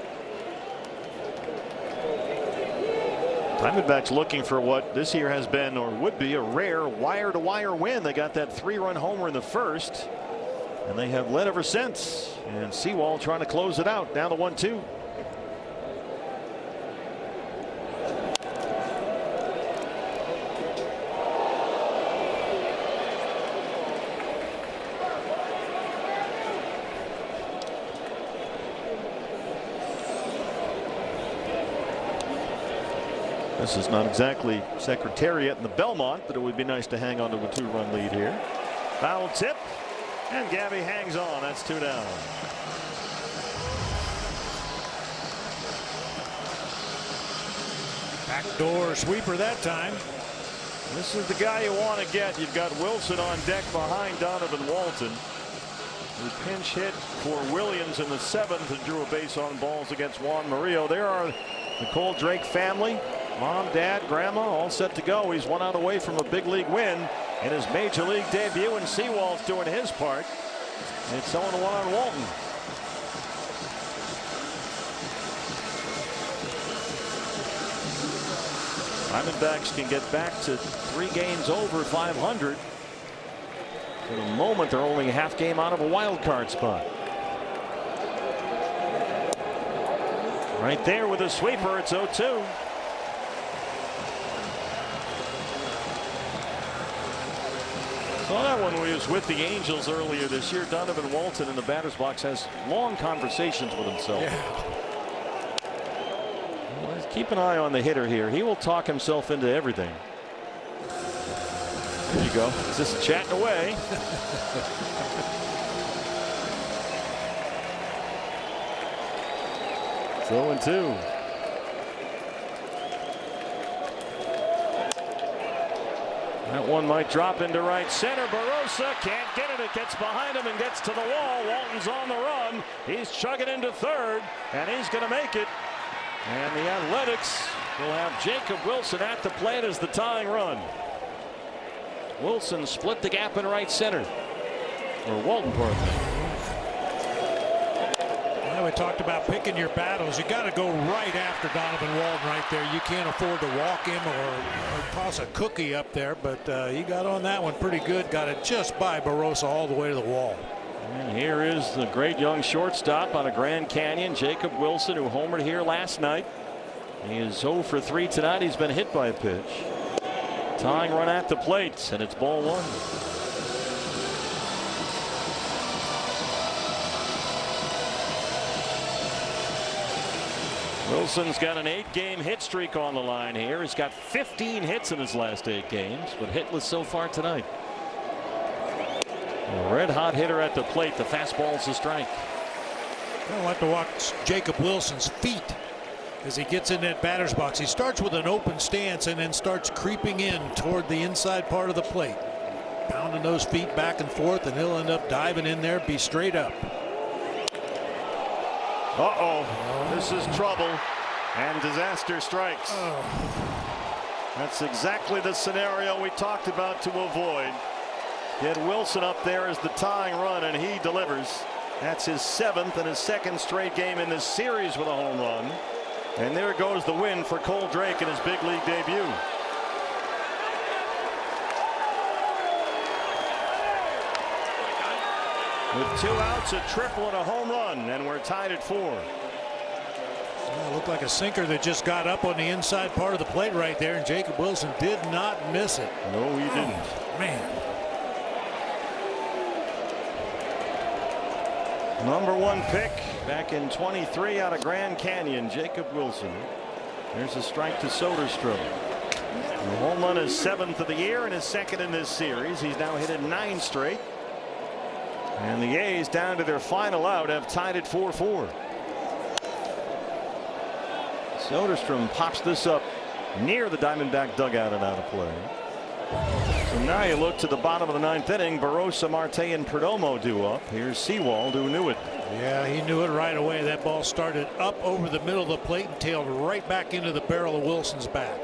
Diamondbacks looking for what this year has been, or would be, a rare wire-to-wire win. They got that 3-run homer in the 1st, and they have led ever since. And Sewald trying to close it out, down to 1-2. This is not exactly Secretariat in the Belmont, but it would be nice to hang on to a 2-run lead here. Foul tip, and Gabby hangs on. That's 2 down. Backdoor sweeper that time. This is the guy you want to get. You've got Wilson on deck behind Donovan Walton, who pinch hit for Williams in the 7th and drew a base on balls against Juan Murillo. There are the Cole Drake family. Mom, Dad, Grandma, all set to go. He's 1 out away from a big league win in his major league debut, and Sewald's doing his part. It's 0-1 on Walton. Diamondbacks can get back to 3 games over 500. For the moment, they're only a half game out of a wild card spot. Right there with a sweeper, it's 0-2. Saw that one when he was with the Angels earlier this year. Donovan Walton in the batter's box has long conversations with himself. Yeah. Well, keep an eye on the hitter here. He will talk himself into everything. There you go. He's just chatting away. It's 0-2. That one might drop into right center. Barossa can't get it. It gets behind him and gets to the wall. Walton's on the run. He's chugging into 3rd, and he's going to make it. And the Athletics will have Jacob Wilson at the plate as the tying run. Wilson split the gap in right center. Or Walton, pardon me. We talked about picking your battles. You got to go right after Donovan Walton right there. You can't afford to walk him or toss a cookie up there, but he got on that one pretty good. Got it just by Barossa all the way to the wall. And here is the great young shortstop out of Grand Canyon, Jacob Wilson, who homered here last night. He is 0 for 3 tonight. He's been hit by a pitch. Tying run at the plate, and it's ball 1. Wilson's got an 8-game hit streak on the line here. He's got 15 hits in his last 8 games, but hitless so far tonight. A red-hot hitter at the plate. The fastball's a strike. I like to watch Jacob Wilson's feet as he gets in that batter's box. He starts with an open stance and then starts creeping in toward the inside part of the plate, pounding those feet back and forth, and he'll end up diving in there, be straight up. This is trouble, and disaster strikes. That's exactly the scenario we talked about to avoid. Get Wilson up there as the tying run, and he delivers. That's his 7th and his 2nd straight game in this series with a home run. And there goes the win for Cole Drake in his big league debut. With 2 outs, a triple and a home run, and we're tied at 4. Well, looked like a sinker that just got up on the inside part of the plate right there, and Jacob Wilson did not miss it. No, he didn't. Man. Number 1 pick back in 23 out of Grand Canyon, Jacob Wilson. There's a strike to Soderstrom. The home run is 7th of the year and his 2nd in this series. He's now hit it 9 straight. And the A's, down to their final out, have tied it 4-4. Soderstrom pops this up near the Diamondback dugout and out of play. So now you look to the bottom of the 9th inning. Barossa, Marte, and Perdomo due up. Here's Sewald, who knew it. Yeah, he knew it right away. That ball started up over the middle of the plate and tailed right back into the barrel of Wilson's bat.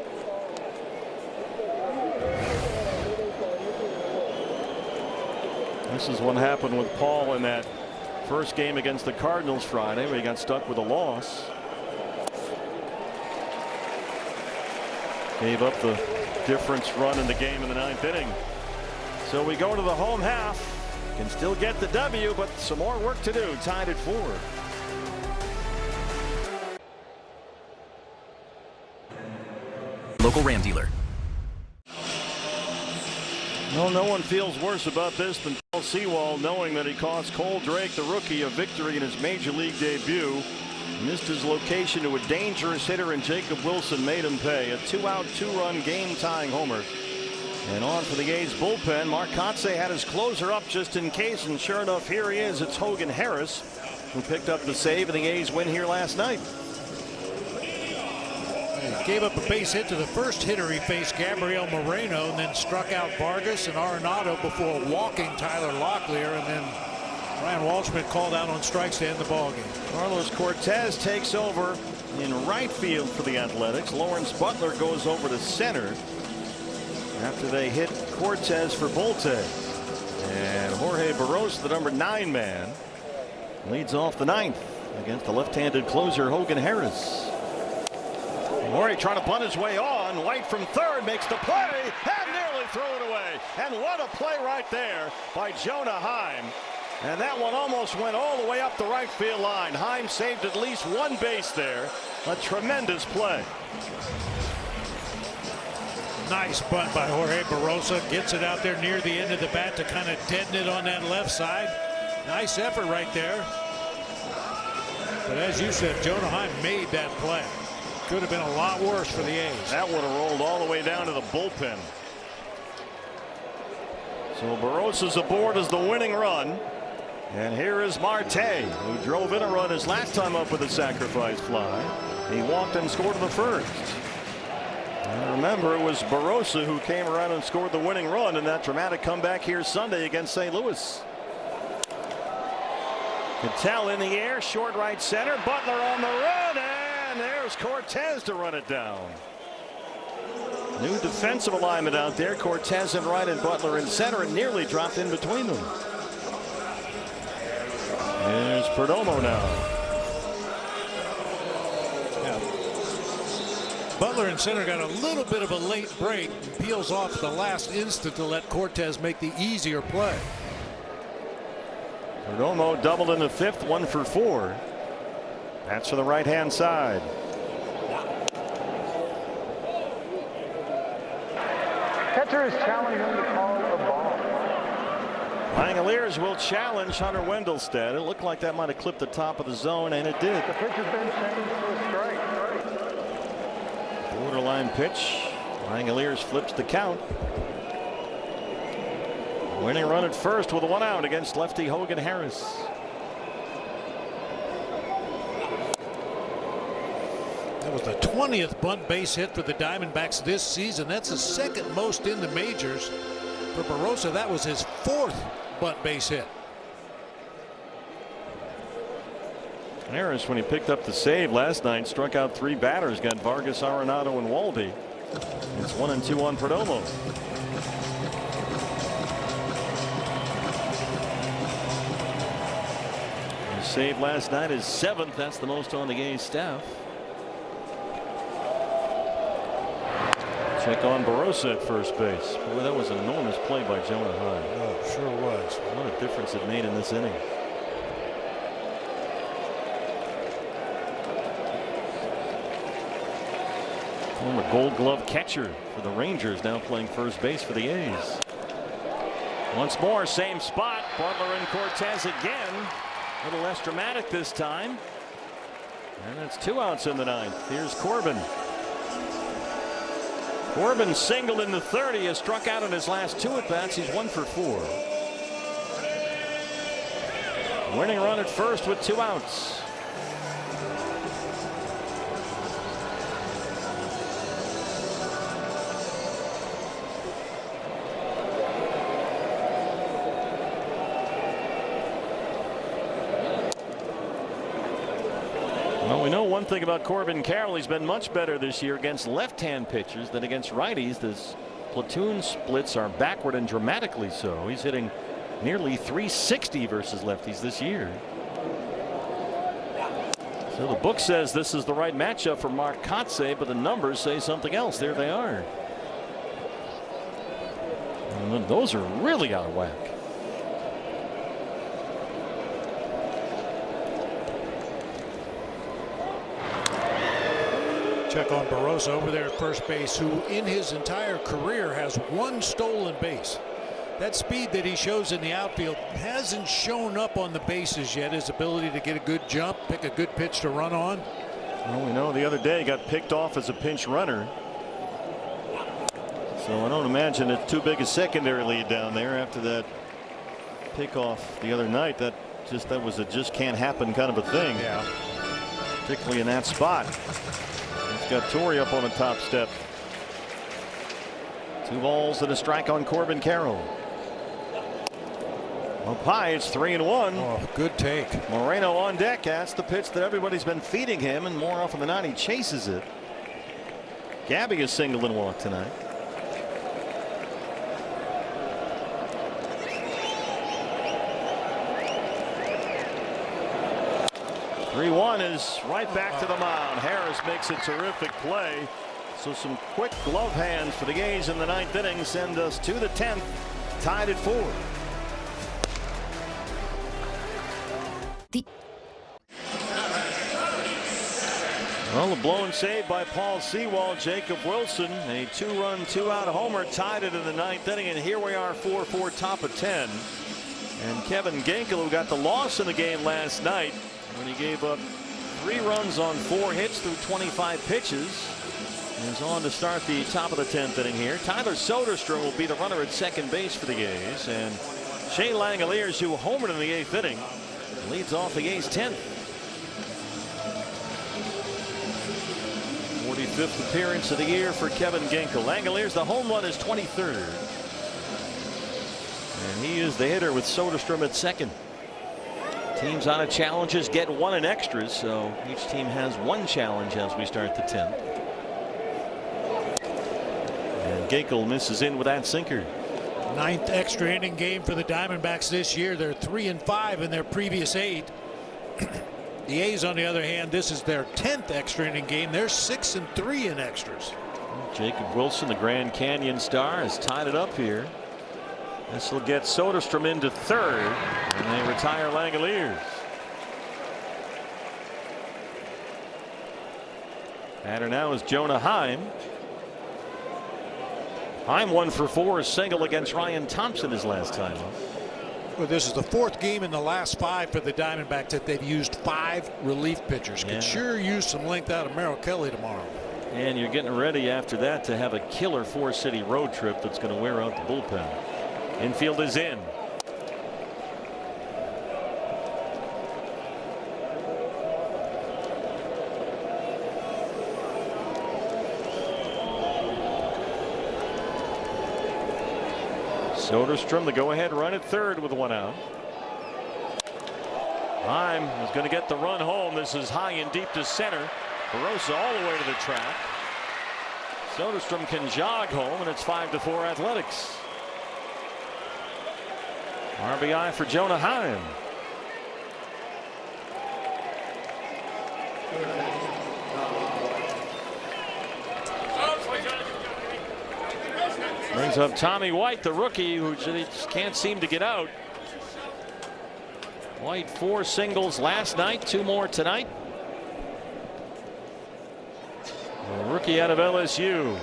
This is what happened with Paul in that first game against the Cardinals Friday, where he got stuck with a loss. Gave up the difference run in the game in the 9th inning. So we go to the home half. Can still get the W, but some more work to do. Tied at 4. Local Ram dealer. Well, no one feels worse about this than Paul Sewald, knowing that he cost Cole Drake, the rookie, a victory in his major league debut. Missed his location to a dangerous hitter, and Jacob Wilson made him pay. A 2-out, 2-run game-tying homer. And on for the A's bullpen. Mark Kotsay had his closer up just in case, and sure enough, here he is. It's Hogan Harris, who picked up the save, and the A's win here last night. He gave up a base hit to the first hitter he faced, Gabriel Moreno, and then struck out Vargas and Arenado before walking Tyler Locklear, and then Ryan Waldschmidt called out on strikes to end the ballgame. Carlos Cortez takes over in right field for the Athletics. Lawrence Butler goes over to center after they hit Cortez for Bolte. And Jorge Barros, the number 9 man, leads off the 9th against the left-handed closer Hogan Harris. Jorge trying to bunt his way on. White from third makes the play and nearly threw it away. And what a play right there by Jonah Heim. And that one almost went all the way up the right field line. Heim saved at least one base there. A tremendous play. Nice bunt by Jorge Barossa. Gets it out there near the end of the bat to kind of deaden it on that left side. Nice effort right there. But as you said, Jonah Heim made that play. Could have been a lot worse for the A's. That would have rolled all the way down to the bullpen. So Barossa's aboard as the winning run. And here is Marte, who drove in a run his last time up with a sacrifice fly. He walked and scored the first. And remember, it was Barossa who came around and scored the winning run in that dramatic comeback here Sunday against St. Louis. Cattell in the air, short right center. Butler on the run, and there's Cortez to run it down. New defensive alignment out there. Cortez in right and Butler in center, and nearly dropped in between them. Here's Perdomo now. Yeah. Butler in center got a little bit of a late break. Peels off the last instant to let Cortez make the easier play. Perdomo doubled in the 5th, 1 for 4. That's for the right-hand side. Pitcher is challenging him to call a ball. Langoliers will challenge Hunter Wendelstedt. It looked like that might have clipped the top of the zone, and it did. The pitch has been changed to a strike. Borderline pitch. Langoliers flips the count. Winning run at first with a 1 out against lefty Hogan Harris. That was the 20th bunt base hit for the Diamondbacks this season. That's the second most in the majors. For Barossa, that was his 4th bunt base hit. Harris, when he picked up the save last night, struck out 3 batters, got Vargas, Arenado, and Walby. It's 1-2 on Perdomo. His save last night is 7th. That's the most on the A's staff. Check on Barossa at first base. Boy, that was an enormous play by Jonah Heim. Oh, sure was. What a difference it made in this inning. Former Gold Glove catcher for the Rangers, now playing first base for the A's. Once more, same spot. Butler and Cortez again. A little less dramatic this time. And it's 2 outs in the 9th. Here's Corbin. Corbin singled in the 3rd. He has struck out in his last 2 at-bats. He's 1 for 4. Winning run at first with 2 outs. Well, we know one thing about Corbin Carroll. He's been much better this year against left-hand pitchers than against righties. This platoon splits are backward and dramatically so. He's hitting nearly 360 versus lefties this year. So the book says this is the right matchup for Mark Kotsay, but the numbers say something else. There they are. And those are really out of whack. Check on Barossa over there at first base, who in his entire career has 1 stolen base. That speed that he shows in the outfield hasn't shown up on the bases yet. His ability to get a good jump, pick a good pitch to run on. Well, we know the other day he got picked off as a pinch runner. So I don't imagine it's too big a secondary lead down there after that pickoff the other night. That was a just can't happen kind of a thing. Yeah. Particularly in that spot. He's got Torrey up on the top step. 2 balls and a strike on Corbin Carroll. Up high, it's 3-1. Oh, good take. Moreno on deck. That's the pitch that everybody's been feeding him, and more often than not, he chases it. Gabby is singled and walked tonight. Three-1 is right back to the mound. Harris makes a terrific play. So some quick glove hands for the A's in the 9th inning send us to the 10th, tied at 4. Well, a blown save by Paul Sewald. Jacob Wilson, a 2-run, 2-out homer, tied it in the 9th inning, and here we are, 4-4, top of 10. And Kevin Ginkel, who got the loss in the game last night when he gave up 3 runs on 4 hits through 25 pitches, is on to start the top of the 10th inning here. Tyler Soderstrom will be the runner at second base for the A's, and Shea Langoliers, who homered in the 8th inning, leads off the A's 10th. 45th appearance of the year for Kevin Ginkel. Langoliers, the home run, is 23rd. And he is the hitter with Soderstrom at second. Teams out of challenges get 1 in extras, so each team has 1 challenge as we start the 10th. And Ginkel misses in with that sinker. 9th extra inning game for the Diamondbacks this year. They're 3-5 in their previous 8. The A's, on the other hand, this is their 10th extra inning game. They're 6-3 in extras. Jacob Wilson, the Grand Canyon star, has tied it up here. This will get Soderstrom into third, and they retire Langoliers. Batter now is Jonah Heim. I'm 1 for 4, a single against Ryan Thompson his last time up. Well, this is the 4th game in the last 5 for the Diamondbacks that they've used 5 relief pitchers. Could sure use some length out of Merrill Kelly tomorrow. And you're getting ready after that to have a killer 4-city road trip that's going to wear out the bullpen. Infield is in. Soderstrom, the go-ahead run at third with 1 out. Heim is going to get the run home. This is high and deep to center. Barossa all the way to the track. Soderstrom can jog home, and it's 5-4 Athletics. RBI for Jonah Heim. Brings up Tommy White, the rookie, who just can't seem to get out. White 4 singles last night, 2 more tonight. The rookie out of LSU.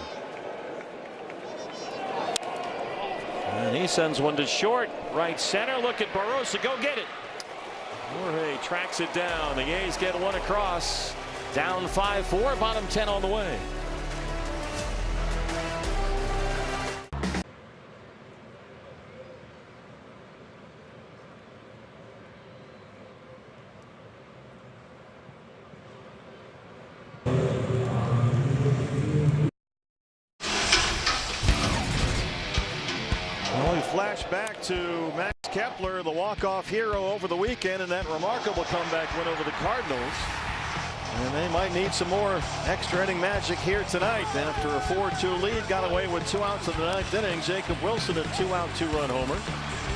And he sends one to short. Right center. Look at Barossa. Go get it. Jorge tracks it down. The A's get 1 across. Down 5-4. Bottom 10 on the way. Back to Max Kepler, the walk-off hero over the weekend, and that remarkable comeback win over the Cardinals. And they might need some more extra inning magic here tonight. After a 4-2 lead, got away with 2 outs in the 9th inning. Jacob Wilson, a 2-out, 2-run homer.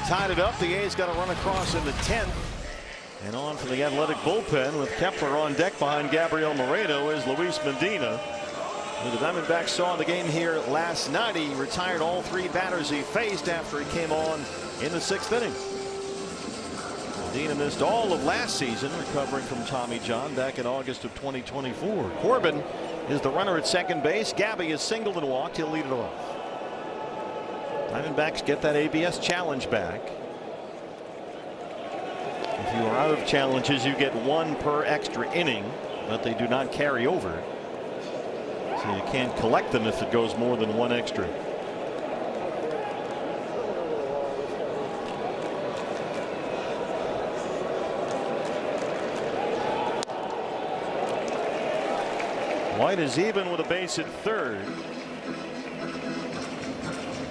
Tied it up. The A's got a run across in the 10th. And on for the Athletic bullpen with Kepler on deck behind Gabriel Moreno is Luis Medina. The Diamondbacks saw the game here last night. He retired all 3 batters he faced after he came on in the 6th inning. Medina missed all of last season, recovering from Tommy John back in August of 2024. Corbin is the runner at second base. Gabby is singled and walked. He'll lead it off. Diamondbacks get that ABS challenge back. If you are out of challenges, you get 1 per extra inning, but they do not carry over. So you can't collect them if it goes more than 1 extra. White is even with a base at third.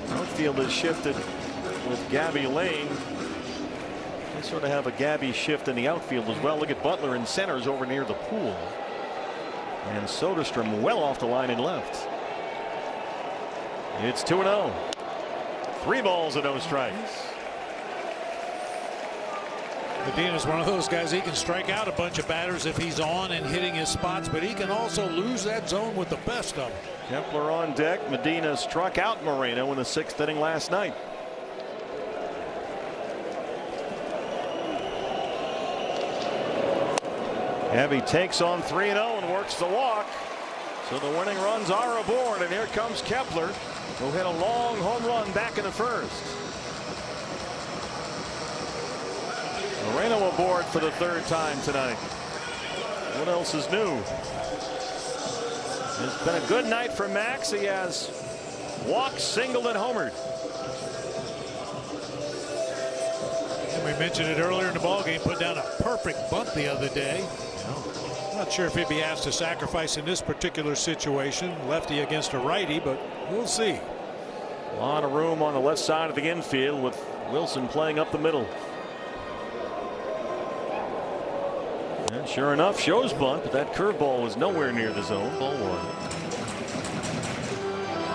Outfield is shifted with Gabby Lane. They sort of have a Gabby shift in the outfield as well. Look at Butler in centers over near the pool. And Soderstrom well off the line in left. It's 2-0. 3 balls and no strikes. Medina's one of those guys. He can strike out a bunch of batters if he's on and hitting his spots, but he can also lose that zone with the best of them. Kepler on deck. Medina struck out Moreno in the 6th inning last night. Gabby takes on 3-0 and works the walk. So the winning runs are aboard, and here comes Kepler, who hit a long home run back in the 1st. Moreno aboard for the 3rd time tonight. What else is new? It's been a good night for Max. He has walked, singled, and homered. And we mentioned it earlier in the ballgame. Put down a perfect bunt the other day. Not sure if he'd be asked to sacrifice in this particular situation. Lefty against a righty, but we'll see. A lot of room on the left side of the infield with Wilson playing up the middle. And sure enough, shows bunt, but that curveball was nowhere near the zone. Ball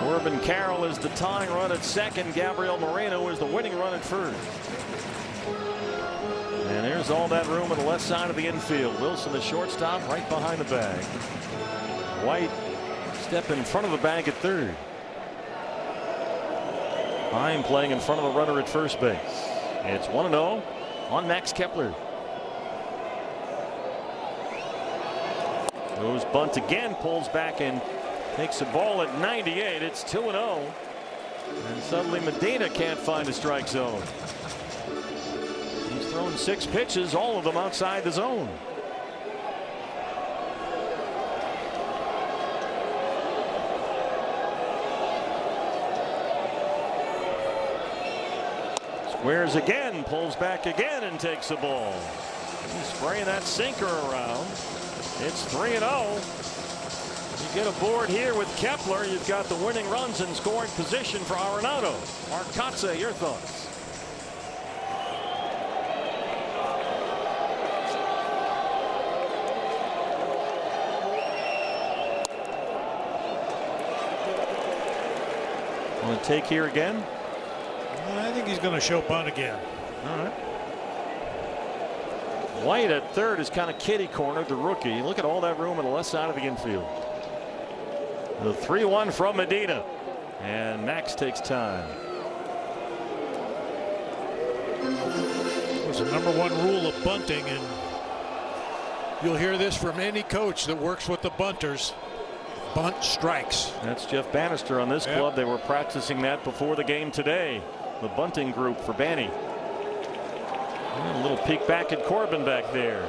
1. Corbin Carroll is the tying run at second. Gabriel Moreno is the winning run at first. And there's all that room on the left side of the infield. Wilson, the shortstop, right behind the bag. White step in front of the bag at third. Heim playing in front of the runner at first base. It's 1-0 on Max Kepler. Goes bunt again, pulls back and takes a ball at 98. It's 2-0. And suddenly Medina can't find a strike zone. He's thrown 6 pitches, all of them outside the zone. Squares again, pulls back again, and takes the ball. He's spraying that sinker around. It's 3-0. You get a board here with Kepler. You've got the winning runs in scoring position for Arenado. Mark Kotze, your thoughts? Want to take here again? I think he's going to show bunt again. All right. White at third is kind of kitty cornered, the rookie. Look at all that room on the left side of the infield. The 3-1 from Medina. And Max takes time. It was the #1 rule of bunting, and you'll hear this from any coach that works with the bunters. Bunt strikes. That's Jeff Bannister on this club. They were practicing that before the game today. The bunting group for Banny. A little peek back at Corbin back there.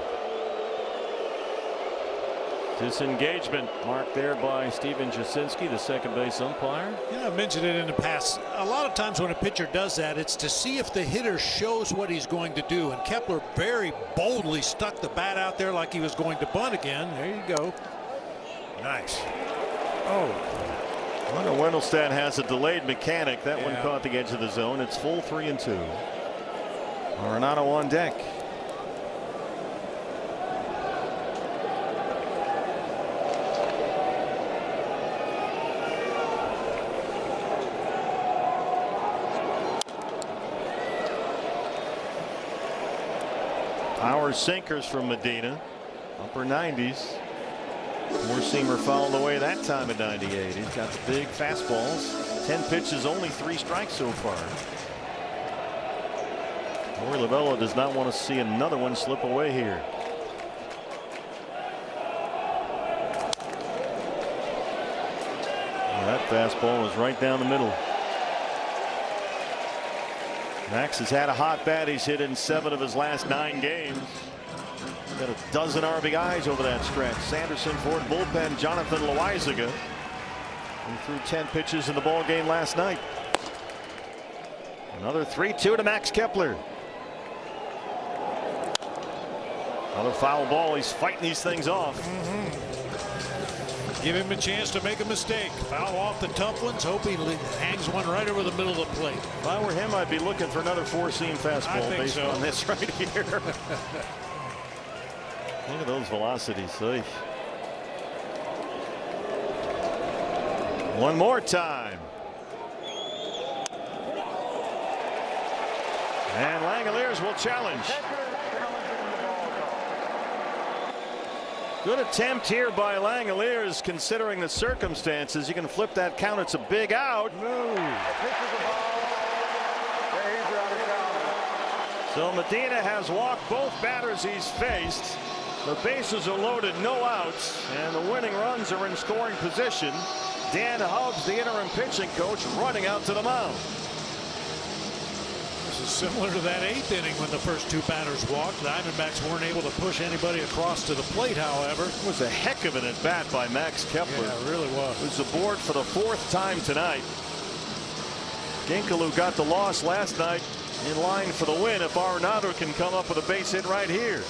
Disengagement marked there by Steven Jasinski, the second base umpire. Yeah, I've mentioned it in the past. A lot of times when a pitcher does that, it's to see if the hitter shows what he's going to do. And Kepler very boldly stuck the bat out there like he was going to bunt again. There you go. Nice. Oh. Well, Wendelstedt has a delayed mechanic. That one caught the edge of the zone. It's full 3-2. Arenado on deck. Power sinkers from Medina. Upper 90s. Four-seamer fouled away that time at 98. He's got the big fastballs. 10 pitches, only 3 strikes so far. Corey Lovella does not want to see another one slip away here. Well, that fastball was right down the middle. Max has had a hot bat. He's hit in 7 of his last 9 games. Got a dozen RBIs over that stretch. Sanderson, Ford bullpen, Jonathan Loizaga. He threw 10 pitches in the ball game last night. Another 3-2 to Max Kepler. Another foul ball. He's fighting these things off. Give him a chance to make a mistake. Foul off the tough ones. Hope he hangs one right over the middle of the plate. If I were him, I'd be looking for another 4-seam fastball based on this right here. Look at those velocities. One more time. And Langoliers will challenge. Good attempt here by Langoliers considering the circumstances. You can flip that count. It's a big out. So Medina has walked both batters he's faced. The bases are loaded, no outs, and the winning runs are in scoring position. Dan Hubbs, the interim pitching coach, running out to the mound. This is similar to that 8th inning when the first 2 batters walked. The Diamondbacks weren't able to push anybody across to the plate, however. It was a heck of an at-bat by Max Kepler. Yeah, it really was. It was aboard for the 4th time tonight. Ginkel, who got the loss last night, in line for the win if Arenado can come up with a base hit right here.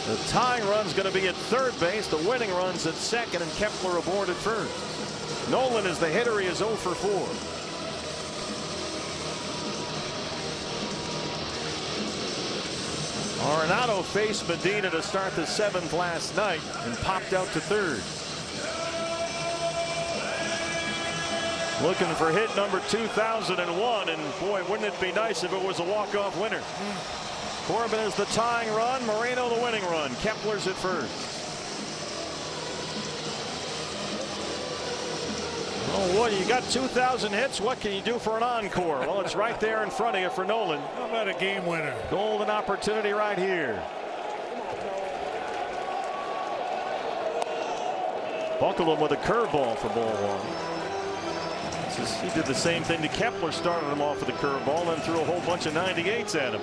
The tying run's going to be at third base. The winning run's at second, and Kepler aboard at first. Nolan is the hitter. He is 0 for 4. Arenado faced Medina to start the 7th last night and popped out to third. Looking for hit number 2001, and boy, wouldn't it be nice if it was a walk-off winner. Corbin is the tying run, Moreno the winning run. Kepler's at first. Oh, boy, you got 2,000 hits. What can you do for an encore? Well, it's right there in front of you for Nolan. How about a game winner? Golden opportunity right here. Buckle him with a curveball for ball 1. He did the same thing to Kepler, started him off with a curveball and threw a whole bunch of 98s at him.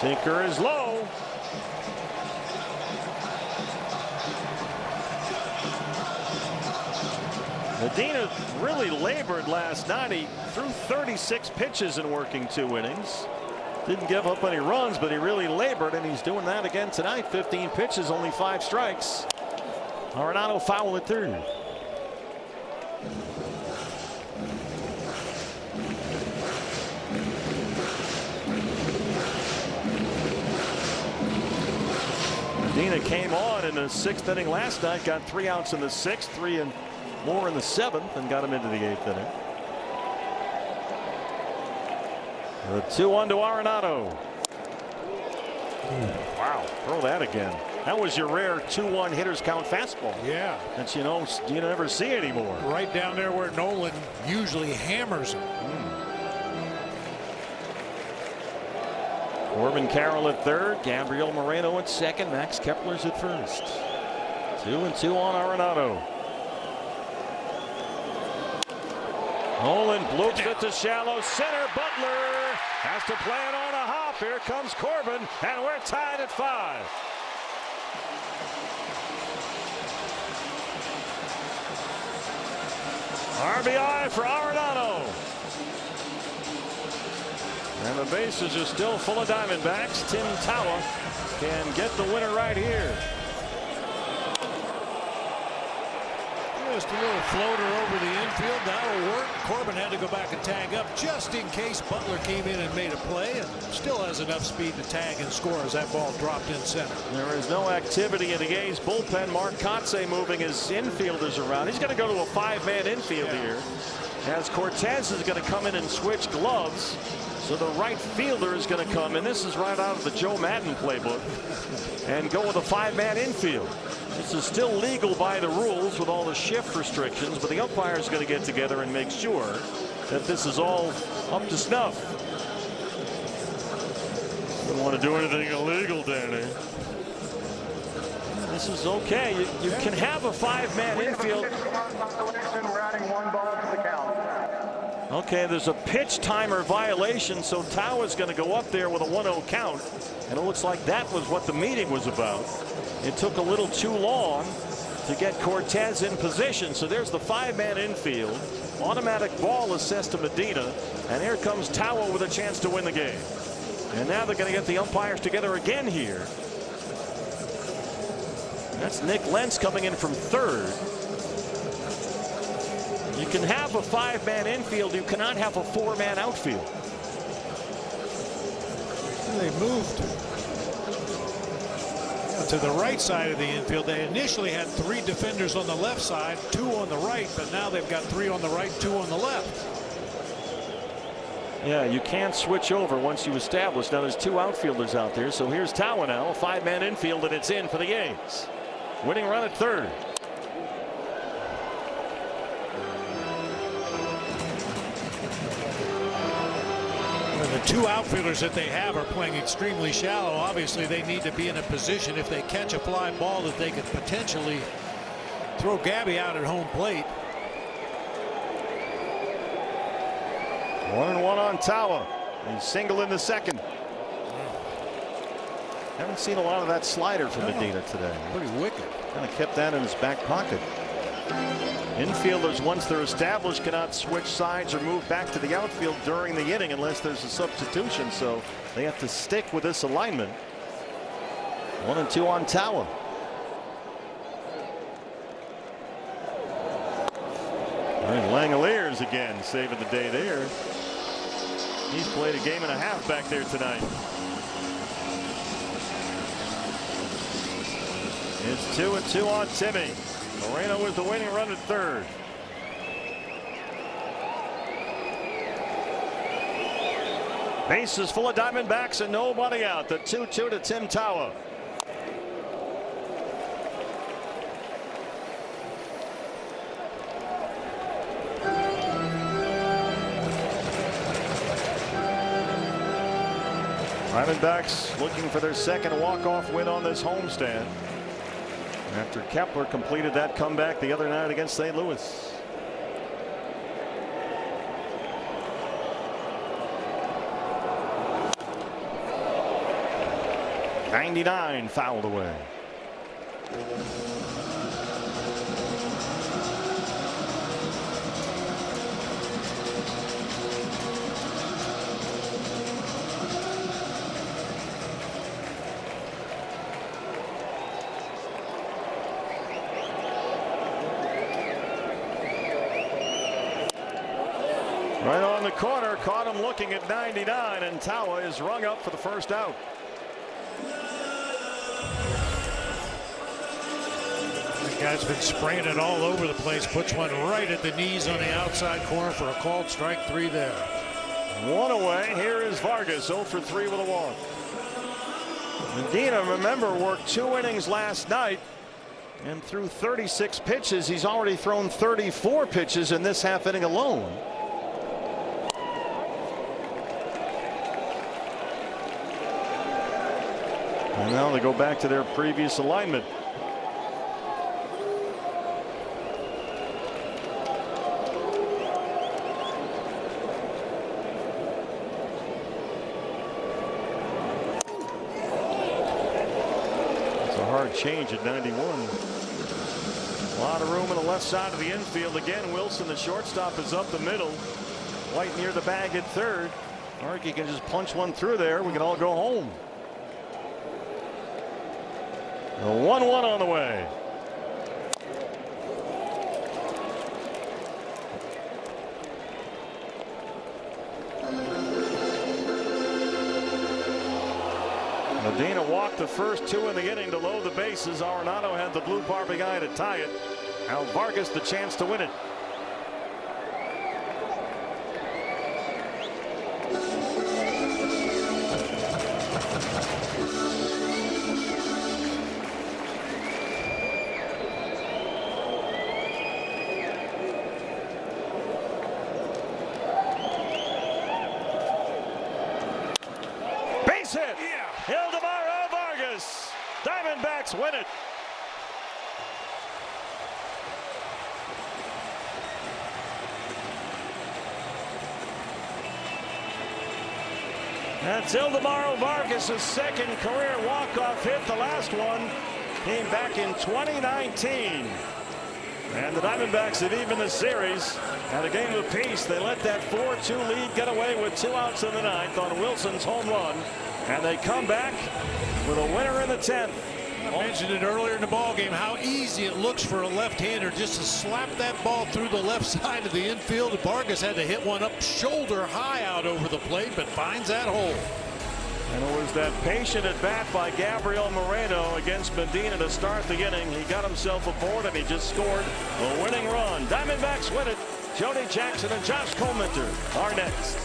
Sinker is low. Medina really labored last night. He threw 36 pitches in working 2 innings. Didn't give up any runs, but he really labored, and he's doing that again tonight. 15 pitches, only 5 strikes. Arenado foul at third. Medina came on in the 6th inning last night, got 3 outs in the 6th, 3 and more in the 7th, and got him into the 8th inning. The 2-1 to Arenado. Wow, throw that again. That was your rare 2-1 hitters count fastball. Yeah. That you never see anymore. Right down there where Nolan usually hammers him. Corbin Carroll at third, Gabriel Moreno at second, Max Kepler's at first. 2-2 on Arenado. Nolan bloops it to shallow center. Butler has to play it on a hop. Here comes Corbin, and we're tied at 5. RBI for Arenado. And the bases are still full of Diamondbacks. Tim Tawa can get the winner right here. Just a little floater over the infield. That'll work. Corbin had to go back and tag up just in case Butler came in and made a play, and still has enough speed to tag and score as that ball dropped in center. There is no activity in the A's bullpen. Mark Kotsay moving his infielders around. He's going to go to a 5-man infield here, as Cortez is going to come in and switch gloves. So the right fielder is going to come in. This is right out of the Joe Madden playbook, and go with a 5-man infield. This is still legal by the rules with all the shift restrictions, but the umpire is going to get together and make sure that this is all up to snuff. Don't want to do anything illegal, Danny. This is okay. You can have a 5-man infield. We're adding 1 ball to the count. Okay, there's a pitch timer violation, so Tawa's going to go up there with a 1-0 count, and it looks like that was what the meeting was about. It took a little too long to get Cortez in position, so there's the 5-man infield. Automatic ball assessed to Medina, and here comes Tawa with a chance to win the game. And now they're going to get the umpires together again here. That's Nick Lentz coming in from third. You can have a 5-man infield. You cannot have a 4-man outfield. They moved to the right side of the infield. They initially had 3 defenders on the left side, 2 on the right, but now they've got 3 on the right, 2 on the left. Yeah, you can't switch over once you establish. Now there's 2 outfielders out there, so here's Tawa now, a 5-man infield, and it's in for the A's. Winning run at third. The 2 outfielders that they have are playing extremely shallow. Obviously, they need to be in a position, if they catch a fly ball, that they could potentially throw Gabby out at home plate. 1-1 on Tawa. He's single in the second. Haven't seen a lot of that slider from Medina today. Pretty wicked. Kind of kept that in his back pocket. Infielders, once they're established, cannot switch sides or move back to the outfield during the inning unless there's a substitution, so they have to stick with this alignment. 1-2 on Tawa. Langoliers again saving the day there. He's played a game and a half back there tonight. It's 2-2 on Timmy. Moreno with the winning run at third. Bases full of Diamondbacks and nobody out. The 2-2 to Tim Tawa. Diamondbacks looking for their second walk-off win on this homestand after Kepler completed that comeback the other night against St. Louis. '99 fouled away. Right on the corner, caught him looking at 99, and Tawa is rung up for the first out. The guy's been spraying it all over the place. Puts one right at the knees on the outside corner for a called strike 3 there. One away. Here is Vargas, 0 for 3 with a walk. Medina, remember, worked 2 innings last night. And through 36 pitches, he's already thrown 34 pitches in this half inning alone. And now they go back to their previous alignment. It's a hard change at 91. A lot of room on the left side of the infield. Again, Wilson, the shortstop, is up the middle. White near the bag at third. Arky can just punch one through there. We can all go home. A 1-1 on the way. Medina walked the first 2 in the inning to load the bases. Arenado had the blue barbing eye to tie it. Now Vargas the chance to win it. Hit. Ildemaro Vargas. Diamondbacks win it. That's Ildemaro Vargas' second career walk-off hit. The last one came back in 2019. And the Diamondbacks have evened the series at a game apiece. They let that 4-2 lead get away with 2 outs in the 9th on Wilson's home run. And they come back with a winner in the 10th. I mentioned it earlier in the ballgame how easy it looks for a left-hander just to slap that ball through the left side of the infield. Vargas had to hit one up shoulder high out over the plate, but finds that hole. And it was that patient at bat by Gabriel Moreno against Medina to start the inning. He got himself aboard and he just scored the winning run. Diamondbacks win it. Jody Jackson and Josh Colminter are next.